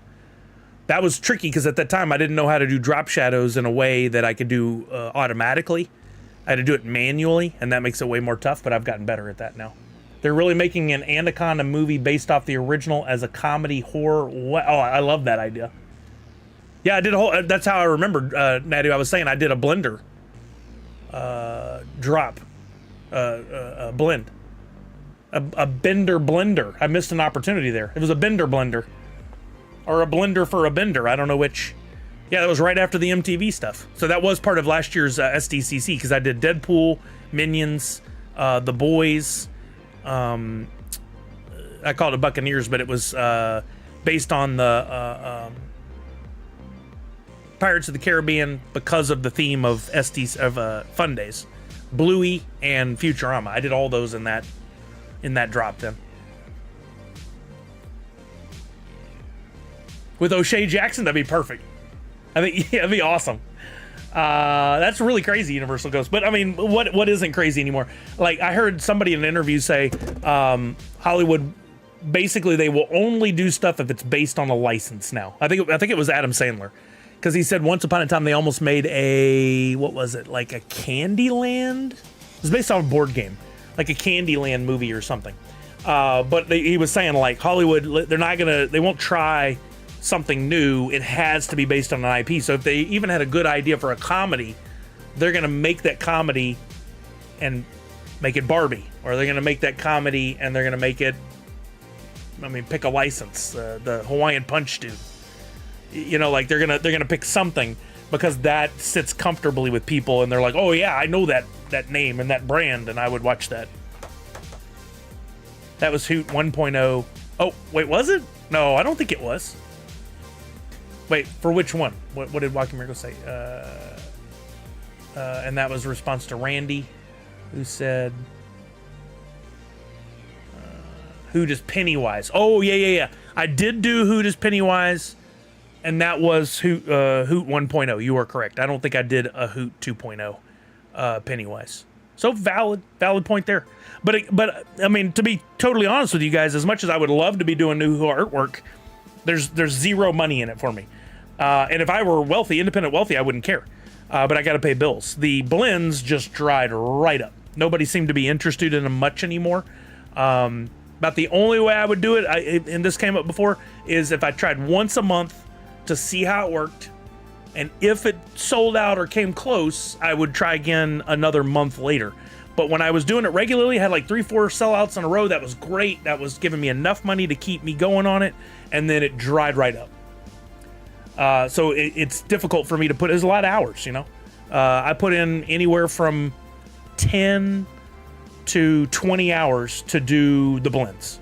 That was tricky because at that time I didn't know how to do drop shadows in a way that I could do automatically. I had to do it manually, and that makes it way more tough, but I've gotten better at that now. They're really making an Anaconda movie based off the original as a comedy horror. Oh, I love that idea. Yeah, I did a whole, that's how I remembered, Natty. I was saying I did a blender drop, a blend. A bender blender. I missed an opportunity there. It was a bender blender. Or a blender for a bender. I don't know which. Yeah, that was right after the MTV stuff. So that was part of last year's SDCC, because I did Deadpool, Minions, The Boys. I called it Buccaneers, but it was based on the Pirates of the Caribbean because of the theme of Fun Days. Bluey and Futurama. I did all those in that drop then. With O'Shea Jackson, that'd be perfect. I think, yeah, that'd be awesome. That's really crazy, Universal Ghost. But I mean, what isn't crazy anymore? Like, I heard somebody in an interview say, Hollywood, basically they will only do stuff if it's based on a license now. I think it was Adam Sandler. Because he said once upon a time they almost made what was it, like a Candyland? It was based on a board game. Like a Candyland movie or something. But he was saying, like, Hollywood, they won't try something new. It has to be based on an IP. So if they even had a good idea for a comedy, they're gonna make that comedy and make it Barbie, or they're gonna make that comedy and they're gonna make it, pick a license, the Hawaiian Punch dude. You know, like they're gonna pick something because that sits comfortably with people, and they're like, oh yeah, I know that name and that brand, and I would watch that. That was Hoot 1.0. Oh wait, was it? No, I don't think it was. Wait, for which one? What did Walking Miracle say? And that was a response to Randy, who said, Hoot is Pennywise. Oh, yeah. I did do Hoot is Pennywise, and that was Hoot 1.0. You are correct. I don't think I did a Hoot 2.0 Pennywise. So valid point there. But I mean, to be totally honest with you guys, as much as I would love to be doing new artwork, there's zero money in it for me. And if I were independent wealthy, I wouldn't care. But I got to pay bills. The blends just dried right up. Nobody seemed to be interested in them much anymore. About the only way I would do it, and this came up before, is if I tried once a month to see how it worked. And if it sold out or came close, I would try again another month later. But when I was doing it regularly, I had like 3-4 sellouts in a row. That was great. That was giving me enough money to keep me going on it. And then it dried right up. So it's difficult for me to put, there's a lot of hours, you know. I put in anywhere from 10 to 20 hours to do the blends.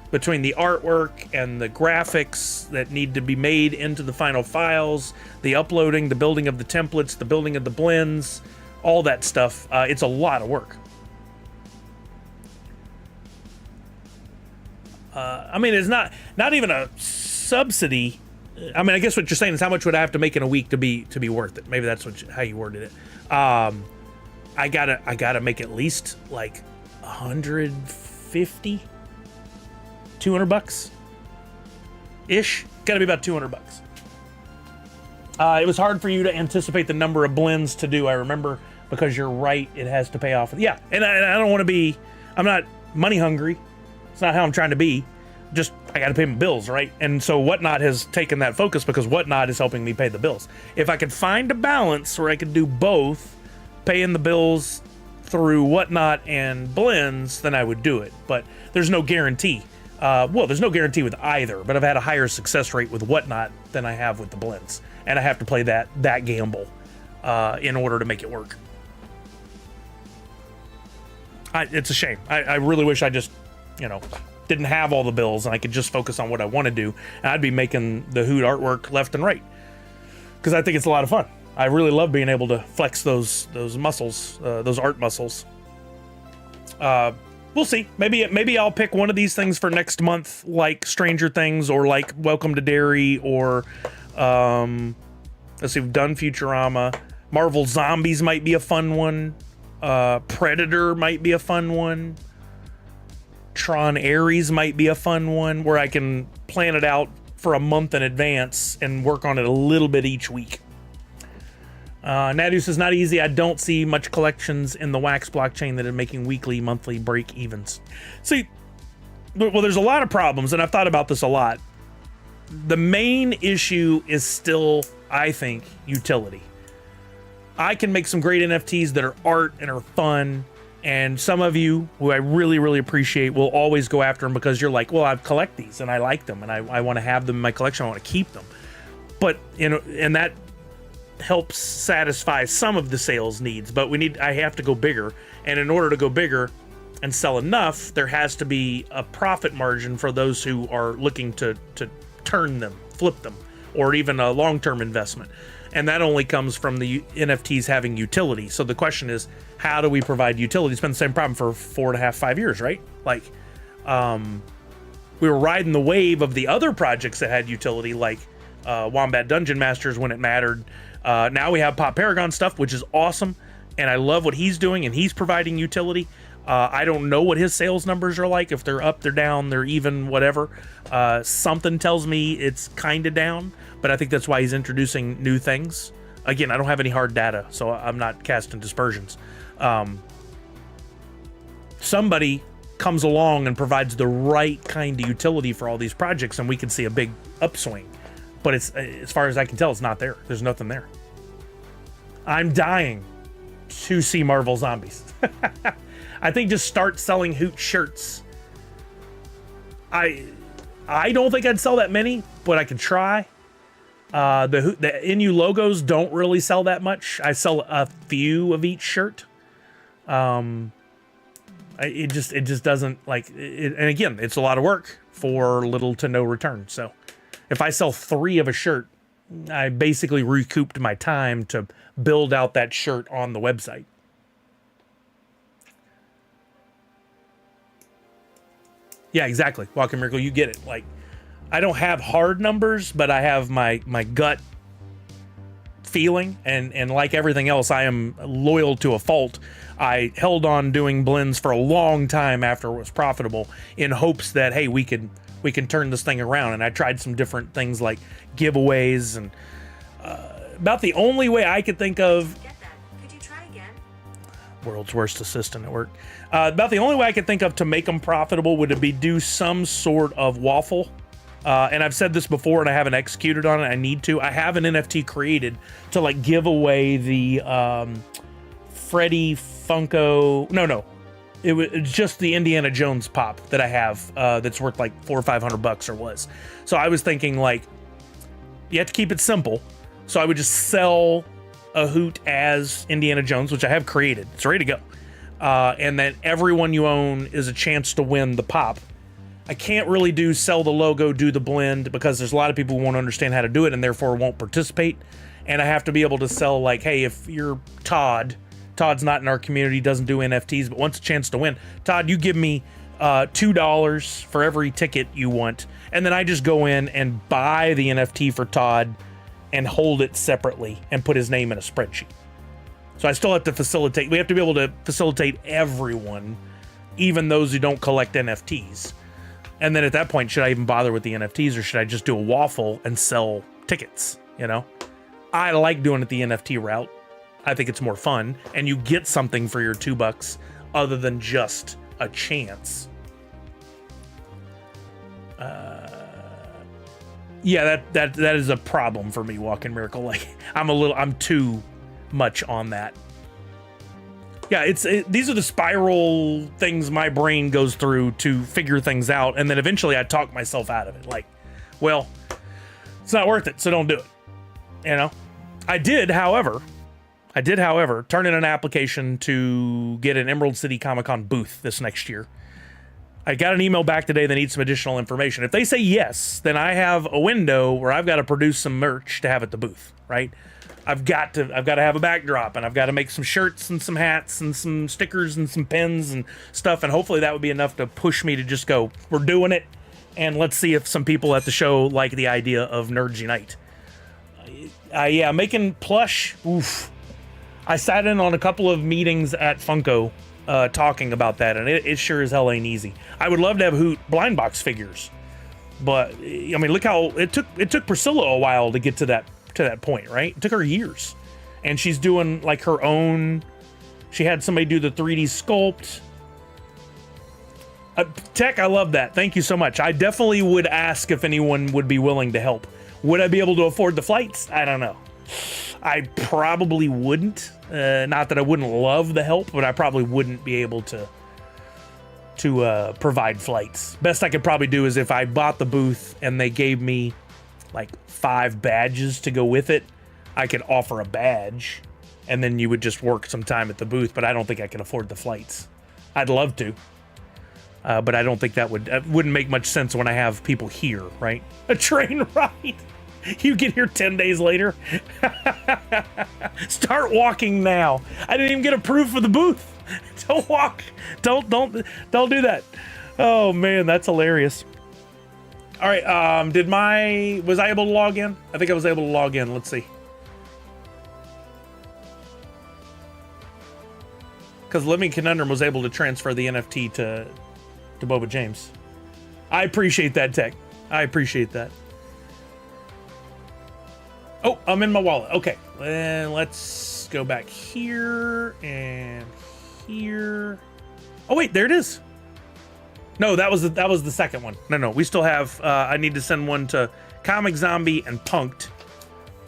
Between the artwork and the graphics that need to be made into the final files, the uploading, the building of the templates, the building of the blends, all that stuff, it's a lot of work. I mean, it's not even a subsidy. I mean, I guess what you're saying is how much would I have to make in a week to be worth it? Maybe that's how you worded it. I gotta make at least like 150. $200 ish. Gotta be about $200. It was hard for you to anticipate the number of blends to do, I remember, because you're right, it has to pay off. Yeah, and I don't want to be, I'm not money hungry. It's not how I'm trying to be. Just, I gotta pay my bills, right? And so Whatnot has taken that focus because Whatnot is helping me pay the bills. If I could find a balance where I could do both, paying the bills through Whatnot and blends, then I would do it. But there's no guarantee. Well, there's no guarantee with either, but I've had a higher success rate with Whatnot than I have with the blends. And I have to play that gamble in order to make it work. It's a shame. I really wish I just, didn't have all the bills and I could just focus on what I want to do. And I'd be making the Hoot artwork left and right. Because I think it's a lot of fun. I really love being able to flex those muscles, those art muscles. We'll see. Maybe I'll pick one of these things for next month, like Stranger Things or like Welcome to Derry or let's see, we've done Futurama. Marvel Zombies might be a fun one. Predator might be a fun one. Tron Ares might be a fun one where I can plan it out for a month in advance and work on it a little bit each week. Nadus is not easy. I don't see much collections in the Wax blockchain that are making weekly, monthly break evens. See, well, there's a lot of problems, and I've thought about this a lot. The main issue is still, I think, utility. I can make some great NFTs that are art and are fun, and some of you, who I really, really appreciate, will always go after them because you're like, well, I collect these, and I like them, and I want to have them in my collection. I want to keep them. But, and that helps satisfy some of the sales needs, but I have to go bigger. And in order to go bigger and sell enough, there has to be a profit margin for those who are looking to turn them, flip them, or even a long-term investment. And that only comes from the NFTs having utility. So the question is, how do we provide utility? It's been the same problem for 4.5, 5 years, right? Like, we were riding the wave of the other projects that had utility, like Wombat Dungeon Masters when it mattered. Now we have Pop Paragon stuff, which is awesome, and I love what he's doing, and he's providing utility. I don't know what his sales numbers are like, if they're up, they're down, they're even, whatever. Something tells me it's kind of down, but I think that's why he's introducing new things. Again, I don't have any hard data, so I'm not casting dispersions. Somebody comes along and provides the right kind of utility for all these projects, and we can see a big upswing. But it's, as far as I can tell, it's not there. There's nothing there. I'm dying to see Marvel Zombies. I think just start selling Hoot shirts. I don't think I'd sell that many, but I could try. The NU logos don't really sell that much. I sell a few of each shirt. It just doesn't, like it, and again, it's a lot of work for little to no return. So if I sell 3 of a shirt, I basically recouped my time to build out that shirt on the website. Yeah, exactly. Walking Miracle, you get it. Like, I don't have hard numbers, but I have my gut feeling, and like everything else, I am loyal to a fault. I held on doing blends for a long time after it was profitable in hopes that, hey, we can turn this thing around. And I tried some different things like giveaways, and about the only way I could think of. Get that. Could you try again? World's worst assistant at work. About the only way I could think of to make them profitable would be do some sort of waffle. And I've said this before and I haven't executed on it. I need to. I have an NFT created to like give away the Freddy Funko. No. It's just the Indiana Jones pop that I have that's worth like $400 or $500 or was. So I was thinking like, you have to keep it simple. So I would just sell a hoot as Indiana Jones, which I have created. It's ready to go. And then everyone you own is a chance to win the pop. I can't really do sell the logo, do the blend, because there's a lot of people who won't understand how to do it and therefore won't participate. And I have to be able to sell like, hey, if you're Todd's not in our community, doesn't do NFTs, but wants a chance to win. Todd, you give me $2 for every ticket you want. And then I just go in and buy the NFT for Todd and hold it separately and put his name in a spreadsheet. So I still have to facilitate. We have to be able to facilitate everyone, even those who don't collect NFTs. And then at that point, should I even bother with the NFTs or should I just do a waffle and sell tickets? You know, I like doing it the NFT route. I think it's more fun and you get something for your $2 other than just a chance. Yeah, that is a problem for me, Walking Miracle. Like I'm too much on that. Yeah, these are the spiral things my brain goes through to figure things out, and then eventually I talk myself out of it. Like, well, it's not worth it, so don't do it. You know, I did, however, turn in an application to get an Emerald City Comic-Con booth this next year. I got an email back today that needs some additional information. If they say yes, then I have a window where I've got to produce some merch to have at the booth, right? I've got to have a backdrop and I've got to make some shirts and some hats and some stickers and some pins and stuff. And hopefully that would be enough to push me to just go, we're doing it. And let's see if some people at the show like the idea of Nerds Unite. Yeah, making plush. Oof. I sat in on a couple of meetings at Funko talking about that, and it sure as hell ain't easy. I would love to have Hoot blind box figures, but I mean, look how it took Priscilla a while to get to that point, right? It took her years, and she's doing like her own. She had somebody do the 3D sculpt. Tech, I love that. Thank you so much. I definitely would ask if anyone would be willing to help. Would I be able to afford the flights? I don't know. I probably wouldn't. Not that I wouldn't love the help, but I probably wouldn't be able to provide flights. Best I could probably do is if I bought the booth and they gave me like 5 badges to go with it, I could offer a badge and then you would just work some time at the booth, but I don't think I can afford the flights. I'd love to, but I don't think that wouldn't make much sense when I have people here, right? A train ride. You get here 10 days later. Start walking now. I didn't even get approved for the booth. Don't walk. Don't do that. Oh man, that's hilarious. All right, was I able to log in? I think I was able to log in. Let's see. Because Living Conundrum was able to transfer the NFT to Boba James. I appreciate that, Tech. I appreciate that. Oh, I'm in my wallet. Okay, and let's go back here and here. Oh wait, there it is. No, that was the second one. No, we still have. I need to send one to Comic Zombie and Punked.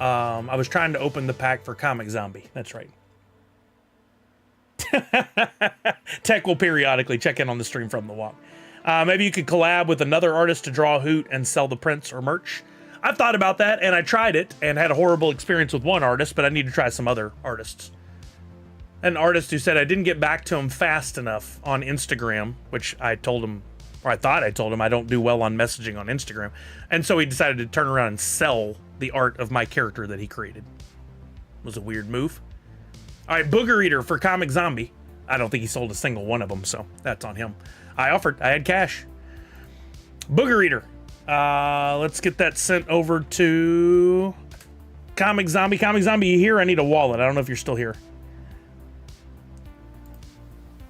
I was trying to open the pack for Comic Zombie. That's right. Tech will periodically check in on the stream from the walk. Maybe you could collab with another artist to draw a hoot and sell the prints or merch. I've thought about that, and I tried it and had a horrible experience with one artist, but I need to try some other artists. An artist who said I didn't get back to him fast enough on Instagram, which I told him, or I thought I told him I don't do well on messaging on Instagram. And so he decided to turn around and sell the art of my character that he created. It was a weird move. All right, Booger Eater for Comic Zombie. I don't think he sold a single one of them, so that's on him. I had cash. Booger Eater. Let's get that sent over to Comic Zombie. Comic Zombie, you here? I need a wallet. I don't know if you're still here.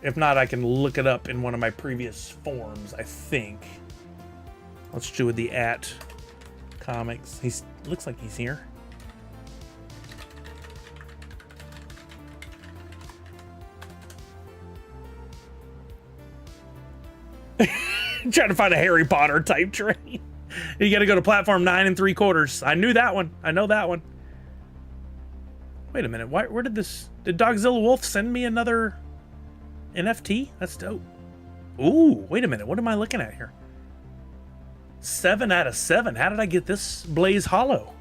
If not, I can look it up in one of my previous forms, I think. Let's do with the @ comics. Looks like he's here. Trying to find a Harry Potter type train. You got to go to platform 9 3/4. I knew that one. I know that one. Wait a minute. Where did Dogzilla Wolf send me another NFT? That's dope. Ooh, wait a minute. What am I looking at here? 7 out of 7. How did I get this Blaze Hollow?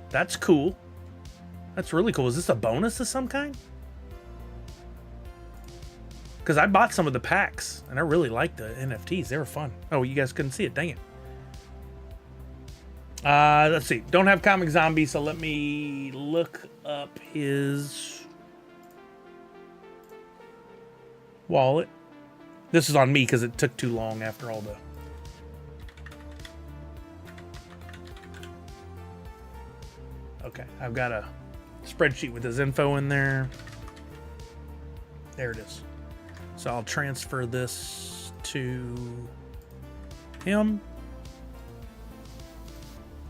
That's cool. That's really cool. Is this a bonus of some kind? Because I bought some of the packs, and I really liked the NFTs. They were fun. Oh, you guys couldn't see it. Dang it. Let's see. Don't have Comic Zombie, so let me look up his wallet. This is on me because it took too long after all the... Okay, I've got a spreadsheet with his info in there. There it is. So I'll transfer this to him.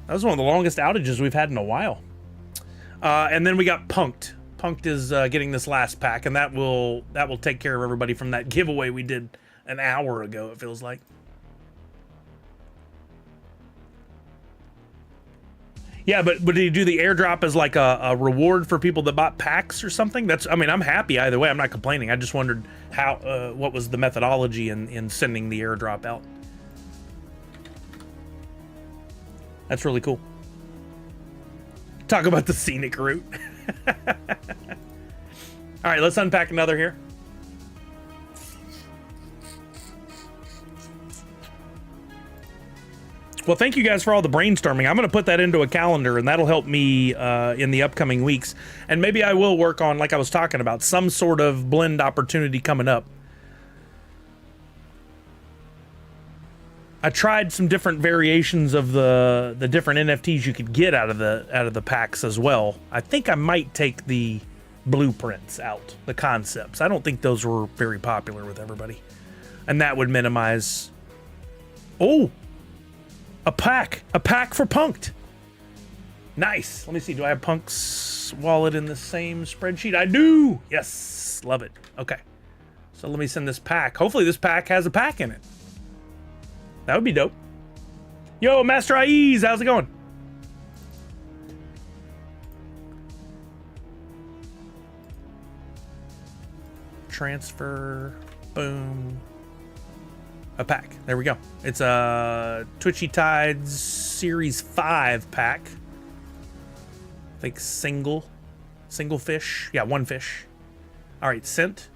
That was one of the longest outages we've had in a while. And then we got Punked. Punked is getting this last pack, and that will take care of everybody from that giveaway we did an hour ago, it feels like. Yeah, but did he do the airdrop as like a reward for people that bought packs or something? I mean, I'm happy either way. I'm not complaining. I just wondered what was the methodology in sending the airdrop out. That's really cool. Talk about the scenic route. All right, let's unpack another here. Well, thank you guys for all the brainstorming. I'm going to put that into a calendar, and that'll help me in the upcoming weeks. And maybe I will work on, like I was talking about, some sort of blend opportunity coming up. I tried some different variations of the different NFTs you could get out of the packs as well. I think I might take the blueprints out, the concepts. I don't think those were very popular with everybody, and that would minimize. Oh, a pack for Punked. Nice. Let me see. Do I have Punk's wallet in the same spreadsheet? I do. Yes, love it. Okay, so let me send this pack. Hopefully, this pack has a pack in it. That would be dope. Yo, Master Ies, how's it going? Transfer, boom. A pack. There we go. It's a Twitchy Tides Series 5 pack. I think single fish. Yeah, one fish. All right, sent.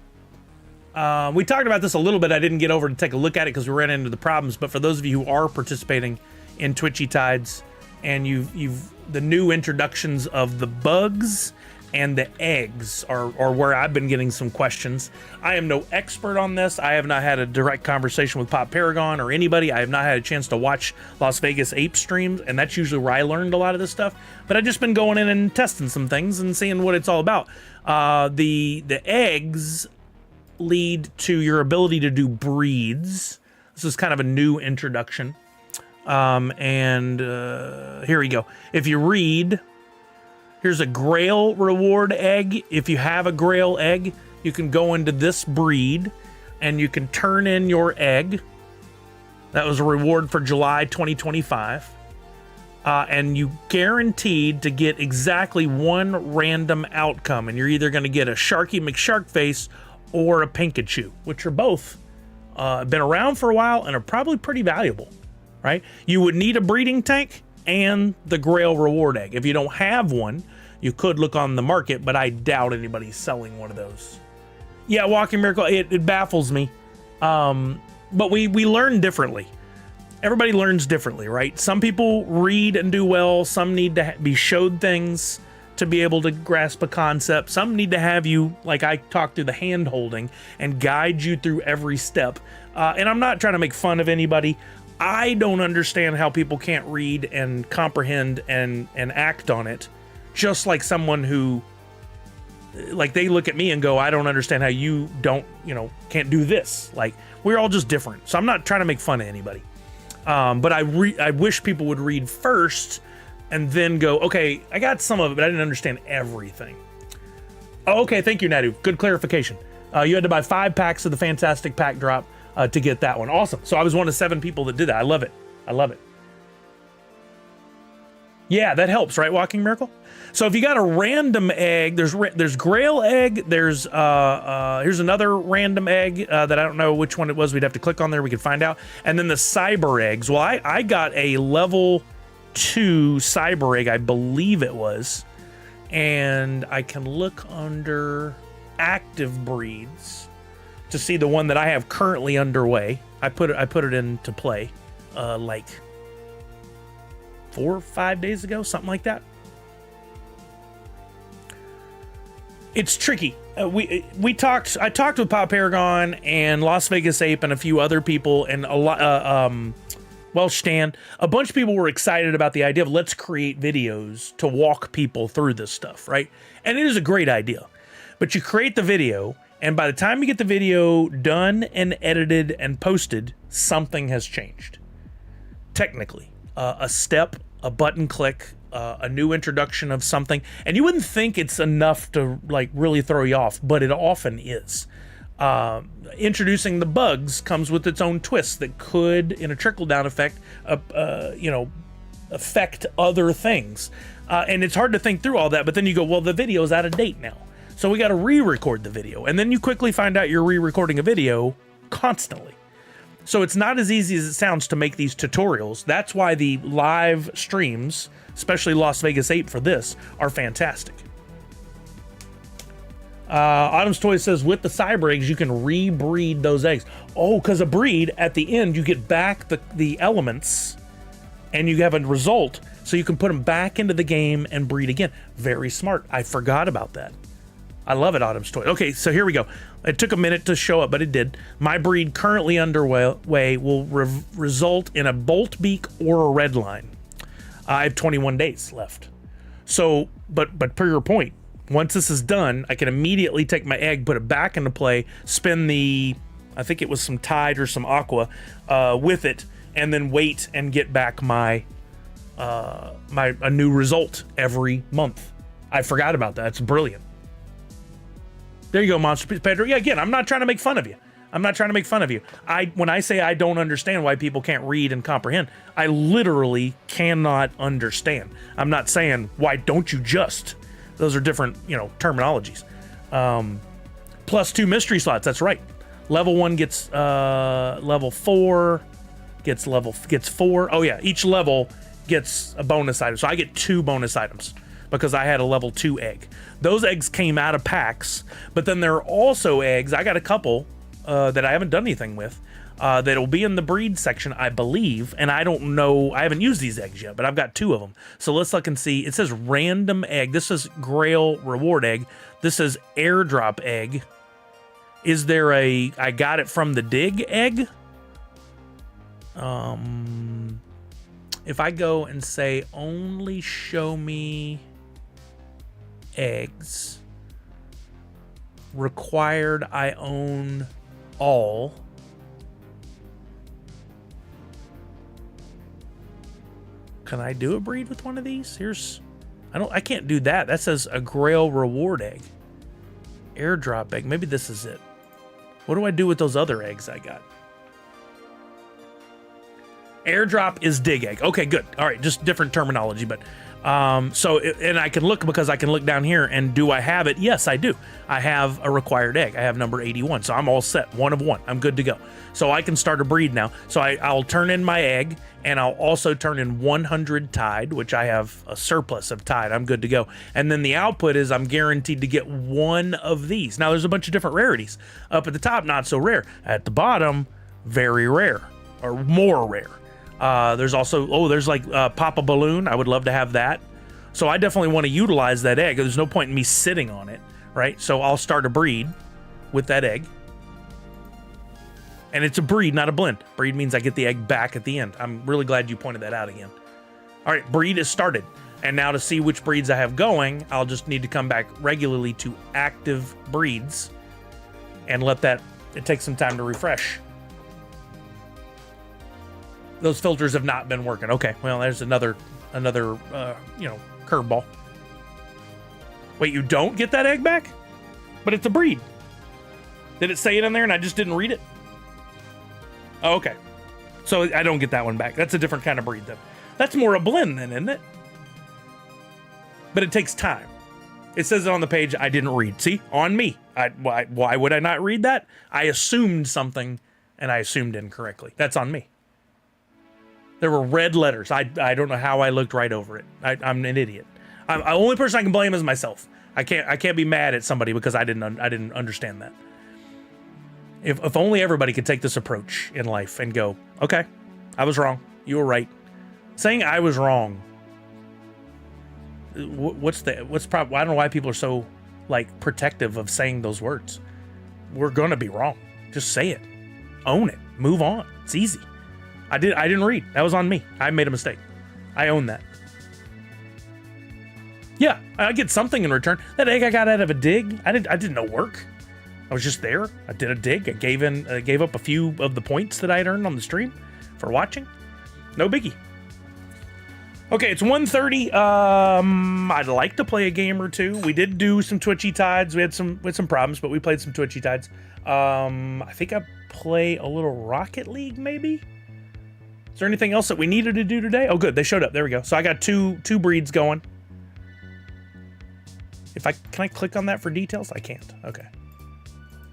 We talked about this a little bit. I didn't get over to take a look at it because we ran into the problems. But for those of you who are participating in Twitchy Tides, and you've the new introductions of the bugs and the eggs are where I've been getting some questions. I am no expert on this. I have not had a direct conversation with Pop Paragon or anybody. I have not had a chance to watch Las Vegas Ape streams, and that's usually where I learned a lot of this stuff. But I've just been going in and testing some things and seeing what it's all about. The eggs lead to your ability to do breeds. This is kind of a new introduction. Here we go. If you read, here's a Grail reward egg. If you have a Grail egg, you can go into this breed and you can turn in your egg. That was a reward for July 2025. And you guaranteed to get exactly one random outcome. And you're either going to get a Sharky McSharkface or a Pikachu, which are both been around for a while and are probably pretty valuable, right? You would need a breeding tank and the Grail reward egg. If you don't have one, you could look on the market, but I doubt anybody's selling one of those. Yeah, Walking Miracle, it baffles me. But we learn differently. Everybody learns differently, right? Some people read and do well. Some need to be showed things to be able to grasp a concept. Some need to have you, like I talked through the hand holding and guide you through every step. And I'm not trying to make fun of anybody. I don't understand how people can't read and comprehend and act on it. Just like someone who, like, they look at me and go, I don't understand how you can't do this. Like, we're all just different. So I'm not trying to make fun of anybody. But I wish people would read first and then go, okay, I got some of it, but I didn't understand everything. Oh, okay, thank you, Nadu. Good clarification. You had to buy 5 packs of the Fantastic Pack Drop. to get that one. Awesome. So I was one of 7 people that did that. I love it. I love it. Yeah, that helps, right, Walking Miracle? So if you got a random egg, there's Grail egg, here's another random egg that I don't know which one it was. We'd have to click on there, we could find out. And then the cyber eggs. Well, I got a level 2 cyber egg, I believe it was. And I can look under active breeds to see the one that I have currently underway. I put it into play like 4 or 5 days ago, something like that. It's tricky. I talked with Pop Paragon and Las Vegas Ape and a few other people and a lot. Welsh Stan, a bunch of people were excited about the idea of let's create videos to walk people through this stuff, right? And it is a great idea. But you create the video, and by the time you get the video done and edited and posted, something has changed. Technically, a step, a button click, a new introduction of something, and you wouldn't think it's enough to like really throw you off, but it often is. Introducing the bugs comes with its own twist that could, in a trickle-down effect, affect other things. And it's hard to think through all that, but then you go, well, the video's out of date now. So we got to re-record the video. And then you quickly find out you're re-recording a video constantly. So it's not as easy as it sounds to make these tutorials. That's why the live streams, especially Las Vegas 8 for this, are fantastic. Autumn's Toy says, with the cyber eggs, you can rebreed those eggs. Oh, because a breed, at the end, you get back the elements, and you have a result, so you can put them back into the game and breed again. Very smart. I forgot about that. I love it, Autumn's Toy. Okay, so here we go. It took a minute to show up, but it did. My breed currently underway will result in a bolt beak or a red line. I have 21 days left. So, but per your point, once this is done, I can immediately take my egg, put it back into play, spin the, I think it was some Tide or some Aqua with it, and then wait and get back a new result every month. I forgot about that. It's brilliant. There you go, Monster Pedro. Yeah, again, I'm not trying to make fun of you. I'm not trying to make fun of you. When I say I don't understand why people can't read and comprehend, I literally cannot understand. I'm not saying, why don't you just? Those are different, terminologies. +2 mystery slots. That's right. Level 1 gets level 4 gets 4. Oh yeah, each level gets a bonus item. So I get 2 bonus items because I had a level 2 egg. Those eggs came out of packs, but then there are also eggs. I got a couple that I haven't done anything with that'll be in the breed section, I believe, and I don't know. I haven't used these eggs yet, but I've got 2 of them. So let's look and see. It says random egg. This is Grail reward egg. This is airdrop egg. Is there a I got it from the dig egg? If I go and say only show me eggs required, I own all. Can I do a breed with one of these? I can't do that. That says a Grail reward egg. Airdrop egg. Maybe this is it. What do I do with those other eggs I got? Airdrop is dig egg. Okay, good. All right, just different terminology, but and I can look because I can look down here and do I have it? Yes, I do. I have a required egg. I have number 81, so I'm all set. 1 of 1. I'm good to go. So I can start a breed now. So I'll turn in my egg, and I'll also turn in 100 Tide, which I have a surplus of Tide. I'm good to go. And then the output is I'm guaranteed to get 1 of these. Now, there's a bunch of different rarities. Up at the top, not so rare. At the bottom, very rare, or more rare. There's also, there's like Pop a Balloon. I would love to have that. So I definitely want to utilize that egg. There's no point in me sitting on it, right? So I'll start a breed with that egg. And it's a breed, not a blend. Breed means I get the egg back at the end. I'm really glad you pointed that out again. All right, breed is started. And now to see which breeds I have going, I'll just need to come back regularly to active breeds and let that, it takes some time to refresh. Those filters have not been working. Okay, well, there's another curveball. Wait, you don't get that egg back? But it's a breed. Did it say it in there and I just didn't read it? Oh, okay. So I don't get that one back. That's a different kind of breed, then. That's more a blend, then, isn't it? But it takes time. It says it on the page. I didn't read. See? On me. Why would I not read that? I assumed something, and I assumed incorrectly. That's on me. There were red letters. I don't know how I looked right over it. I'm an idiot. The only person I can blame is myself. I can't be mad at somebody because I didn't understand that. If only everybody could take this approach in life and go, okay, I was wrong. You were right. Saying I was wrong. What's problem? I don't know why people are so like protective of saying those words. We're gonna be wrong. Just say it. Own it. Move on. It's easy. I didn't read. That was on me. I made a mistake. I own that. Yeah, I get something in return. That egg I got out of a dig. I did no work. I was just there. I did a dig. I gave up a few of the points that I had earned on the stream for watching. No biggie. Okay, it's 1:30. I'd like to play a game or two. We did do some Twitchy Tides. We had some problems, but we played some Twitchy Tides. I think I play a little Rocket League, maybe. Is there anything else that we needed to do today? Oh, good. They showed up. There we go. So I got two breeds going. Can I click on that for details? I can't. Okay.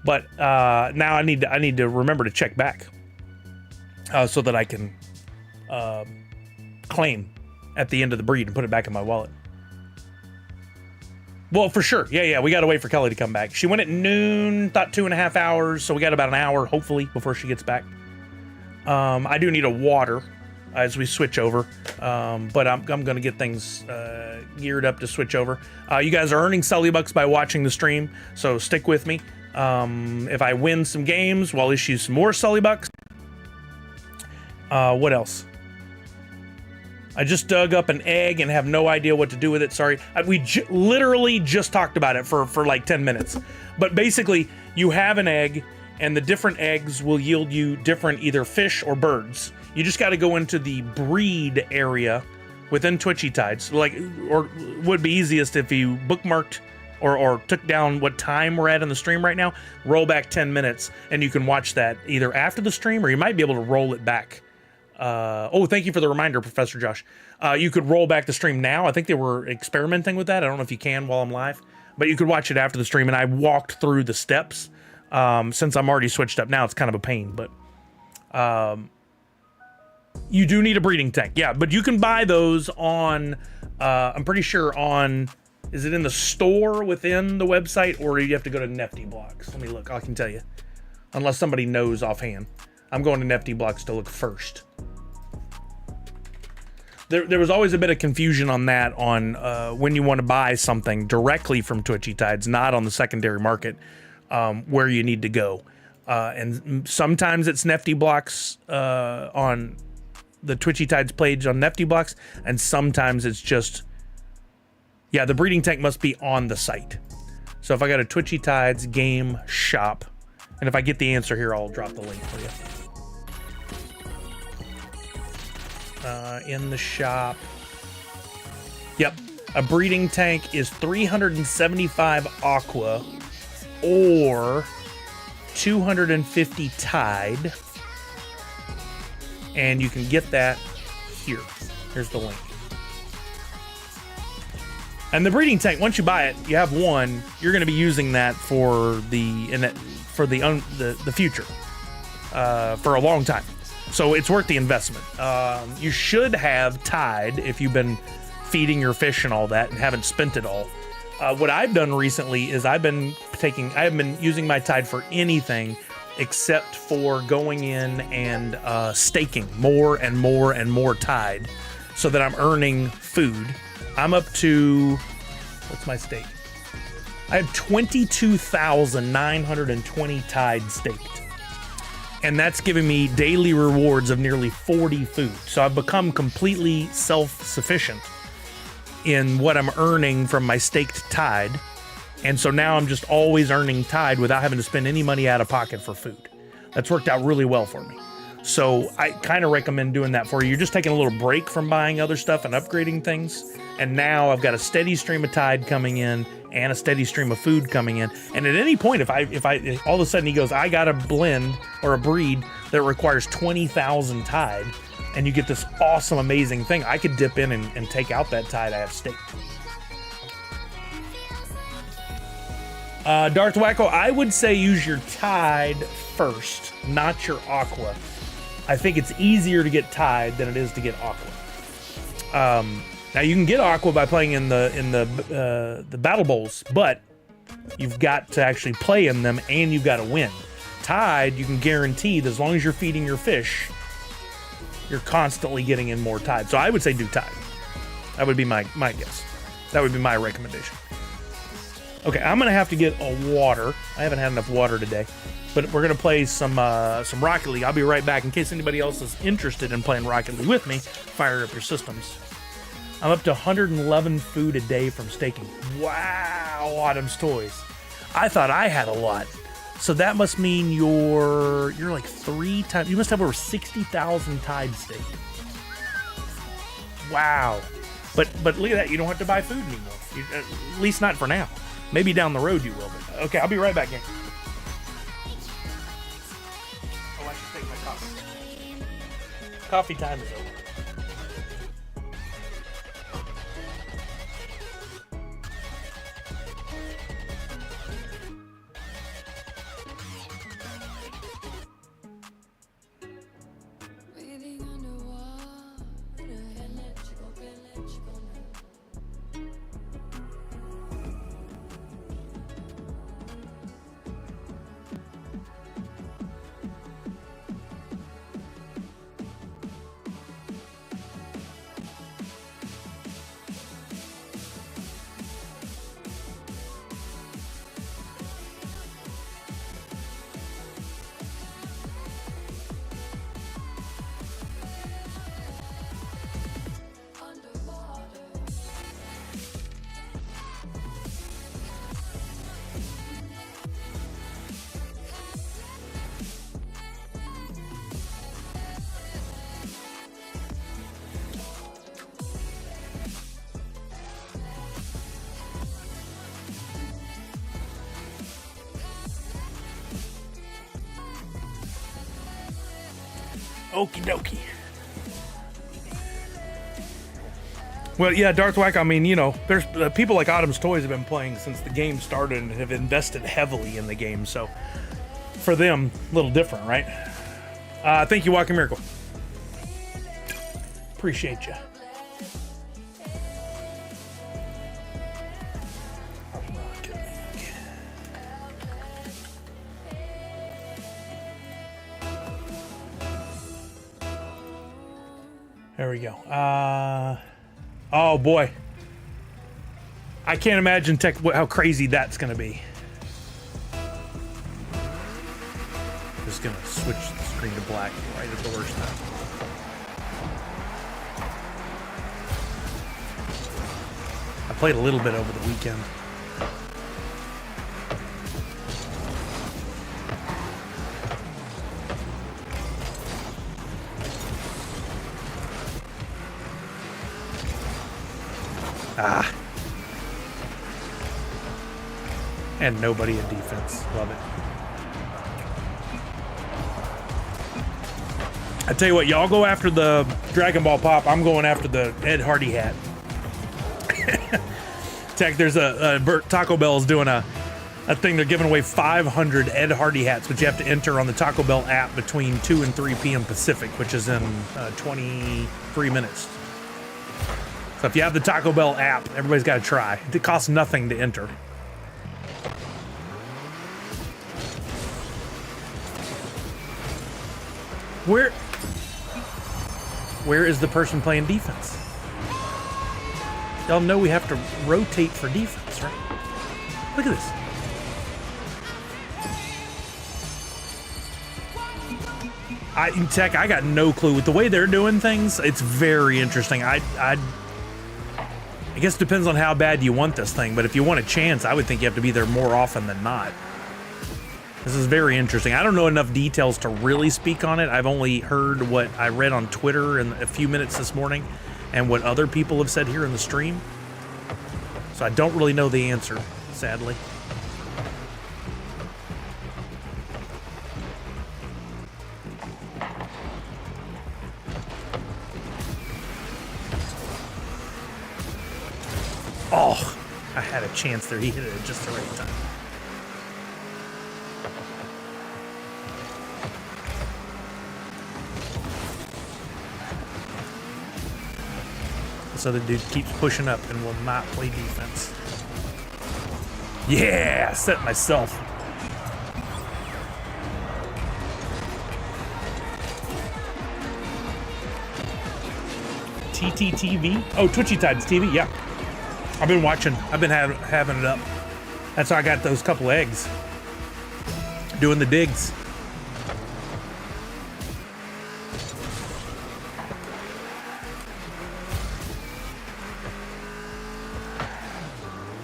But now I need to remember to check back so that I can claim at the end of the breed and put it back in my wallet. Well, for sure. Yeah. We got to wait for Kelly to come back. She went at noon, thought 2.5 hours. So we got about an hour, hopefully, before she gets back. I do need a water as we switch over. But I'm going to get things geared up to switch over. You guys are earning Sully Bucks by watching the stream. So stick with me. If I win some games, we'll issue some more Sully Bucks. What else? I just dug up an egg and have no idea what to do with it. Sorry. We literally just talked about it for like 10 minutes. But basically, you have an egg, and the different eggs will yield you different either fish or birds. You just got to go into the breed area within Twitchy Tides. Or would be easiest if you bookmarked or took down what time we're at in the stream right now, roll back 10 minutes, and you can watch that either after the stream, or you might be able to roll it back. Thank you for the reminder, Professor Josh. You could roll back the stream now. I think they were experimenting with that. I don't know if you can while I'm live, but you could watch it after the stream, and I walked through the steps. Since I'm already switched up now, it's kind of a pain, but you do need a breeding tank. Yeah, but you can buy those on, I'm pretty sure on, is it in the store within the website, or you have to go to NFT Blocks? Let me look. I can tell you. Unless somebody knows offhand. I'm going to NFT Blocks to look first. There was always a bit of confusion on that, on when you want to buy something directly from Twitchy Tides, not on the secondary market, where you need to go. And sometimes it's NFT Blocks on the Twitchy Tides page on NFT Blocks, and sometimes it's just, yeah, the breeding tank must be on the site. So if I got a Twitchy Tides game shop, and if I get the answer here, I'll drop the link for you. In the shop. Yep. A breeding tank is 375 aqua or 250 tide. And you can get that here. Here's the link. And the breeding tank, once you buy it, you have one, you're going to be using that for the future, for a long time. So it's worth the investment. You should have tide if you've been feeding your fish and all that and haven't spent it all. What I've done recently is I haven't been using my tide for anything except for going in and staking more and more and more tide so that I'm earning food. I'm up to, what's my stake? I have 22,920 tide staked. And that's giving me daily rewards of nearly 40 food. So I've become completely self-sufficient in what I'm earning from my staked tide. And so now I'm just always earning tide without having to spend any money out of pocket for food. That's worked out really well for me. So I kind of recommend doing that for you. You're just taking a little break from buying other stuff and upgrading things. And now I've got a steady stream of tide coming in, and a steady stream of food coming in. And at any point, if all of a sudden he goes, I got a blend or a breed that requires 20,000 tide, and you get this awesome, amazing thing, I could dip in and take out that tide I have staked. Darth Wacko, I would say use your tide first, not your aqua. I think it's easier to get tide than it is to get aqua. Now you can get aqua by playing in the battle bowls, but you've got to actually play in them and you've got to win. Tide, you can guarantee that as long as you're feeding your fish, you're constantly getting in more tide. So I would say do tide. That would be my guess. That would be my recommendation. Okay, I'm gonna have to get a water. I haven't had enough water today, but we're gonna play some Rocket League. I'll be right back in case anybody else is interested in playing Rocket League with me. Fire up your systems. I'm up to 111 food a day from staking. Wow, Autumn's Toys. I thought I had a lot. So that must mean you're like 3 times. You must have over 60,000 tide staked. Wow. But look at that. You don't have to buy food anymore. At least not for now. Maybe down the road you will. But okay, I'll be right back, gang. Oh, I should take my coffee. Coffee time is over. Okie dokie. Well, yeah, Darth Wack, I mean, you know, there's people like Autumn's Toys have been playing since the game started and have invested heavily in the game. So for them, a little different, right? Thank you, Walking Miracle. Appreciate you. There we go. Oh boy. I can't imagine how crazy that's gonna be. Just gonna switch the screen to black right at the worst time. I played a little bit over the weekend. Ah. And nobody in defense. Love it. I tell you what, y'all go after the Dragon Ball Pop. I'm going after the Ed Hardy hat. Tech, there's a Taco Bell is doing a thing. They're giving away 500 Ed Hardy hats, but you have to enter on the Taco Bell app between 2 and 3 p.m. Pacific, which is in 23 minutes. So if you have the Taco Bell app, everybody's got to try. It costs nothing to enter. Where is the person playing defense? Y'all know we have to rotate for defense, right? Look at this. I got no clue. With the way they're doing things, it's very interesting. I guess it depends on how bad you want this thing, but if you want a chance, I would think you have to be there more often than not. This is very interesting. I don't know enough details to really speak on it. I've only heard what I read on Twitter in a few minutes this morning and what other people have said here in the stream. So I don't really know the answer. sadly. Oh, I had a chance there. He hit it at just the right time. This other dude keeps pushing up and will not play defense. Yeah, set myself. TTTV? Oh, Twitchy Tides TV, yeah. I've been watching. I've been having it up. That's how I got those couple eggs. Doing the digs.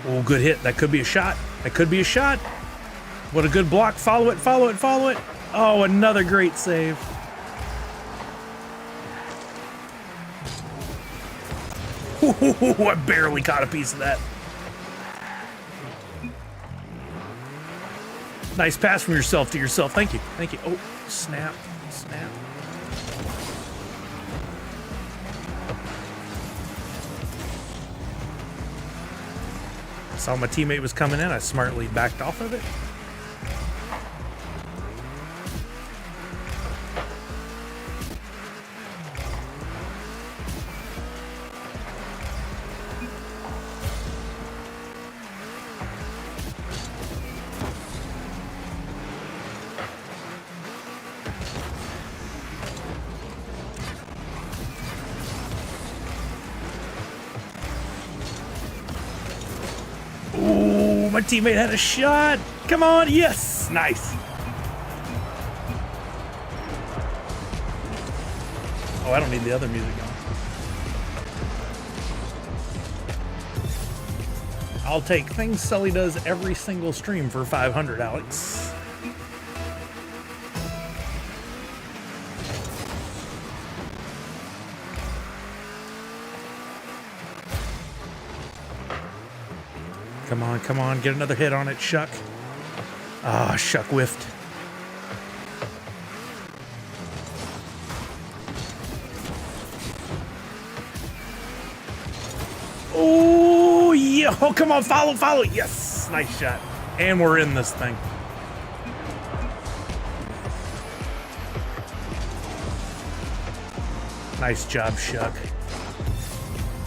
Oh, good hit. That could be a shot. That could be a shot. What a good block. Follow it, follow it, follow it. Oh, another great save. Ooh, I barely caught a piece of that. Nice pass from yourself to yourself. Thank you. Thank you. Oh, snap. Snap. Saw my teammate was coming in. I smartly backed off of it. My teammate had a shot. Come on, yes, nice. Oh, I don't need the other music on. I'll take things Sully does every single stream for 500, Alex. Come on, get another hit on it, Shuck. Ah, Shuck whiffed. Oh, yeah. Oh, come on, follow. Yes, nice shot. And we're in this thing. Nice job, Shuck.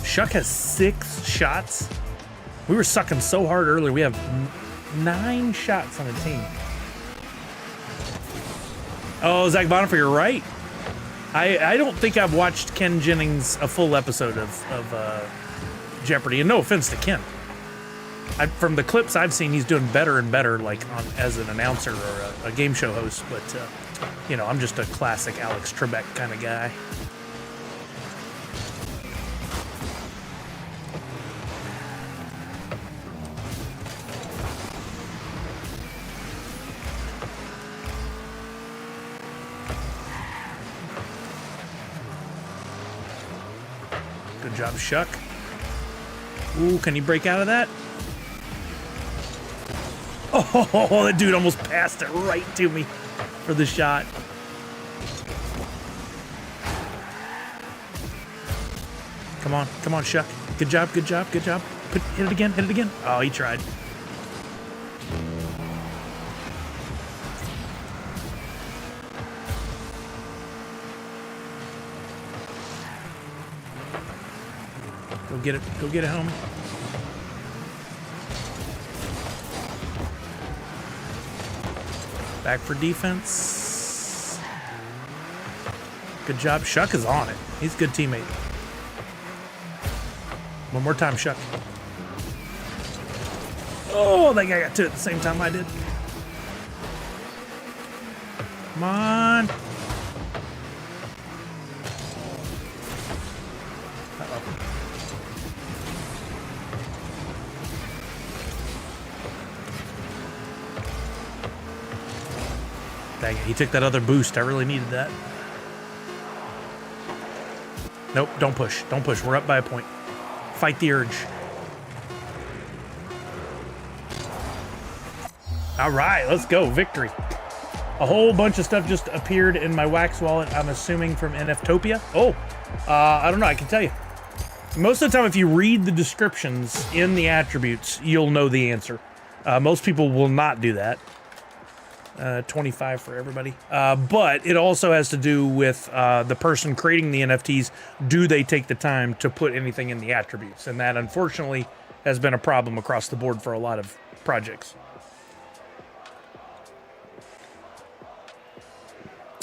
Shuck has 6 shots. We were sucking so hard earlier. We have 9 shots on the team. Oh, Zach Bonifer, you're right. I don't think I've watched Ken Jennings a full episode of Jeopardy, and no offense to Ken. From the clips I've seen, he's doing better and better, like as an announcer or a game show host. But you know, I'm just a classic Alex Trebek kind of guy. Good job, Shuck. Ooh, can he break out of that? Oh, that dude almost passed it right to me for the shot. Come on, Shuck. Good job. Hit it again. Oh, he tried. Go get it, homie. Back for defense. Good job. Shuck is on it. He's a good teammate. One more time, Shuck. Oh, that guy got to it at the same time I did. Come on. Dang it, he took that other boost. I really needed that. Nope, don't push. We're up by a point. Fight the urge. All right, let's go. Victory. A whole bunch of stuff just appeared in my Wax wallet, I'm assuming from NFTopia. Oh, I don't know. I can tell you. Most of the time, if you read the descriptions in the attributes, you'll know the answer. Most people will not do that. 25 for everybody. But it also has to do with the person creating the NFTs. Do they take the time to put anything in the attributes? And that, unfortunately, has been a problem across the board for a lot of projects.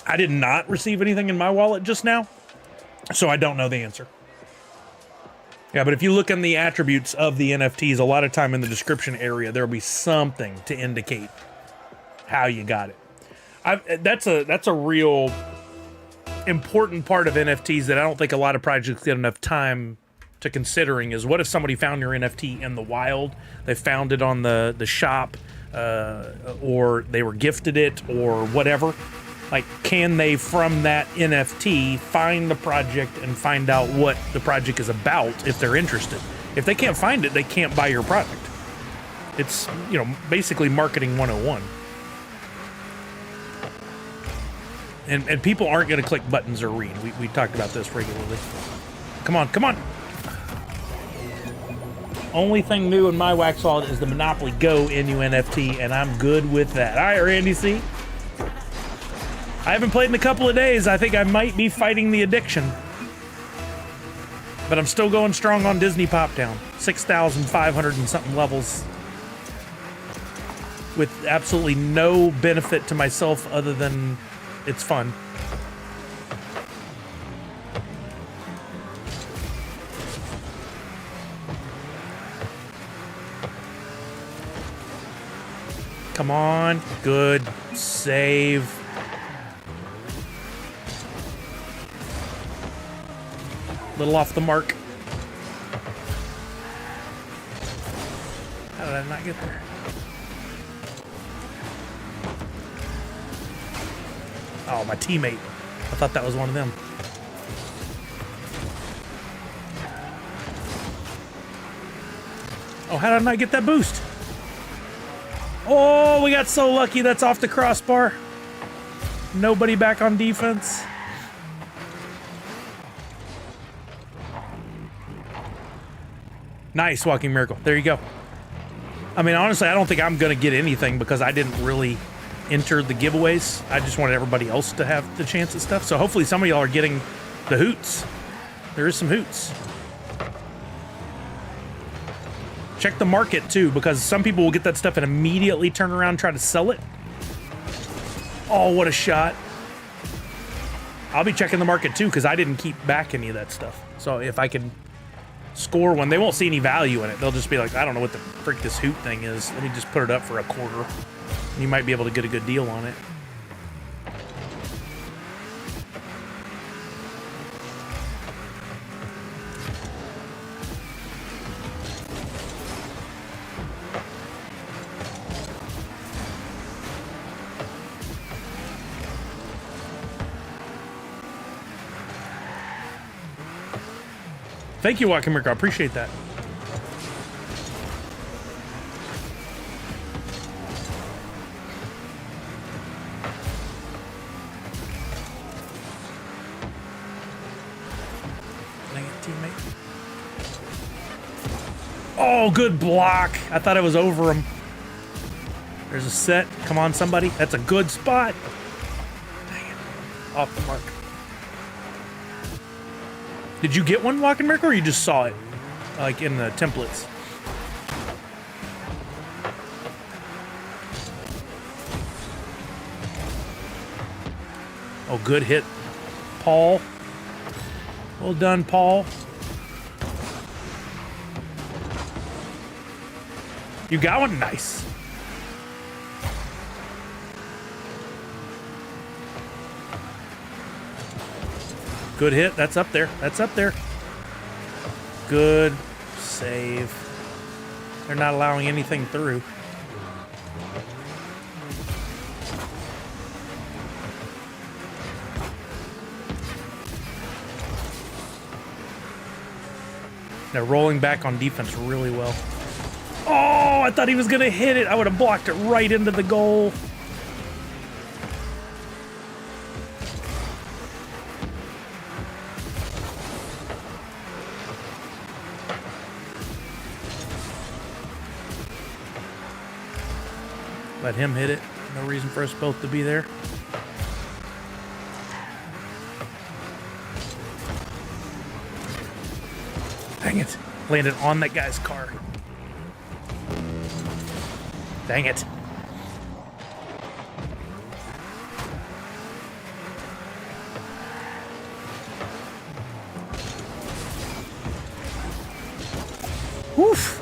I did not receive anything in my wallet just now, so I don't know the answer. Yeah, but if you look in the attributes of the NFTs, a lot of time in the description area, there'll be something to indicate how you got it. That's a real important part of NFTs that I don't think a lot of projects get enough time to considering is what if somebody found your NFT in the wild, they found it on the shop, or they were gifted it or whatever. Like, can they, from that NFT, find the project and find out what the project is about if they're interested? If they can't find it, they can't buy your product. It's, you know, basically marketing 101. And people aren't going to click buttons or read. We talked about this regularly. Come on, come on. Only thing new in my Wax wallet is the Monopoly Go NU NFT, and I'm good with that. All right, Randy C. I haven't played in a couple of days. I think I might be fighting the addiction. But I'm still going strong on Disney Pop Town. 6,500 and something levels. With absolutely no benefit to myself other than it's fun. Come on. Good save. Little off the mark. How did I not get there? Oh, my teammate. I thought that was one of them. Oh, how did I not get that boost? Oh, we got so lucky. That's off the crossbar. Nobody back on defense. Nice, Walking Miracle. There you go. I mean, honestly, I don't think I'm going to get anything because I didn't really enter the giveaways. I just wanted everybody else to have the chance at stuff. So hopefully some of y'all are getting the hoots. There is some hoots. Check the market, too, because some people will get that stuff and immediately turn around and try to sell it. Oh, what a shot. I'll be checking the market, too, because I didn't keep back any of that stuff. So if I can score one, they won't see any value in it. They'll just be like, I don't know what the frick this hoot thing is. Let me just put it up for a quarter. You might be able to get a good deal on it. Thank you, Wakamirka. I appreciate that. Dang it, teammate. Oh, good block. I thought I was over him. There's a set. Come on, somebody. That's a good spot. Dang it. Off the mark. Did you get one, Walking Miracle, or you just saw it? Like in the templates? Oh, good hit, Paul. Well done, Paul. You got one? Nice. Good hit. That's up there. That's up there. Good save. They're not allowing anything through. They're rolling back on defense really well. Oh! I thought he was going to hit it. I would have blocked it right into the goal. Let him hit it. No reason for us both to be there. Dang it. Landed on that guy's car. Dang it. Woof.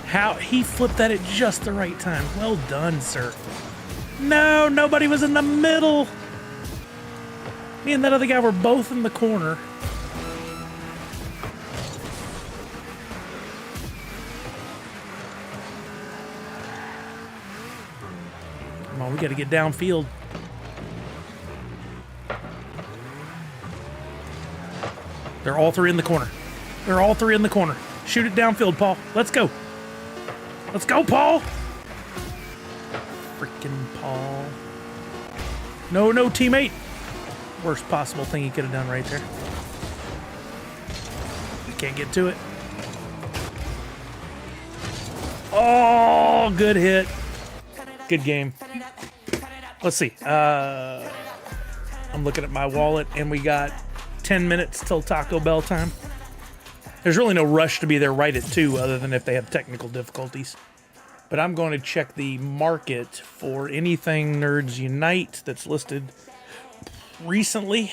How he flipped that at just the right time. Well done, sir. No, nobody was in the middle. Me and that other guy were both in the corner. Come on, we gotta get downfield. They're all three in the corner. They're all three in the corner. Shoot it downfield, Paul. Let's go. Let's go, Paul. Freaking Paul. No, teammate. Worst possible thing he could have done right there. I can't get to it. Oh, good hit. Good game. Let's see. I'm looking at my wallet, and we got 10 minutes till Taco Bell time. There's really no rush to be there right at 2 other than if they have technical difficulties. But I'm going to check the market for anything Nerds Unite that's listed recently.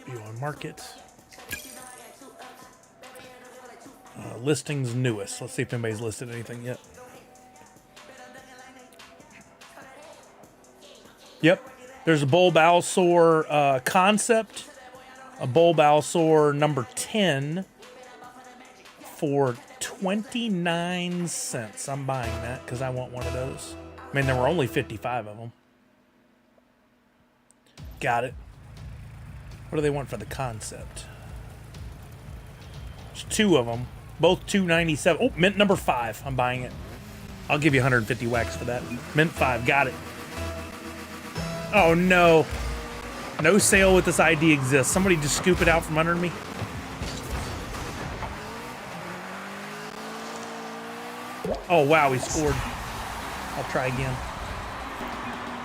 View on market. Listings newest. Let's see if anybody's listed anything yet. Yep. There's a Bulbasaur concept. A Bulbasaur number 10 for 29 cents. I'm buying that because I want one of those. I mean, there were only 55 of them. Got it. What do they want for the concept? There's 2 of them. Both $2.97. Oh, mint number 5. I'm buying it. I'll give you 150 wax for that. Mint 5. Got it. Oh, no. No sale with this ID exists. Somebody just scoop it out from under me. Oh, wow. He scored. I'll try again.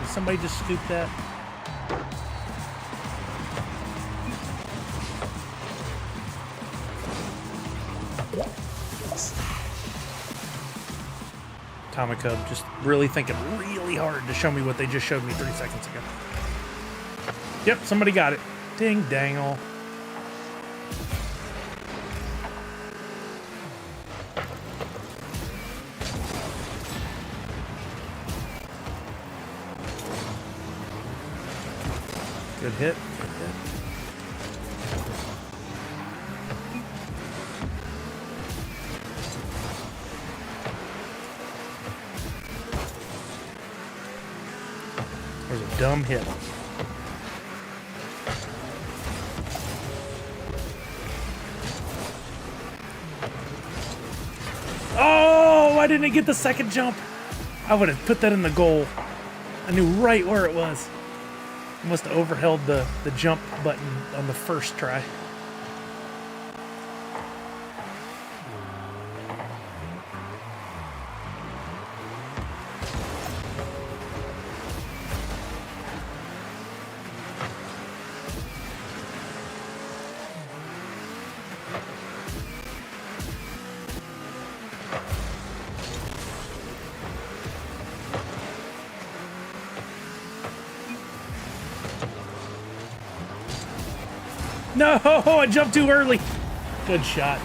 Did somebody just scoop that? Tomicub just really thinking really hard to show me what they just showed me 3 seconds ago. Yep, somebody got it. Ding dangle. Good hit. Good hit. There's a dumb hit. Oh, why didn't it get the second jump? I would have put that in the goal. I knew right where it was. I must have overheld the jump button on the first try. No, I jumped too early. Good shot.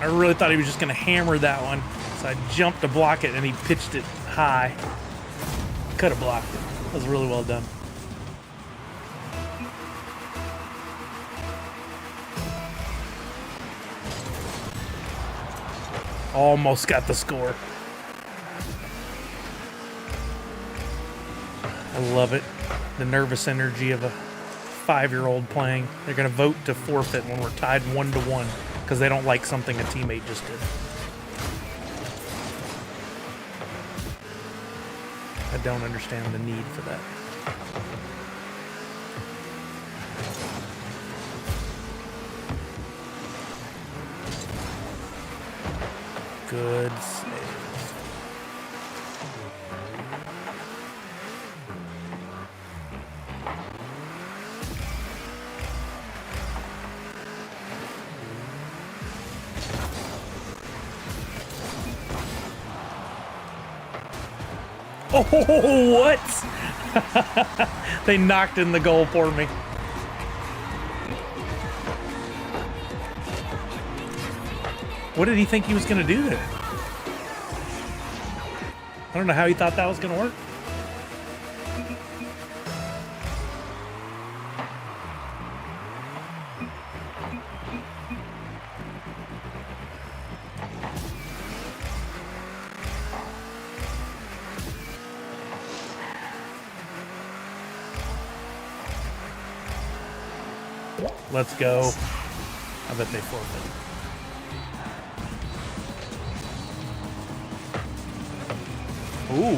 I really thought he was just going to hammer that one. So I jumped to block it and he pitched it high. Could have blocked it. That was really well done. Almost got the score. I love it. The nervous energy of a 5-year-old playing. They're going to vote to forfeit when we're tied 1-1 because they don't like something a teammate just did. I don't understand the need for that. Good save. Oh, what? They knocked in the goal for me. What did he think he was going to do there? I don't know how he thought that was going to work. Let's go. I bet they forfeit. Ooh.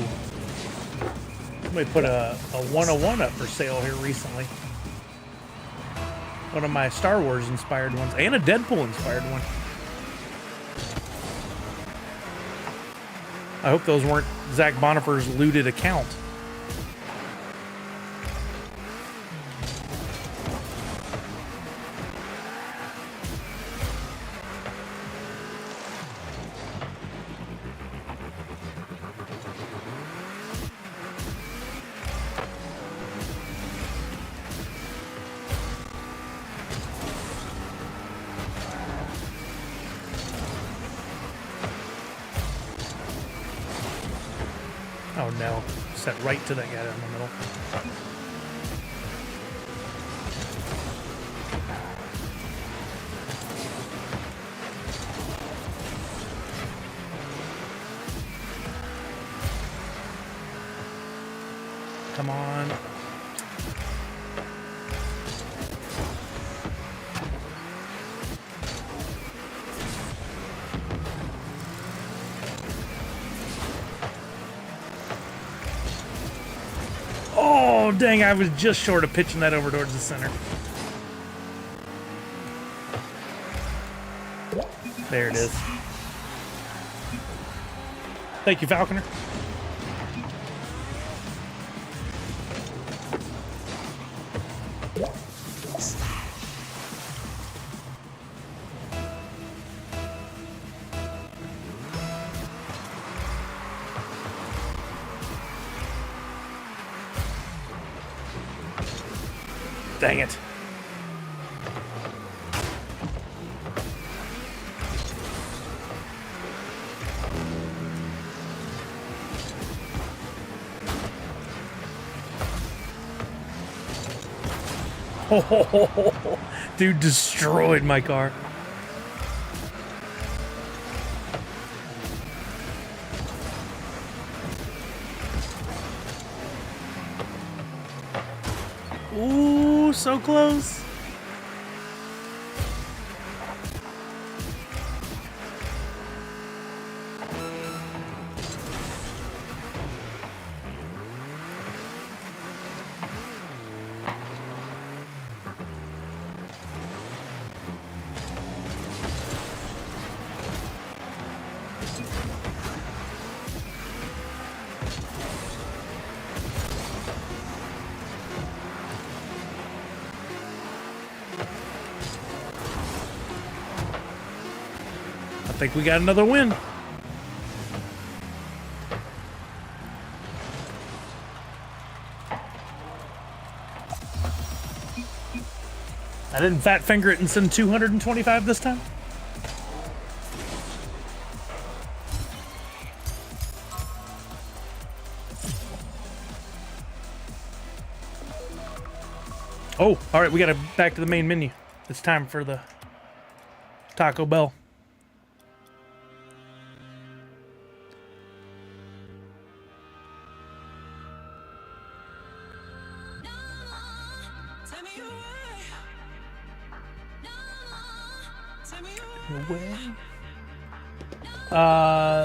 Somebody put a 101 up for sale here recently. One of my Star Wars inspired ones and a Deadpool inspired one. I hope those weren't Zach Bonifer's looted account. Oh no, set right to that guy in the middle. Come on. Oh, dang, I was just short of pitching that over towards the center. There it is. Thank you, Falconer. Dang it. Oh, dude destroyed my car. Ooh, so close. I think we got another win. I didn't fat finger it and send 225 this time. Oh, all right, we got to back to the main menu. It's time for the Taco Bell.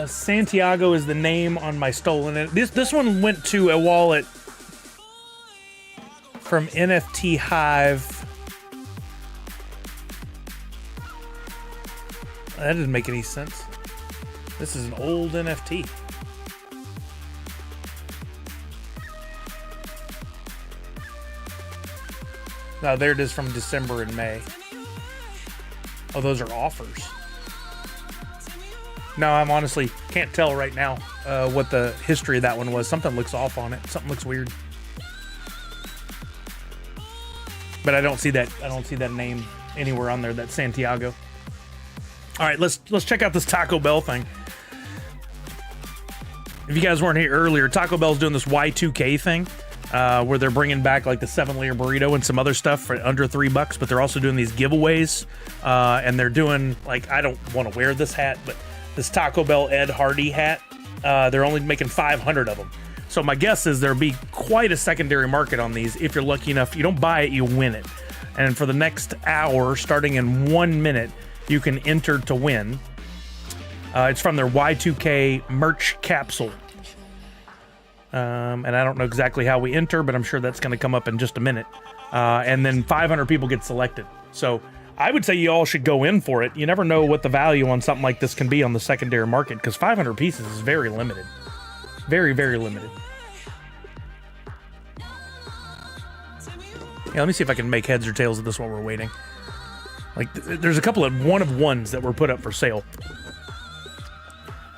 Santiago is the name on my stolen. This one went to a wallet from NFT Hive. That doesn't make any sense. This is an old NFT. No, there it is from December and May. Oh, those are offers. No, I'm honestly can't tell right now what the history of that one was. Something looks off on it. Something looks weird. But I don't see that. I don't see that name anywhere on there. That's Santiago. All right, let's check out this Taco Bell thing. If you guys weren't here earlier, Taco Bell's doing this Y2K thing. Where they're bringing back like the 7-layer burrito and some other stuff for under $3, but they're also doing these giveaways, and they're doing like, I don't want to wear this hat, but this Taco Bell Ed Hardy hat, they're only making 500 of them. So my guess is there'll be quite a secondary market on these. If you're lucky enough, you don't buy it, you win it. And for the next hour, starting in 1 minute, you can enter to win. It's from their Y2K merch capsule. And I don't know exactly how we enter, but I'm sure that's going to come up in just a minute. And then 500 people get selected. So I would say you all should go in for it. You never know what the value on something like this can be on the secondary market, because 500 pieces is very limited. Very, very limited. Yeah, let me see if I can make heads or tails of this while we're waiting. Like, there's a couple of one-of-ones that were put up for sale.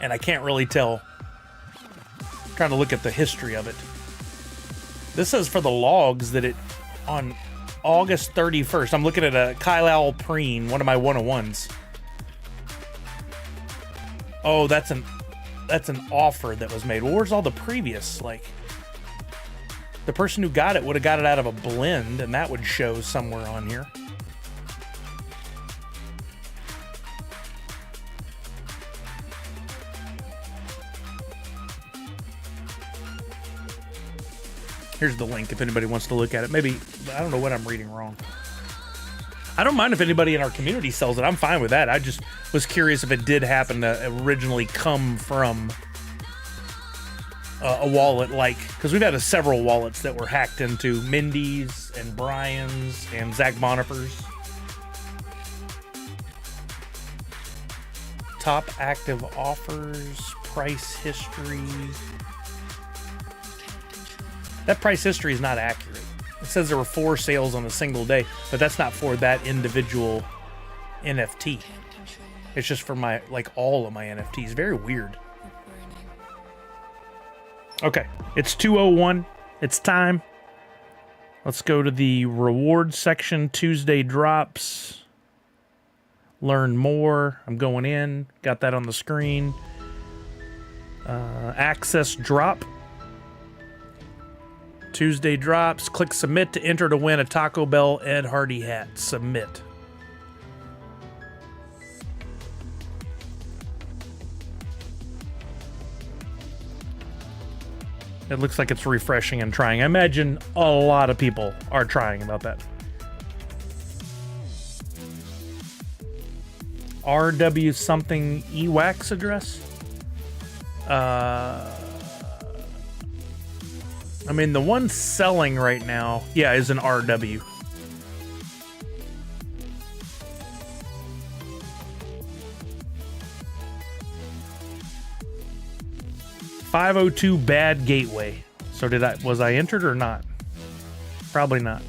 And I can't really tell. Trying to look at the history of it. This says for the logs that it on August 31st. I'm looking at a Kyle Preen, one of my 101s. Oh, that's an offer that was made. Well, where's all the previous? Like, the person who got it would have got it out of a blend, and that would show somewhere on here. Here's the link if anybody wants to look at it. Maybe, I don't know what I'm reading wrong. I don't mind if anybody in our community sells it. I'm fine with that. I just was curious if it did happen to originally come from a wallet like, because we've had several wallets that were hacked into. Mindy's and Brian's and Zach Bonifer's. Top active offers, price history. That price history is not accurate. It says there were 4 sales on a single day, but that's not for that individual NFT. It's just for my, like, all of my NFTs. Very weird. Okay, it's 2:01. It's time. Let's go to the reward section. Tuesday drops. Learn more. I'm going in. Got that on the screen. Access drop. Tuesday drops. Click submit to enter to win a Taco Bell Ed Hardy hat. Submit. It looks like it's refreshing and trying. I imagine a lot of people are trying about that. RW something EWAX address? I mean, the one selling right now, yeah, is an RW. $502 bad gateway. So was I entered or not? Probably not.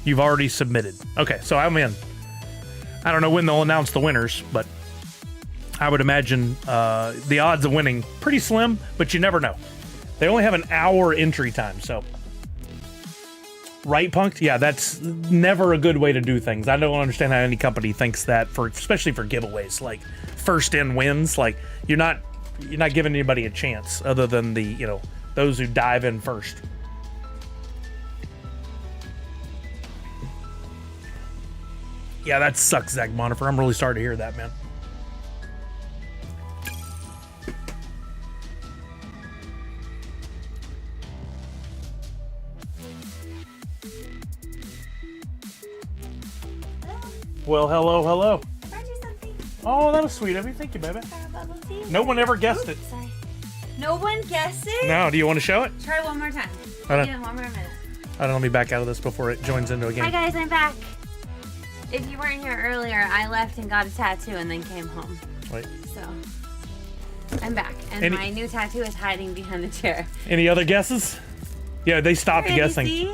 You've already submitted. Okay, so I'm in. I don't know when they'll announce the winners, but I would imagine the odds of winning pretty slim, but you never know. They only have an hour entry time, so. Right, Punked? Yeah, that's never a good way to do things. I don't understand how any company thinks that, especially for giveaways. Like, first in wins. Like, you're not giving anybody a chance other than those who dive in first. Yeah, that sucks, Zach Bonifer. I'm really sorry to hear that, man. Well, hello, hello. Brought you something. Oh, that was sweet of you. Thank you, baby. For a bubble tea. No one ever guessed it. Sorry. No one guessed it? No, do you want to show it? Try one more time. I don't- Yeah, one more minute. I don't know, let me back out of this before it joins into a game. Hi guys, I'm back. If you weren't here earlier, I left and got a tattoo and then came home. Wait. So, I'm back. And my new tattoo is hiding behind the chair. Any other guesses? Yeah, they stopped guessing. Misty?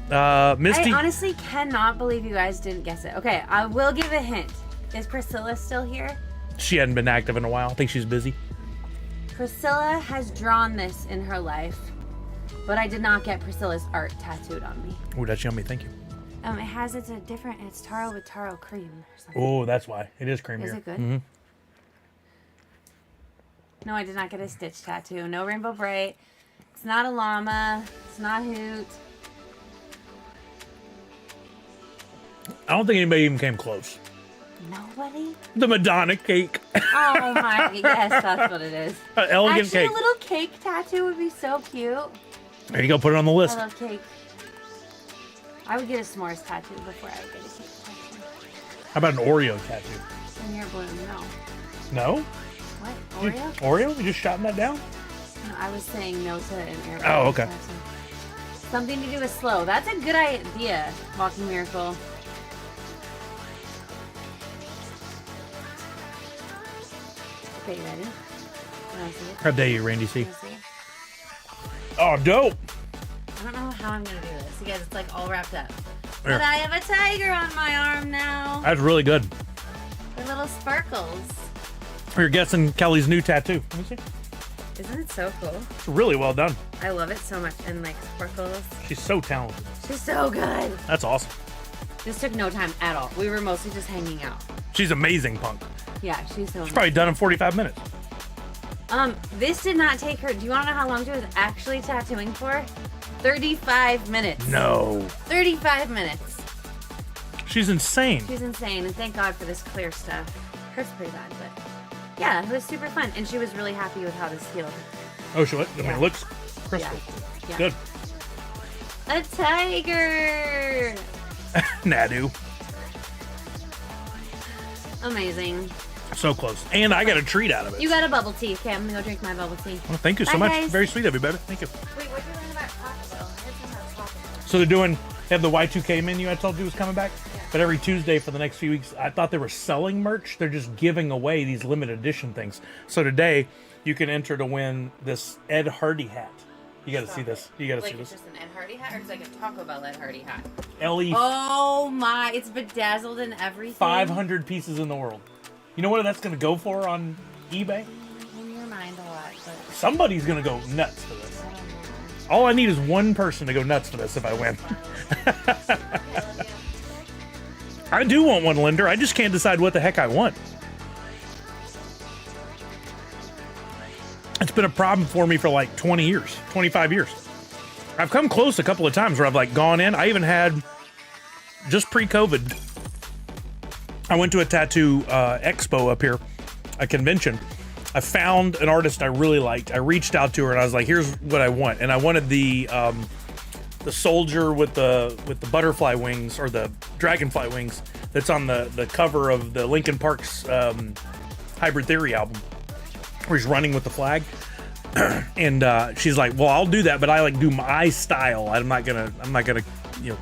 Misty. I honestly cannot believe you guys didn't guess it. Okay, I will give a hint. Is Priscilla still here? She hadn't been active in a while. I think she's busy. Priscilla has drawn this in her life, but I did not get Priscilla's art tattooed on me. Oh, that's yummy. Thank you. It's taro with taro cream or something. Oh, that's why. It is creamier. Is it good? Mm-hmm. No, I did not get a Stitch tattoo. No Rainbow Bright. It's not a llama. It's not Hoot. I don't think anybody even came close. Nobody? The Madonna cake. Oh my, yes, that's what it is. Elegant Actually, cake. a little cake tattoo would be so cute. There you go. Put it on the list. I love cake. I would get a s'mores tattoo before I would get a cake tattoo. How about an Oreo tattoo? In your bloom, no. No? What? You- Oreo? Oreo? You just shotting that down? No, I was saying no to an air. Oh, okay. Tattoo. Something to do with slow. That's a good idea, Walking Miracle. Okay, you ready? Wanna see it? How dare you, Randy C? Wanna see it? Oh, dope. I don't know how I'm gonna do this. You guys, it's like all wrapped up. Here. But I have a tiger on my arm now. That's really good. The little sparkles. You're guessing Kelly's new tattoo. Let me see. Isn't it so cool? It's really well done. I love it so much. And like sparkles. She's so talented. She's so good. That's awesome. This took no time at all. We were mostly just hanging out. She's amazing, Punk. Yeah, she's so Probably done in 45 minutes. This did not take her. Do you want to know how long she was actually tattooing for? 35 minutes. No. 35 minutes. She's insane. She's insane, and thank God for this clear stuff. Hurts pretty bad, but yeah, it was super fun, and she was really happy with how this healed. Oh, she what? I mean, Yeah. it looks crystal. Yeah. Good. A tiger. Nadu. Amazing. So close. And I got a treat out of it. You got a bubble tea. Okay, I'm gonna go drink my bubble tea. Well, thank you so Bye, much. guys. Very sweet of you, baby. Thank you. Wait, what'd you learn about Taco Bell? I heard something about Taco Bell. So they have the Y2K menu I told you was coming back. Yeah. But every Tuesday for the next few weeks, I thought they were selling merch. They're just giving away these limited edition things. So today, you can enter to win this Ed Hardy hat. You got to see this. You got to Like see it's this. just an Ed Hardy hat, or it's like a Taco Bell Ed Hardy hat? LE Oh my! It's bedazzled and everything. 500 pieces in the world. You know what that's going to go for on eBay? In your mind a lot, but Somebody's going to go nuts for this. I don't know. All I need is one person to go nuts for this if I win. I do want one, Linder. I just can't decide what the heck I want. It's been a problem for me for like 20 years, 25 years. I've come close a couple of times where I've like gone in. I even had, just pre-COVID, I went to a tattoo expo up here, a convention. I found an artist I really liked. I reached out to her and I was like, here's what I want. And I wanted the soldier with the butterfly wings, or the dragonfly wings, that's on the cover of the Linkin Park's Hybrid Theory album, where he's running with the flag. And she's like, well, I'll do that, but I like do my style. I'm not gonna, you know,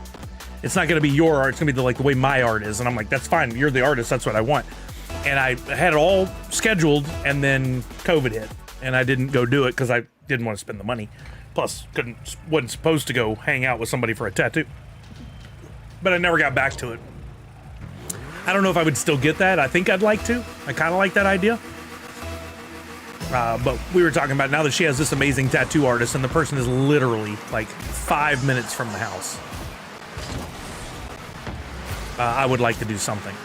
it's not gonna be your art. It's gonna be the way my art is. And I'm like, that's fine. You're the artist. That's what I want. And I had it all scheduled, and then COVID hit, and I didn't go do it because I didn't want to spend the money. Plus, wasn't supposed to go hang out with somebody for a tattoo. But I never got back to it. I don't know if I would still get that. I think I'd like to. I kind of like that idea. But we were talking about now that she has this amazing tattoo artist, and the person is literally like 5 minutes from the house. I would like to do something.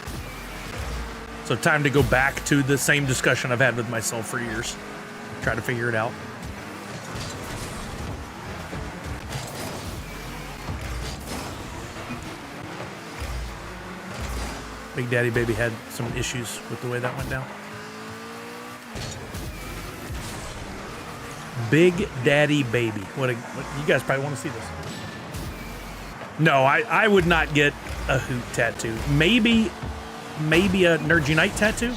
So time to go back to the same discussion I've had with myself for years. Try to figure it out. Big Daddy Baby had some issues with the way that went down. Big Daddy Baby. What you guys probably want to see this. No, I would not get a Hoot tattoo. Maybe a Nerd Unite tattoo,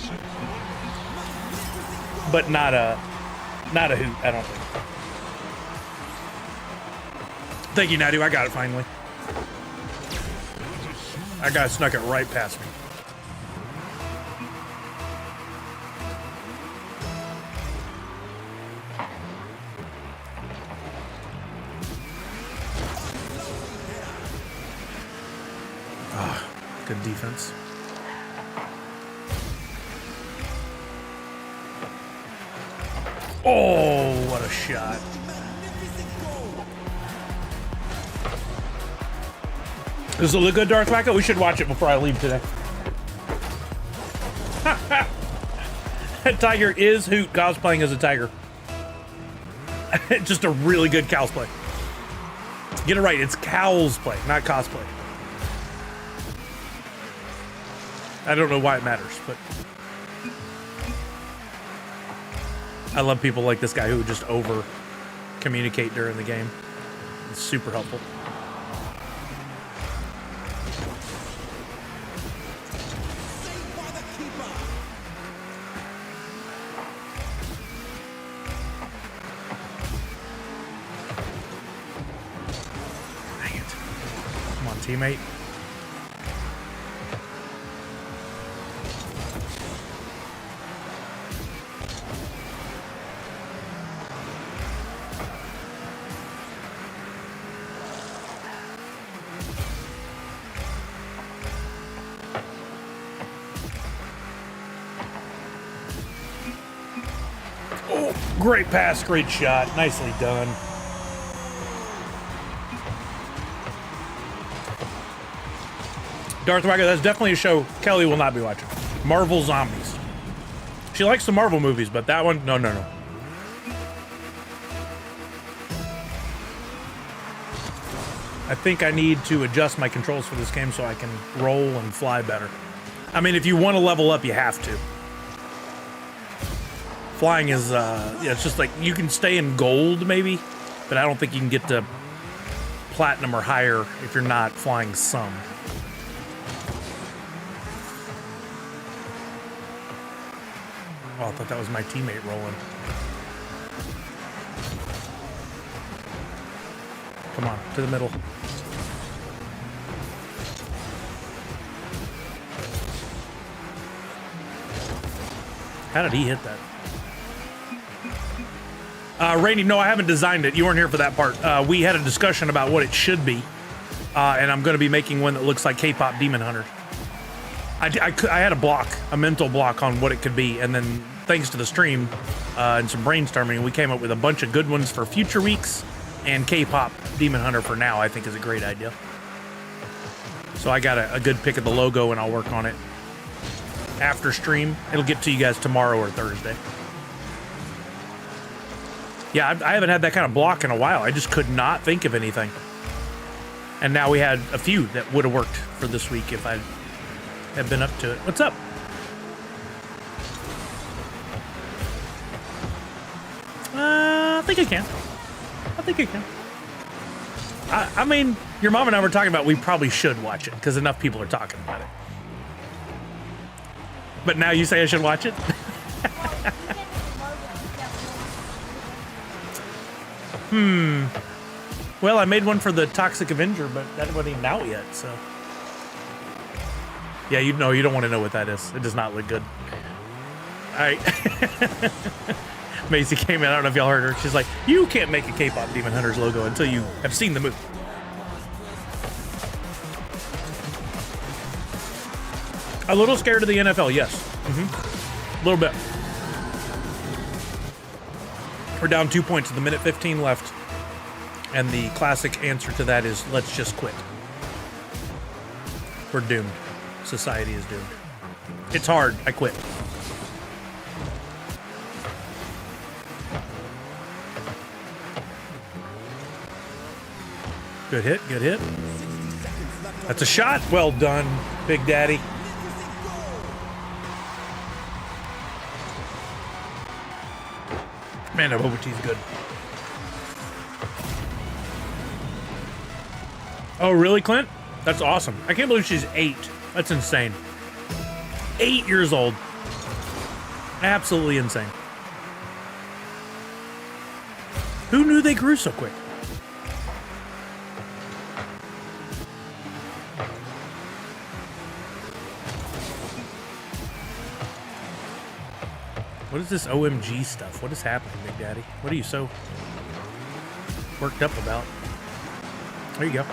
but not a Hoot, I don't think. Thank you, Nadu. I got it finally. That guy snuck it right past me. Good defense. Oh, what a shot. Does it look good, Darth Wacko? We should watch it before I leave today. That tiger is Hoot cosplaying as a tiger. Just a really good cosplay. Get it right, it's cosplay, not cosplay. I don't know why it matters, but I love people like this guy who would just over communicate during the game. It's super helpful. Dang it. Come on, teammate. Great pass, great shot. Nicely done. Darth Wagger, that's definitely a show Kelly will not be watching. Marvel Zombies. She likes the Marvel movies, but that one, no. I think I need to adjust my controls for this game so I can roll and fly better. I mean, if you want to level up, you have to. Flying is, yeah, it's just like, you can stay in gold maybe, but I don't think you can get to platinum or higher if you're not flying some. Oh, I thought that was my teammate rolling. Come on, to the middle. How did he hit that? Rainey, no, I haven't designed it. You weren't here for that part. We had a discussion about what it should be, and I'm going to be making one that looks like K-pop Demon Hunter. I had a mental block on what it could be, and then thanks to the stream and some brainstorming, we came up with a bunch of good ones for future weeks, and K-pop Demon Hunter for now I think is a great idea. So I got a good pick of the logo, and I'll work on it after stream. It'll get to you guys tomorrow or Thursday. Yeah, I haven't had that kind of block in a while. I just could not think of anything. And now we had a few that would have worked for this week if I had been up to it. What's up? I think I can. I mean, your mom and I were talking about we probably should watch it because enough people are talking about it. But now you say I should watch it? Well, I made one for the Toxic Avenger, but that wasn't even out yet, so. Yeah, you don't want to know what that is. It does not look good. All right. Macy came in. I don't know if y'all heard her. She's like, you can't make a K-pop Demon Hunters logo until you have seen the movie. A little scared of the NFL, yes. A little bit. We're down 2 points with a minute 15 left. And the classic answer to that is, let's just quit. We're doomed. Society is doomed. It's hard. I quit. Good hit, good hit. That's a shot. Well done, Big Daddy. Man, that bubble tea's good. Oh, really, Clint? That's awesome. I can't believe she's 8. That's insane. 8 years old. Absolutely insane. Who knew they grew so quick? What is this OMG stuff? What is happening, Big Daddy? What are you so worked up about? There you go.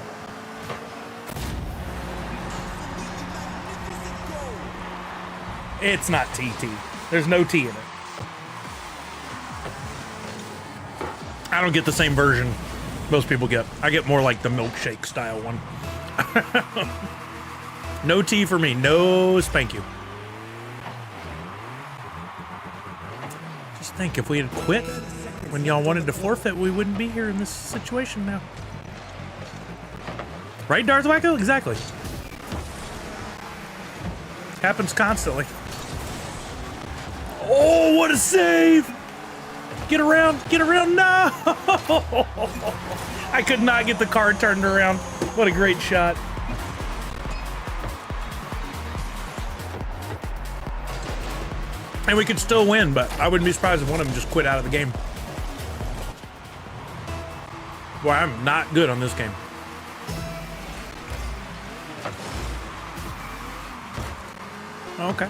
It's not TT. There's no T in it. I don't get the same version most people get. I get more like the milkshake style one. No T for me. No spank you. Just think, if we had quit when y'all wanted to forfeit, we wouldn't be here in this situation now. Right, Darth Wacko? Exactly. Happens constantly. Oh, what a save! Get around, no! I could not get the car turned around. What a great shot. And we could still win, but I wouldn't be surprised if one of them just quit out of the game. Boy, I'm not good on this game. Okay.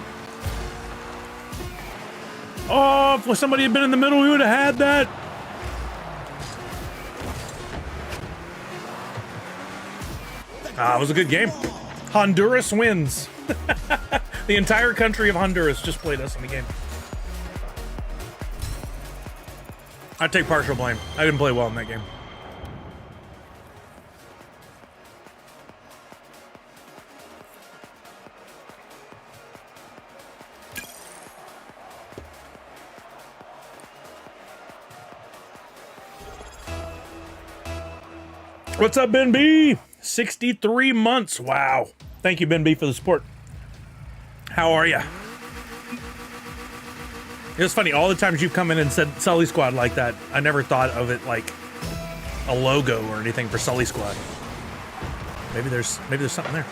Oh, if somebody had been in the middle, we would have had that. It was a good game. Honduras wins. The entire country of Honduras just played us in the game. I take partial blame. I didn't play well in that game. What's up, Ben B? 63 months. Wow. Thank you, Ben B, for the support. How are ya? It's funny, all the times you've come in and said Sully Squad like that, I never thought of it like a logo or anything for Sully Squad. Maybe there's something there.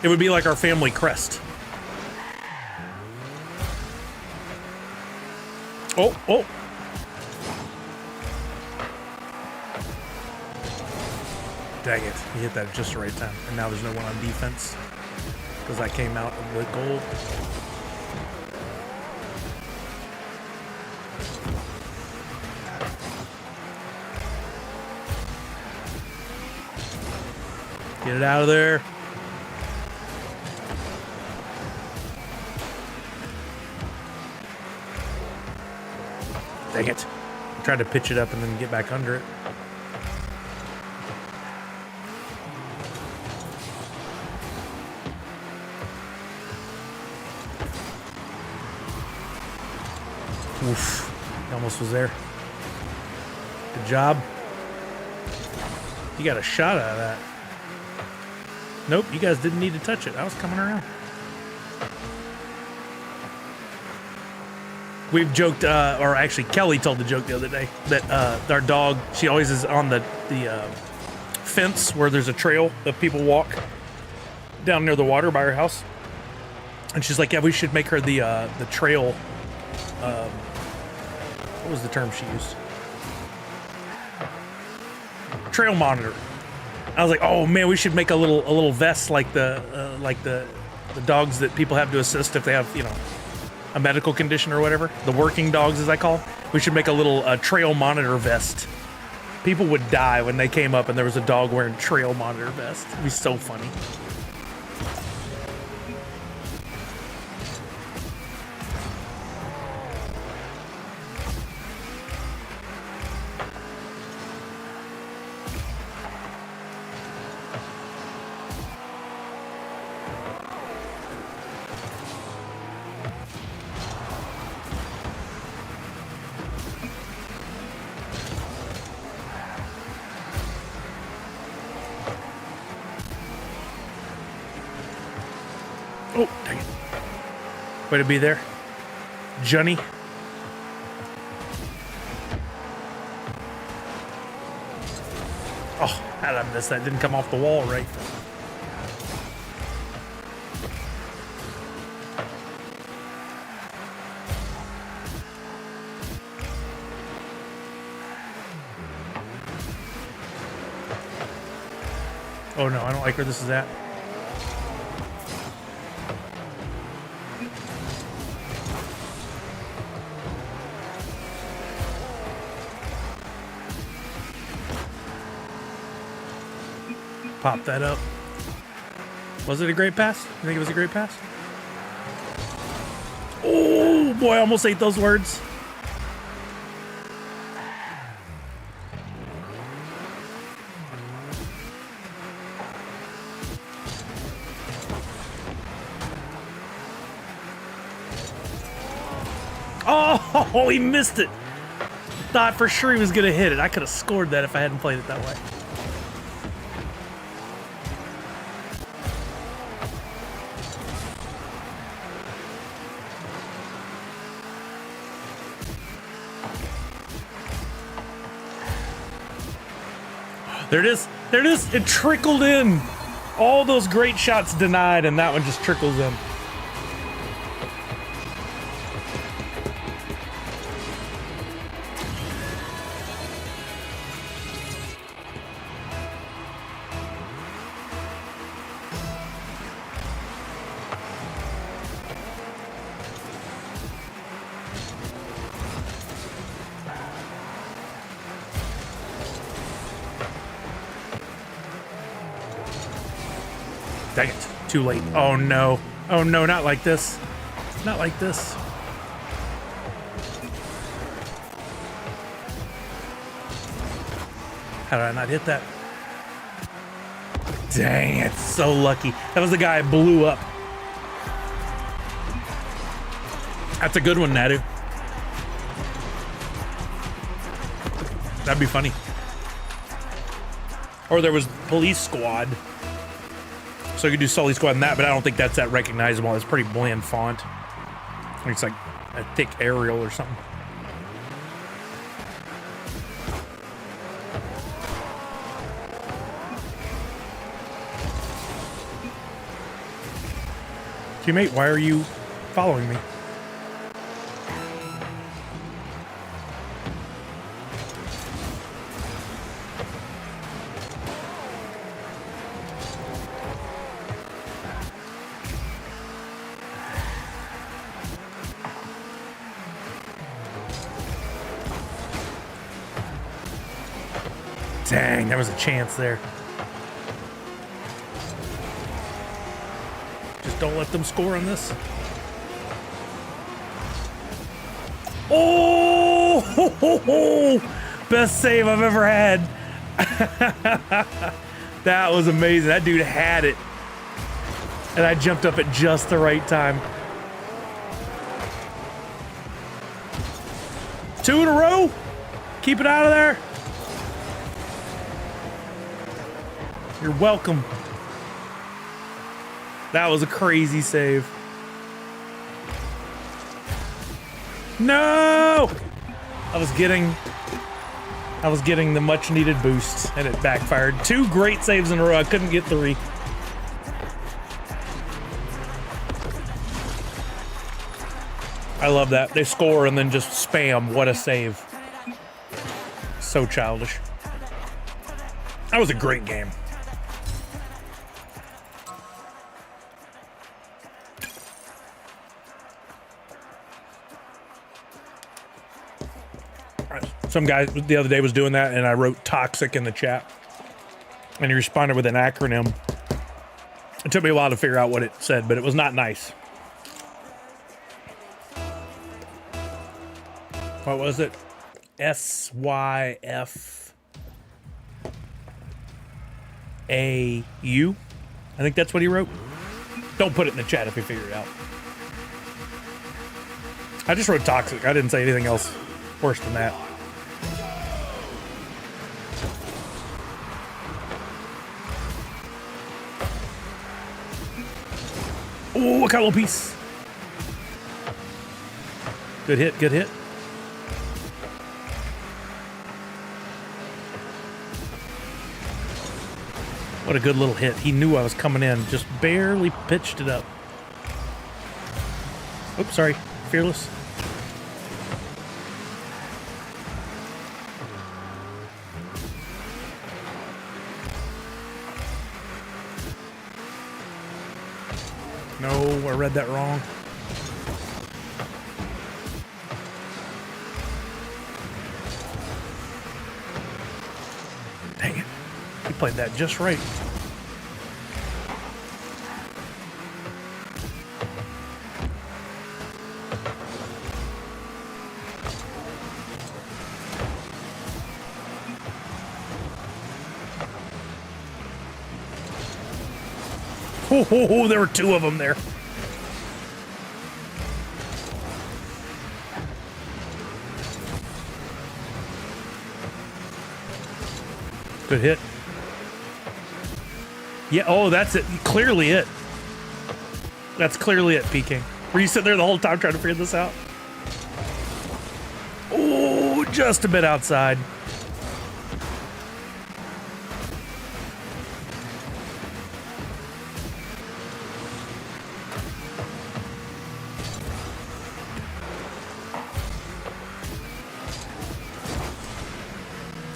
It would be like our family crest. Oh. Dang it, he hit that at just the right time. And now there's no one on defense because I came out of the goal. Get it out of there. Dang it. I tried to pitch it up and then get back under it. Oof, he almost was there. Good job. You got a shot out of that. Nope, you guys didn't need to touch it. I was coming around. We've joked, or actually Kelly told the joke the other day, that our dog, she always is on the fence where there's a trail that people walk down near the water by her house. And she's like, yeah, we should make her the trail, what was the term she used? Trail monitor. I was like, oh man, we should make a little vest like the dogs that people have to assist if they have, you know, a medical condition or whatever. The working dogs, as I call them. We should make a little trail monitor vest. People would die when they came up and there was a dog wearing trail monitor vest. It'd be so funny. Oh, dang it. Way to be there, Johnny. Oh, How did I miss that? Didn't come off the wall right. Oh no, I don't like where this is at. Pop that up. Was it a great pass? You think it was a great pass? Oh boy, I almost ate those words. Oh, he missed it. Thought for sure he was going to hit it. I could have scored that if I hadn't played it that way. There it is. There it is. It trickled in. All those great shots denied, and that one just trickles in. Dang it. Too late. Oh no. Oh no, not like this. Not like this. How did I not hit that? Dang it. So lucky. That was the guy I blew up. That's a good one, Nadu. That'd be funny. Or there was Police Squad. So you could do Sully Squad and that, but I don't think that's that recognizable. It's pretty bland font. I think it's like a thick Arial or something. Teammate, why are you following me? Dang, there was a chance there. Just don't let them score on this. Oh! Ho, ho, ho. Best save I've ever had. That was amazing. That dude had it. And I jumped up at just the right time. 2 in a row. Keep it out of there. You're welcome. That was a crazy save. No! I was getting the much needed boost and it backfired. 2 great saves in a row. I couldn't get 3. I love that. They score and then just spam. What a save. So childish. That was a great game. Some guy the other day was doing that, and I wrote toxic in the chat. And he responded with an acronym. It took me a while to figure out what it said, but it was not nice. What was it? SYFAU? I think that's what he wrote. Don't put it in the chat if you figure it out. I just wrote toxic. I didn't say anything else worse than that. Oh, a little piece. Good hit, good hit. What a good little hit. He knew I was coming in. Just barely pitched it up. Oops, sorry. Fearless. No, I read that wrong. Dang it. He played that just right. Oh, there were two of them there. Good hit. Yeah, oh, that's it. Clearly it. That's clearly it, P-King. Were you sitting there the whole time trying to figure this out? Oh, just a bit outside.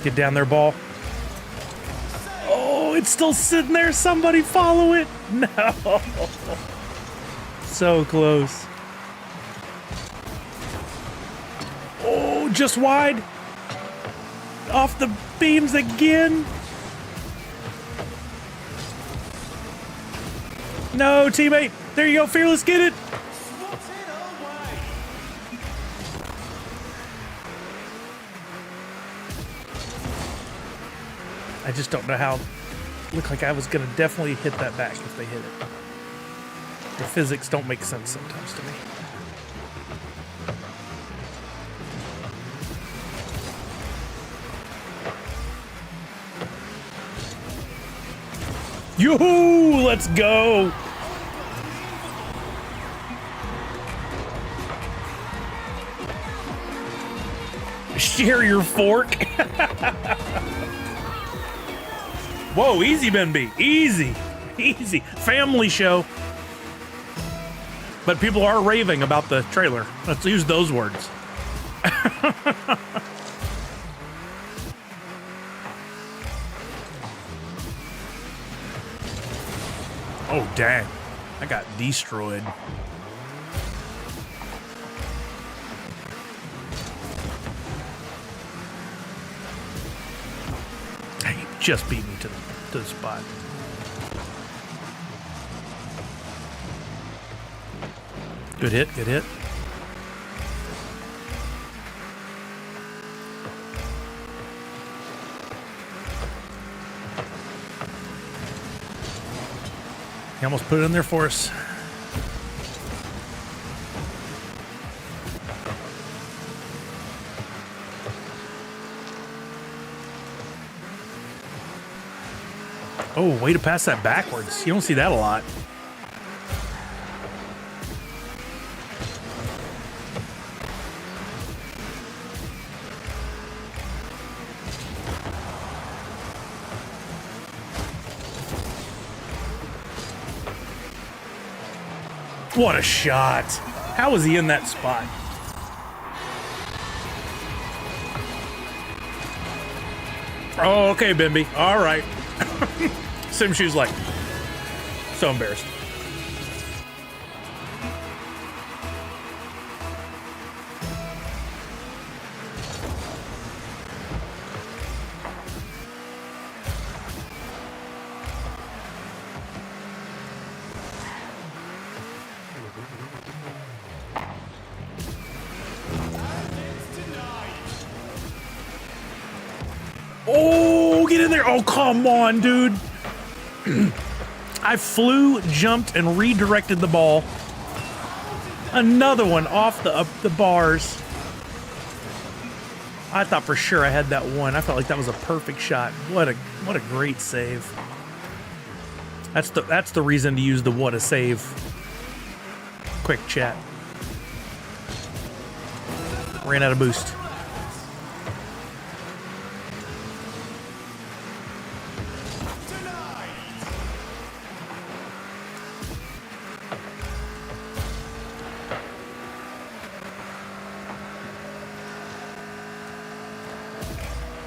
Get down there, ball. Oh, it's still sitting there. Somebody follow it. No. So close. Oh, just wide. Off the beams again. No, teammate. There you go, Fearless. Get it. I just don't know how. Looked like I was going to definitely hit that back if they hit it. The physics don't make sense sometimes to me. Yoo-hoo! Let's go! Share your fork. Whoa, easy, Ben B. Easy. Easy. Family show. But people are raving about the trailer. Let's use those words. Oh, dang. I got destroyed. He just beat me to the spot. Good hit, good hit. He almost put it in there for us. Oh, way to pass that backwards. You don't see that a lot. What a shot. How was he in that spot? Oh, okay, Bimby. All right. Sim Shoe's like, so embarrassed. Oh, get in there. Oh, come on, dude. I flew, jumped, and redirected the ball. Another one off the bars. I thought for sure I had that one. I felt like that was a perfect shot. What a great save. That's the reason to use the what a save. Quick chat. Ran out of boost.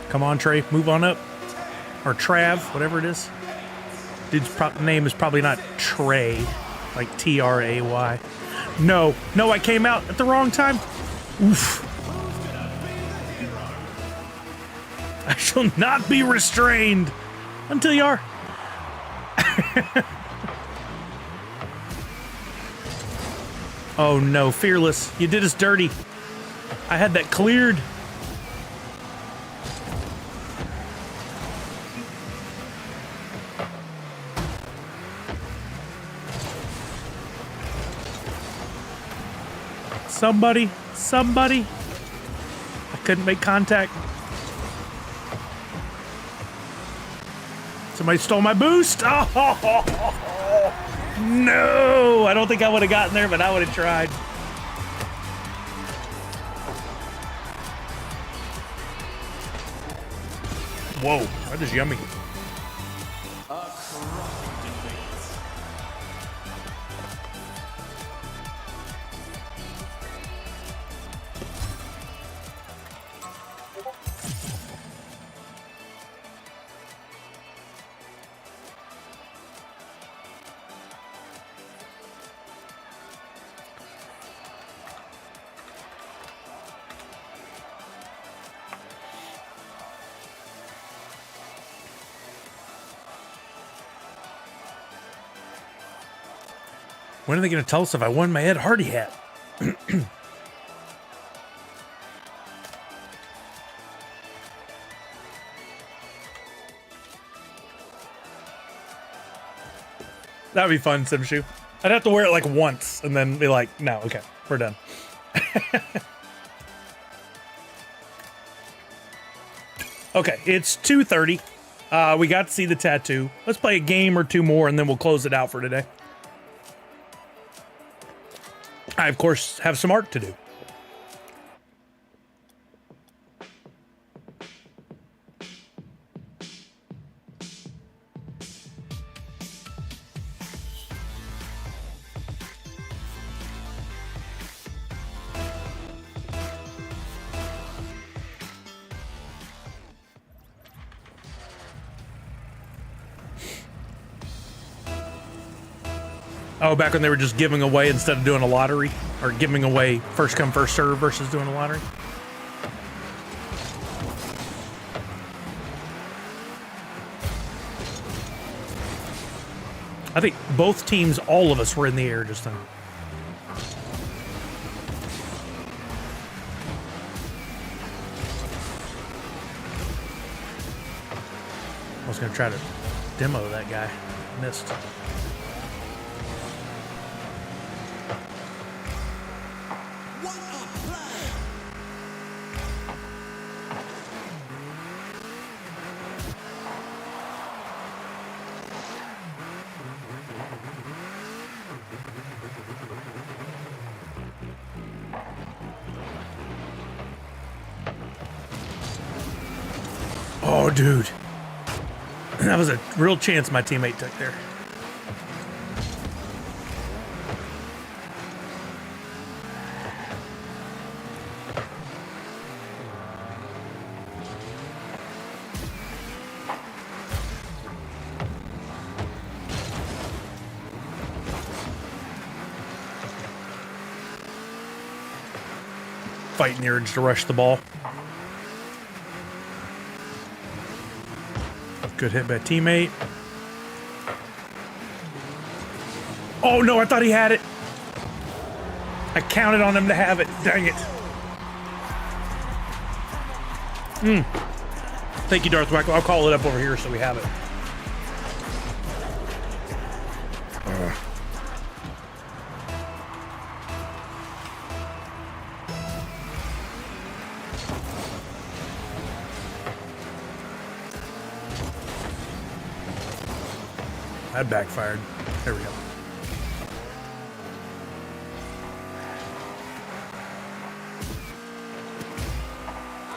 Come on, Trey. Move on up. Or Trav, whatever it is. Dude's name is probably not Trey. Like Tray. No. No, I came out at the wrong time. Oof. I shall not be restrained until you are. Oh no, Fearless. You did us dirty. I had that cleared. Somebody. I couldn't make contact. Somebody stole my boost. Oh, no. I don't think I would have gotten there, but I would have tried. Whoa, that is yummy. When are they going to tell us if I won my Ed Hardy hat? That would be fun, Simshu. I'd have to wear it like once and then be like, no, okay, we're done. Okay, it's 2:30. We got to see the tattoo. Let's play a game or two more and then we'll close it out for today. I, of course, have some art to do. Oh, back when they were just giving away instead of doing a lottery? Or giving away first come, first serve versus doing a lottery? I think both teams, all of us were in the air just then. I was going to try to demo that guy. Missed. Oh, dude. That was a real chance my teammate took there. Fighting the urge to rush the ball. Good hit by teammate. Oh no, I thought he had it. I counted on him to have it. Dang it. Thank you, Darth Wacko. I'll call it up over here so we have it. That backfired. There we go.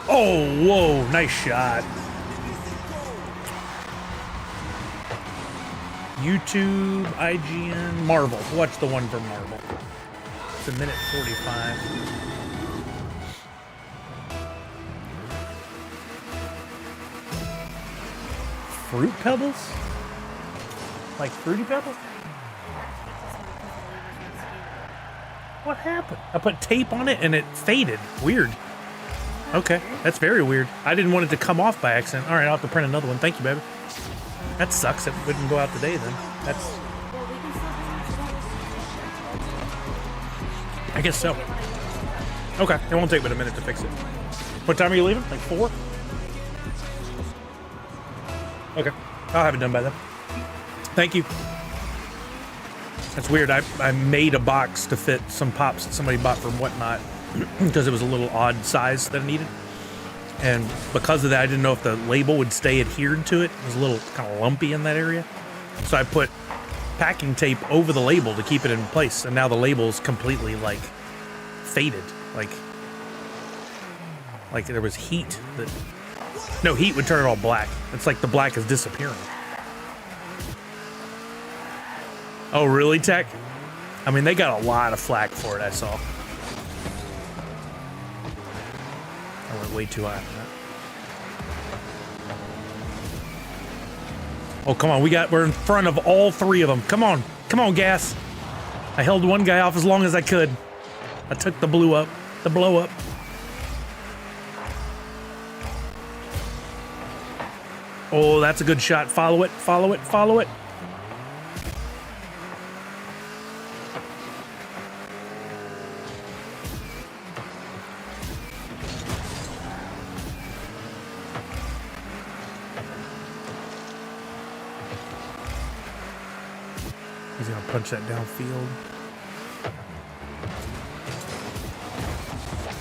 Oh, whoa, nice shot. YouTube, IGN, Marvel. Watch the one from Marvel. It's a minute 45. Fruit Pebbles? Like Fruity Pebbles? What happened? I put tape on it and it faded. Weird. Okay, that's very weird. I didn't want it to come off by accident. All right, I'll have to print another one. Thank you, baby. That sucks. It wouldn't go out today then. That's... I guess so. Okay, it won't take but a minute to fix it. What time are you leaving? Like 4? Okay, I'll have it done by then. Thank you. That's weird. I made a box to fit some pops that somebody bought from Whatnot because it was a little odd size that I needed. And because of that, I didn't know if the label would stay adhered to it. It was a little kind of lumpy in that area. So I put packing tape over the label to keep it in place. And now the label's completely, like, faded. Like there was heat that... No, heat would turn it all black. It's like the black is disappearing. Oh, really, Tech? I mean, they got a lot of flack for it, I saw. I went way too high on that. Oh, come on, we're in front of all 3 of them. Come on, Gas. I held one guy off as long as I could. I took the blow up. Oh, that's a good shot. Follow it. He's gonna punch that downfield.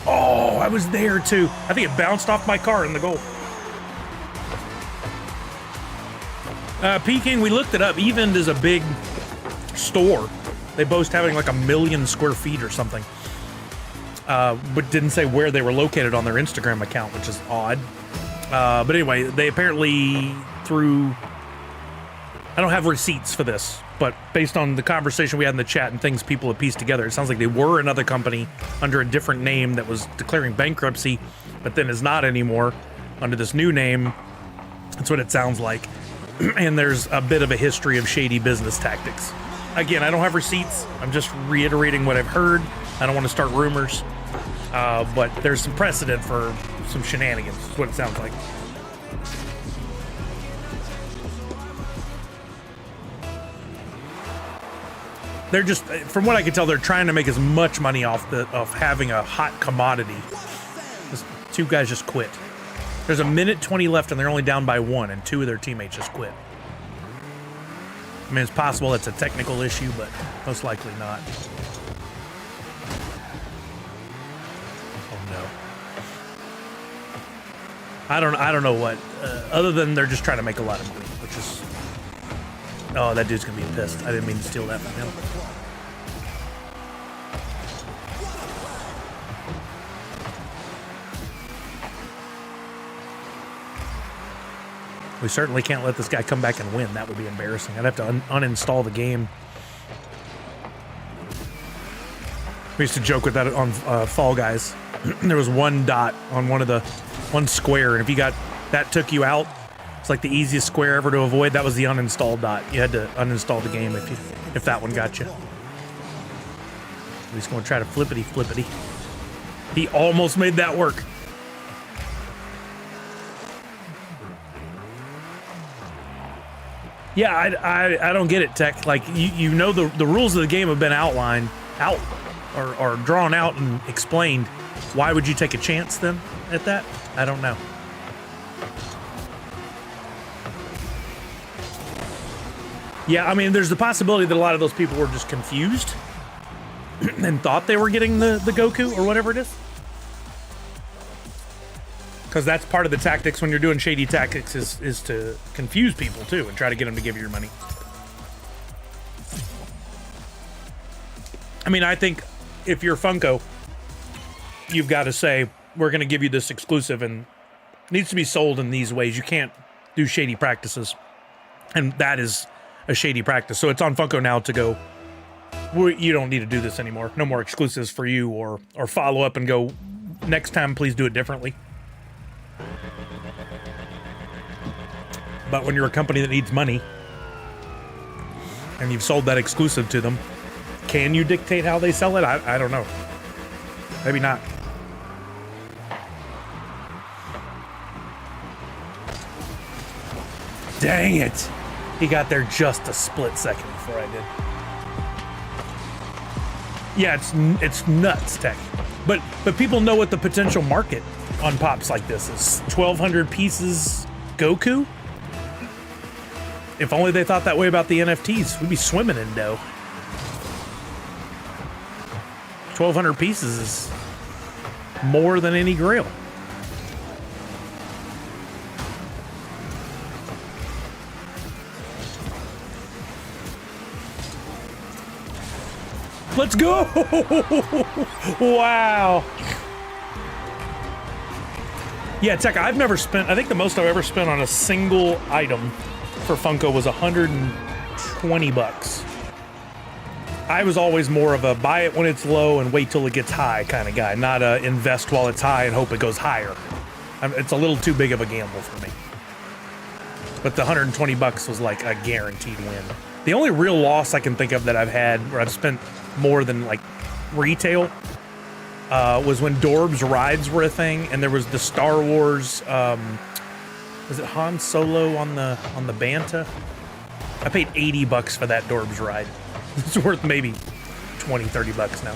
Oh, I was there too. I think it bounced off my car in the goal. Peking, we looked it up. Evend is a big store. They boast having like 1 million square feet or something. But didn't say where they were located on their Instagram account, which is odd. But anyway, they apparently through... I don't have receipts for this, but based on the conversation we had in the chat and things people have pieced together, it sounds like they were another company under a different name that was declaring bankruptcy, but then is not anymore under this new name. That's what it sounds like. And there's a bit of a history of shady business tactics. Again, I don't have receipts. I'm just reiterating what I've heard. I don't want to start rumors. But there's some precedent for some shenanigans, is what it sounds like. They're just, from what I can tell, they're trying to make as much money off having a hot commodity. These 2 guys just quit. There's 1:20 left, and they're only down by 1, and 2 of their teammates just quit. I mean, it's possible it's a technical issue, but most likely not. Oh no! I don't know what. Other than they're just trying to make a lot of money, which is. Oh, that dude's gonna be pissed. I didn't mean to steal that from him. We certainly can't let this guy come back and win. That would be embarrassing. I'd have to uninstall the game. We used to joke with that on Fall Guys. There was 1 dot on one square, and if you got that took you out, it's like the easiest square ever to avoid. That was the uninstall dot. You had to uninstall the game if that one got you. He's going to try to flippity. He almost made that work. Yeah, I don't get it, Tech. Like, you know the rules of the game have been or drawn out and explained. Why would you take a chance then at that? I don't know. Yeah, I mean, there's the possibility that a lot of those people were just confused and thought they were getting the Goku or whatever it is. Because that's part of the tactics when you're doing shady tactics is to confuse people too and try to get them to give you your money. I mean, I think if you're Funko, you've got to say, we're going to give you this exclusive and it needs to be sold in these ways. You can't do shady practices. And that is a shady practice. So it's on Funko now to go, you don't need to do this anymore. No more exclusives for you, or follow up and go, next time, please do it differently. But when you're a company that needs money and you've sold that exclusive to them, can you dictate how they sell it? I don't know. Maybe not. Dang it. He got there just a split second before I did. Yeah, it's nuts, Tech. But people know what the potential market on pops like this is. 1,200 pieces Goku? If only they thought that way about the NFTs, we'd be swimming in dough. 1,200 pieces is more than any grail. Let's go! Wow. Yeah, Tech, I've never spent, I think the most I've ever spent on a single item for Funko was 120 bucks. I was always more of a buy it when it's low and wait till it gets high kind of guy, not a invest while it's high and hope it goes higher. It's a little too big of a gamble for me. But the 120 bucks was like a guaranteed win. The only real loss I can think of that I've had where I've spent more than like retail was when Droppp rides were a thing, and there was the Star Wars. Was it Han Solo on the Banta? I paid 80 bucks for that Droppp ride. It's worth maybe 20, 30 bucks now.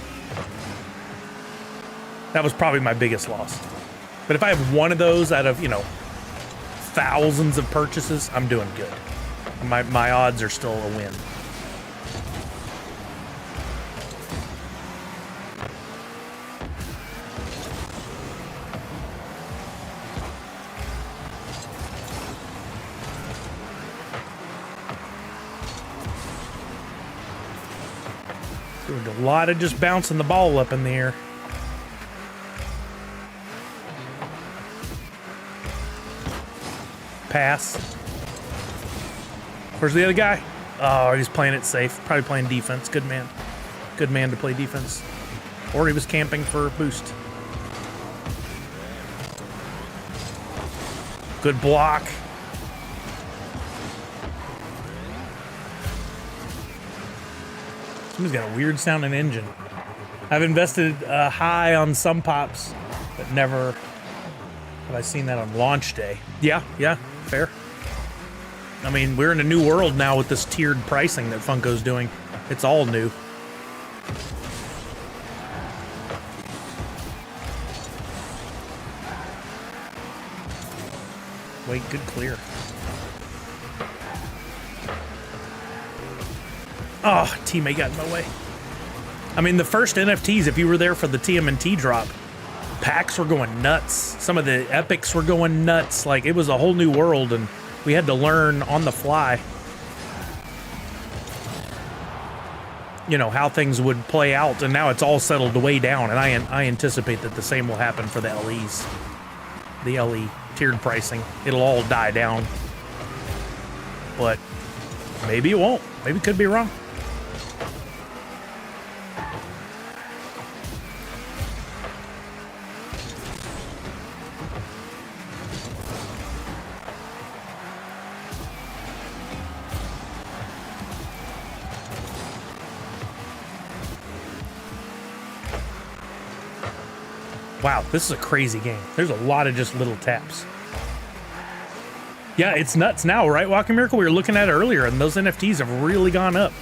That was probably my biggest loss. But if I have one of those out of, thousands of purchases, I'm doing good. My odds are still a win. Doing a lot of just bouncing the ball up in the air. Pass. Where's the other guy? Oh, he's playing it safe. Probably playing defense. Good man. Good man to play defense. Or he was camping for a boost. Good block. Somebody's got a weird sounding engine. I've invested high on some pops, but never have I seen that on launch day. Yeah, fair. I mean, we're in a new world now with this tiered pricing that Funko's doing. It's all new. Wait, good clear. Oh, teammate got in my way. I mean, the first NFTs, if you were there for the TMNT drop, packs were going nuts. Some of the epics were going nuts. Like, it was a whole new world, and we had to learn on the fly, how things would play out. And now it's all settled way down, and I anticipate that the same will happen for the LEs. The LE tiered pricing. It'll all die down. But maybe it won't. Maybe it could be wrong. Wow, this is a crazy game. There's a lot of just little taps. Yeah, it's nuts now, right, Walking Miracle? We were looking at it earlier, and those NFTs have really gone up.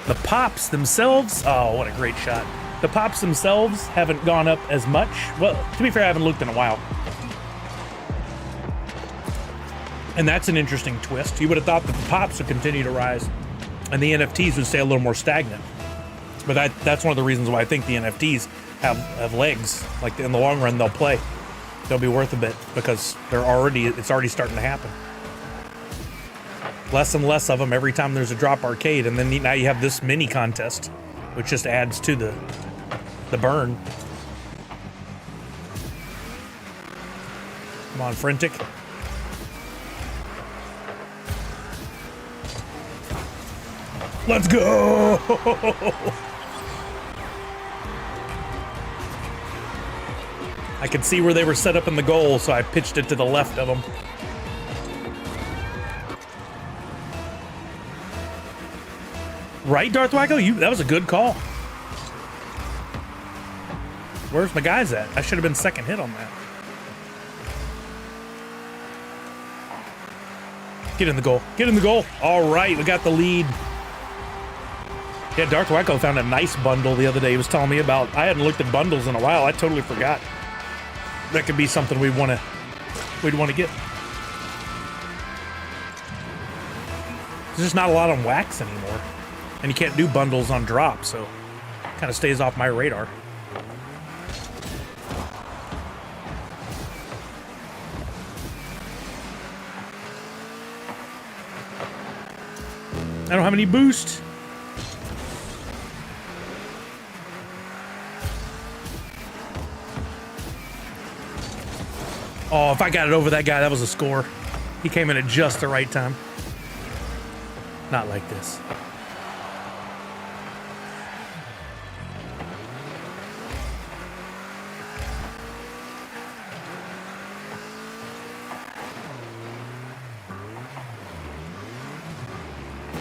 The pops themselves, oh, what a great shot. The pops themselves haven't gone up as much. Well, to be fair, I haven't looked in a while. And that's an interesting twist. You would have thought that the pops would continue to rise, and the NFTs would stay a little more stagnant. But that's one of the reasons why I think the NFTs have legs. Like, in the long run, they'll play. They'll be worth a bit because it's already starting to happen. Less and less of them every time there's a Droppp Arcade, and then now you have this mini contest, which just adds to the burn. Come on, Frentic. Let's go! I could see where they were set up in the goal, so I pitched it to the left of them. Right, Darth Wacko? That was a good call. Where's my guys at? I should have been second hit on that. Get in the goal. Get in the goal. All right, we got the lead. Yeah, Darth Wacko found a nice bundle the other day. He was telling me about. I hadn't looked at bundles in a while. I totally forgot. That could be something we'd want to get. There's just not a lot on Wax anymore. And you can't do bundles on Droppp, so kind of stays off my radar. I don't have any boost. Oh, if I got it over that guy, that was a score. He came in at just the right time. Not like this.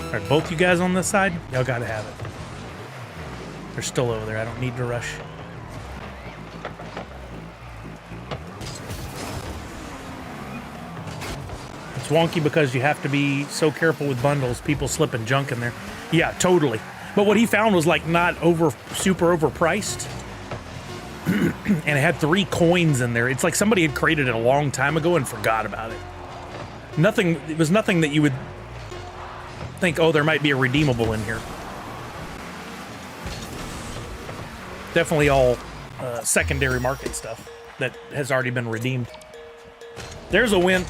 All right, both you guys on this side, y'all gotta have it. They're still over there. I don't need to rush. It's wonky because you have to be so careful with bundles. People slipping junk in there. Yeah, totally. But what he found was like not super overpriced. And it had 3 coins in there. It's like somebody had created it a long time ago and forgot about it. It was nothing that you would think, oh, there might be a redeemable in here. Definitely all secondary market stuff that has already been redeemed. There's a win.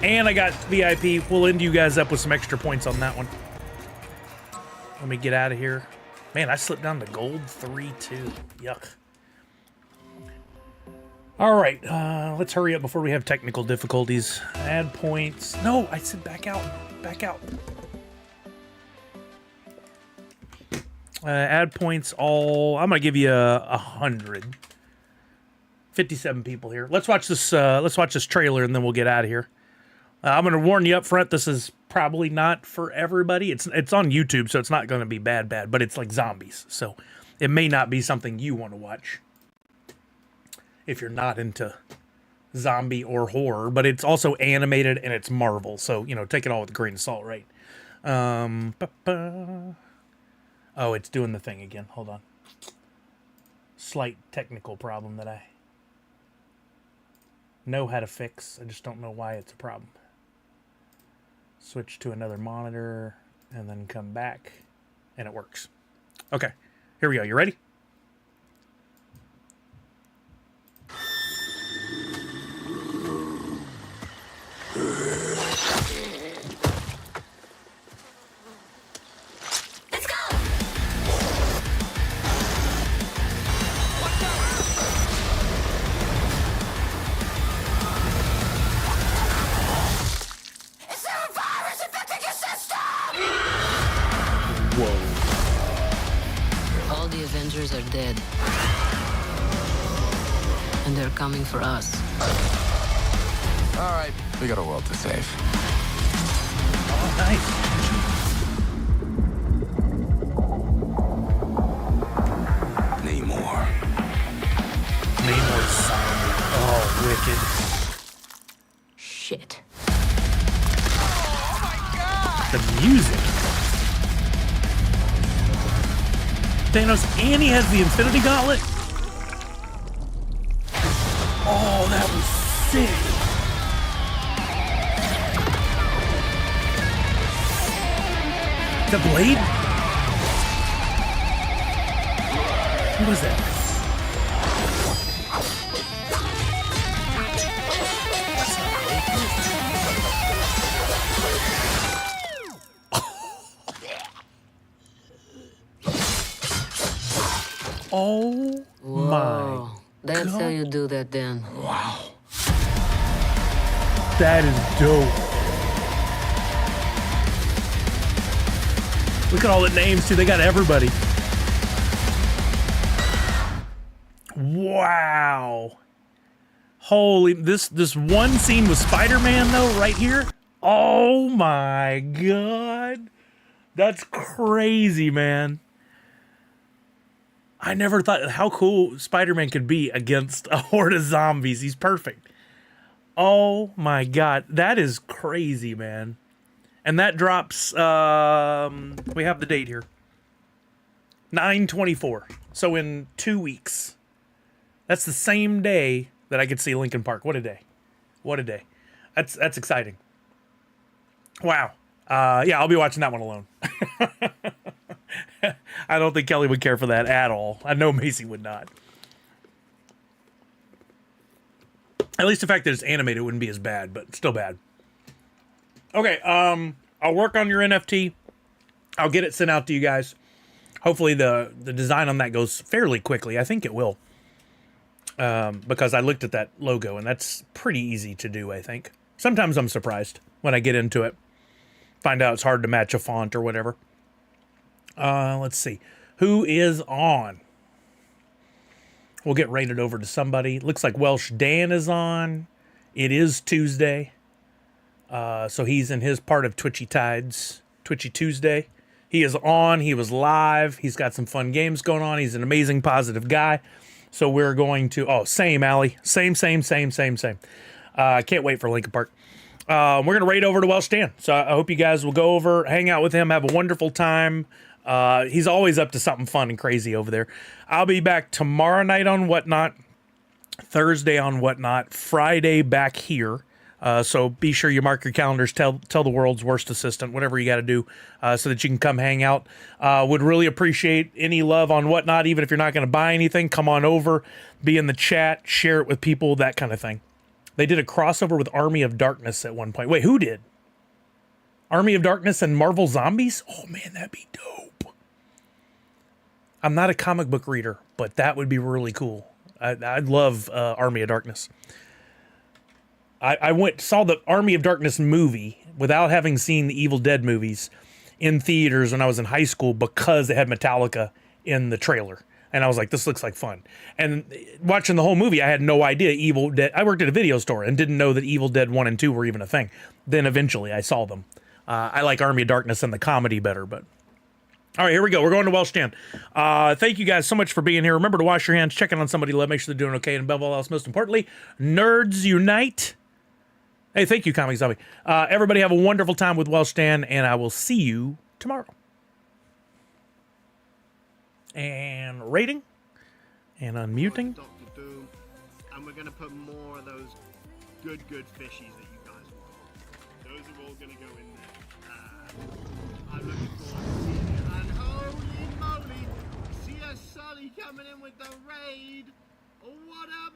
And I got VIP. We'll end you guys up with some extra points on that one. Let me get out of here. Man, I slipped down to gold 3-2. Yuck. All right, let's hurry up before we have technical difficulties. Add points. No, I said back out. Back out. Add points all. I'm gonna give you 100. 57 people here. Let's watch this. Let's watch this trailer and then we'll get out of here. I'm gonna warn you up front. This is probably not for everybody. It's on YouTube, so it's not gonna be bad. But it's like zombies, so it may not be something you want to watch if you're not into zombie or horror. But it's also animated and it's Marvel, so take it all with a grain of salt, right? Oh, it's doing the thing again. Hold on. Slight technical problem that I know how to fix. I just don't know why it's a problem. Switch to another monitor and then come back and it works. Okay, here we go. You ready? Are dead. And they're coming for us. All right, we got a world to save. Oh, nice. Namor. Namor's zombie. Oh, wicked. Shit. Oh my God! The music. Thanos, and he has the Infinity Gauntlet. Oh, that was sick. The blade? What was that? Oh my! That's God. how you do that, then. Wow. That is dope. Look at all the names too. They got everybody. Wow. Holy! This one scene with Spider-Man though, right here. Oh my God! That's crazy, man. I never thought how cool Spider-Man could be against a horde of zombies. He's perfect. Oh my god, that is crazy, man. And that drops, we have the date here. 9/24. So in 2 weeks. That's the same day that I could see Linkin Park. What a day. What a day. That's exciting. Wow. Yeah, I'll be watching that one alone. I don't think Kelly would care for that at all. I know Macy would not. At least the fact that it's animated wouldn't be as bad, but still bad. Okay, I'll work on your NFT. I'll get it sent out to you guys. Hopefully the design on that goes fairly quickly. I think it will. Because I looked at that logo, and that's pretty easy to do, I think. Sometimes I'm surprised when I get into it. Find out it's hard to match a font or whatever. Let's see. Who is on? We'll get rated over to somebody. Looks like Welsh Dan is on. It is Tuesday. So he's in his part of Twitchy Tuesday. He is on. He was live. He's got some fun games going on. He's an amazing, positive guy. So we're going to... Oh, same, Allie. Same. Can't wait for Linkin Park. We're going to raid over to Welsh Dan. So I hope you guys will go over, hang out with him, have a wonderful time. He's always up to something fun and crazy over there. I'll be back tomorrow night on Whatnot, Thursday on Whatnot, Friday back here. So be sure you mark your calendars, tell the world's worst assistant, whatever you got to do, so that you can come hang out. Would really appreciate any love on Whatnot, even if you're not going to buy anything. Come on over, be in the chat, share it with people, that kind of thing. They did a crossover with Army of Darkness at one point. Wait, who did? Army of Darkness and Marvel Zombies? Oh man, that'd be dope. I'm not a comic book reader, but that would be really cool. I'd love Army of Darkness. I saw the Army of Darkness movie without having seen the Evil Dead movies in theaters when I was in high school because they had Metallica in the trailer. And I was like, this looks like fun. And watching the whole movie, I had no idea Evil Dead... I worked at a video store and didn't know that Evil Dead 1 and 2 were even a thing. Then eventually I saw them. I like Army of Darkness and the comedy better, but... All right, here we go. We're going to Welsh Dan. Thank you guys so much for being here. Remember to wash your hands, check in on somebody you love, make sure they're doing okay, and above all else, most importantly, nerds unite. Hey, thank you, Comic Zombie. Everybody have a wonderful time with Welsh Dan, and I will see you tomorrow. And rating. And unmuting. Dr. Doom, and we're going to put more of those good fishies that you guys want. Those are all going to go in there. I'm looking forward to seeing it. And holy moly, see a Sully coming in with the raid. What up,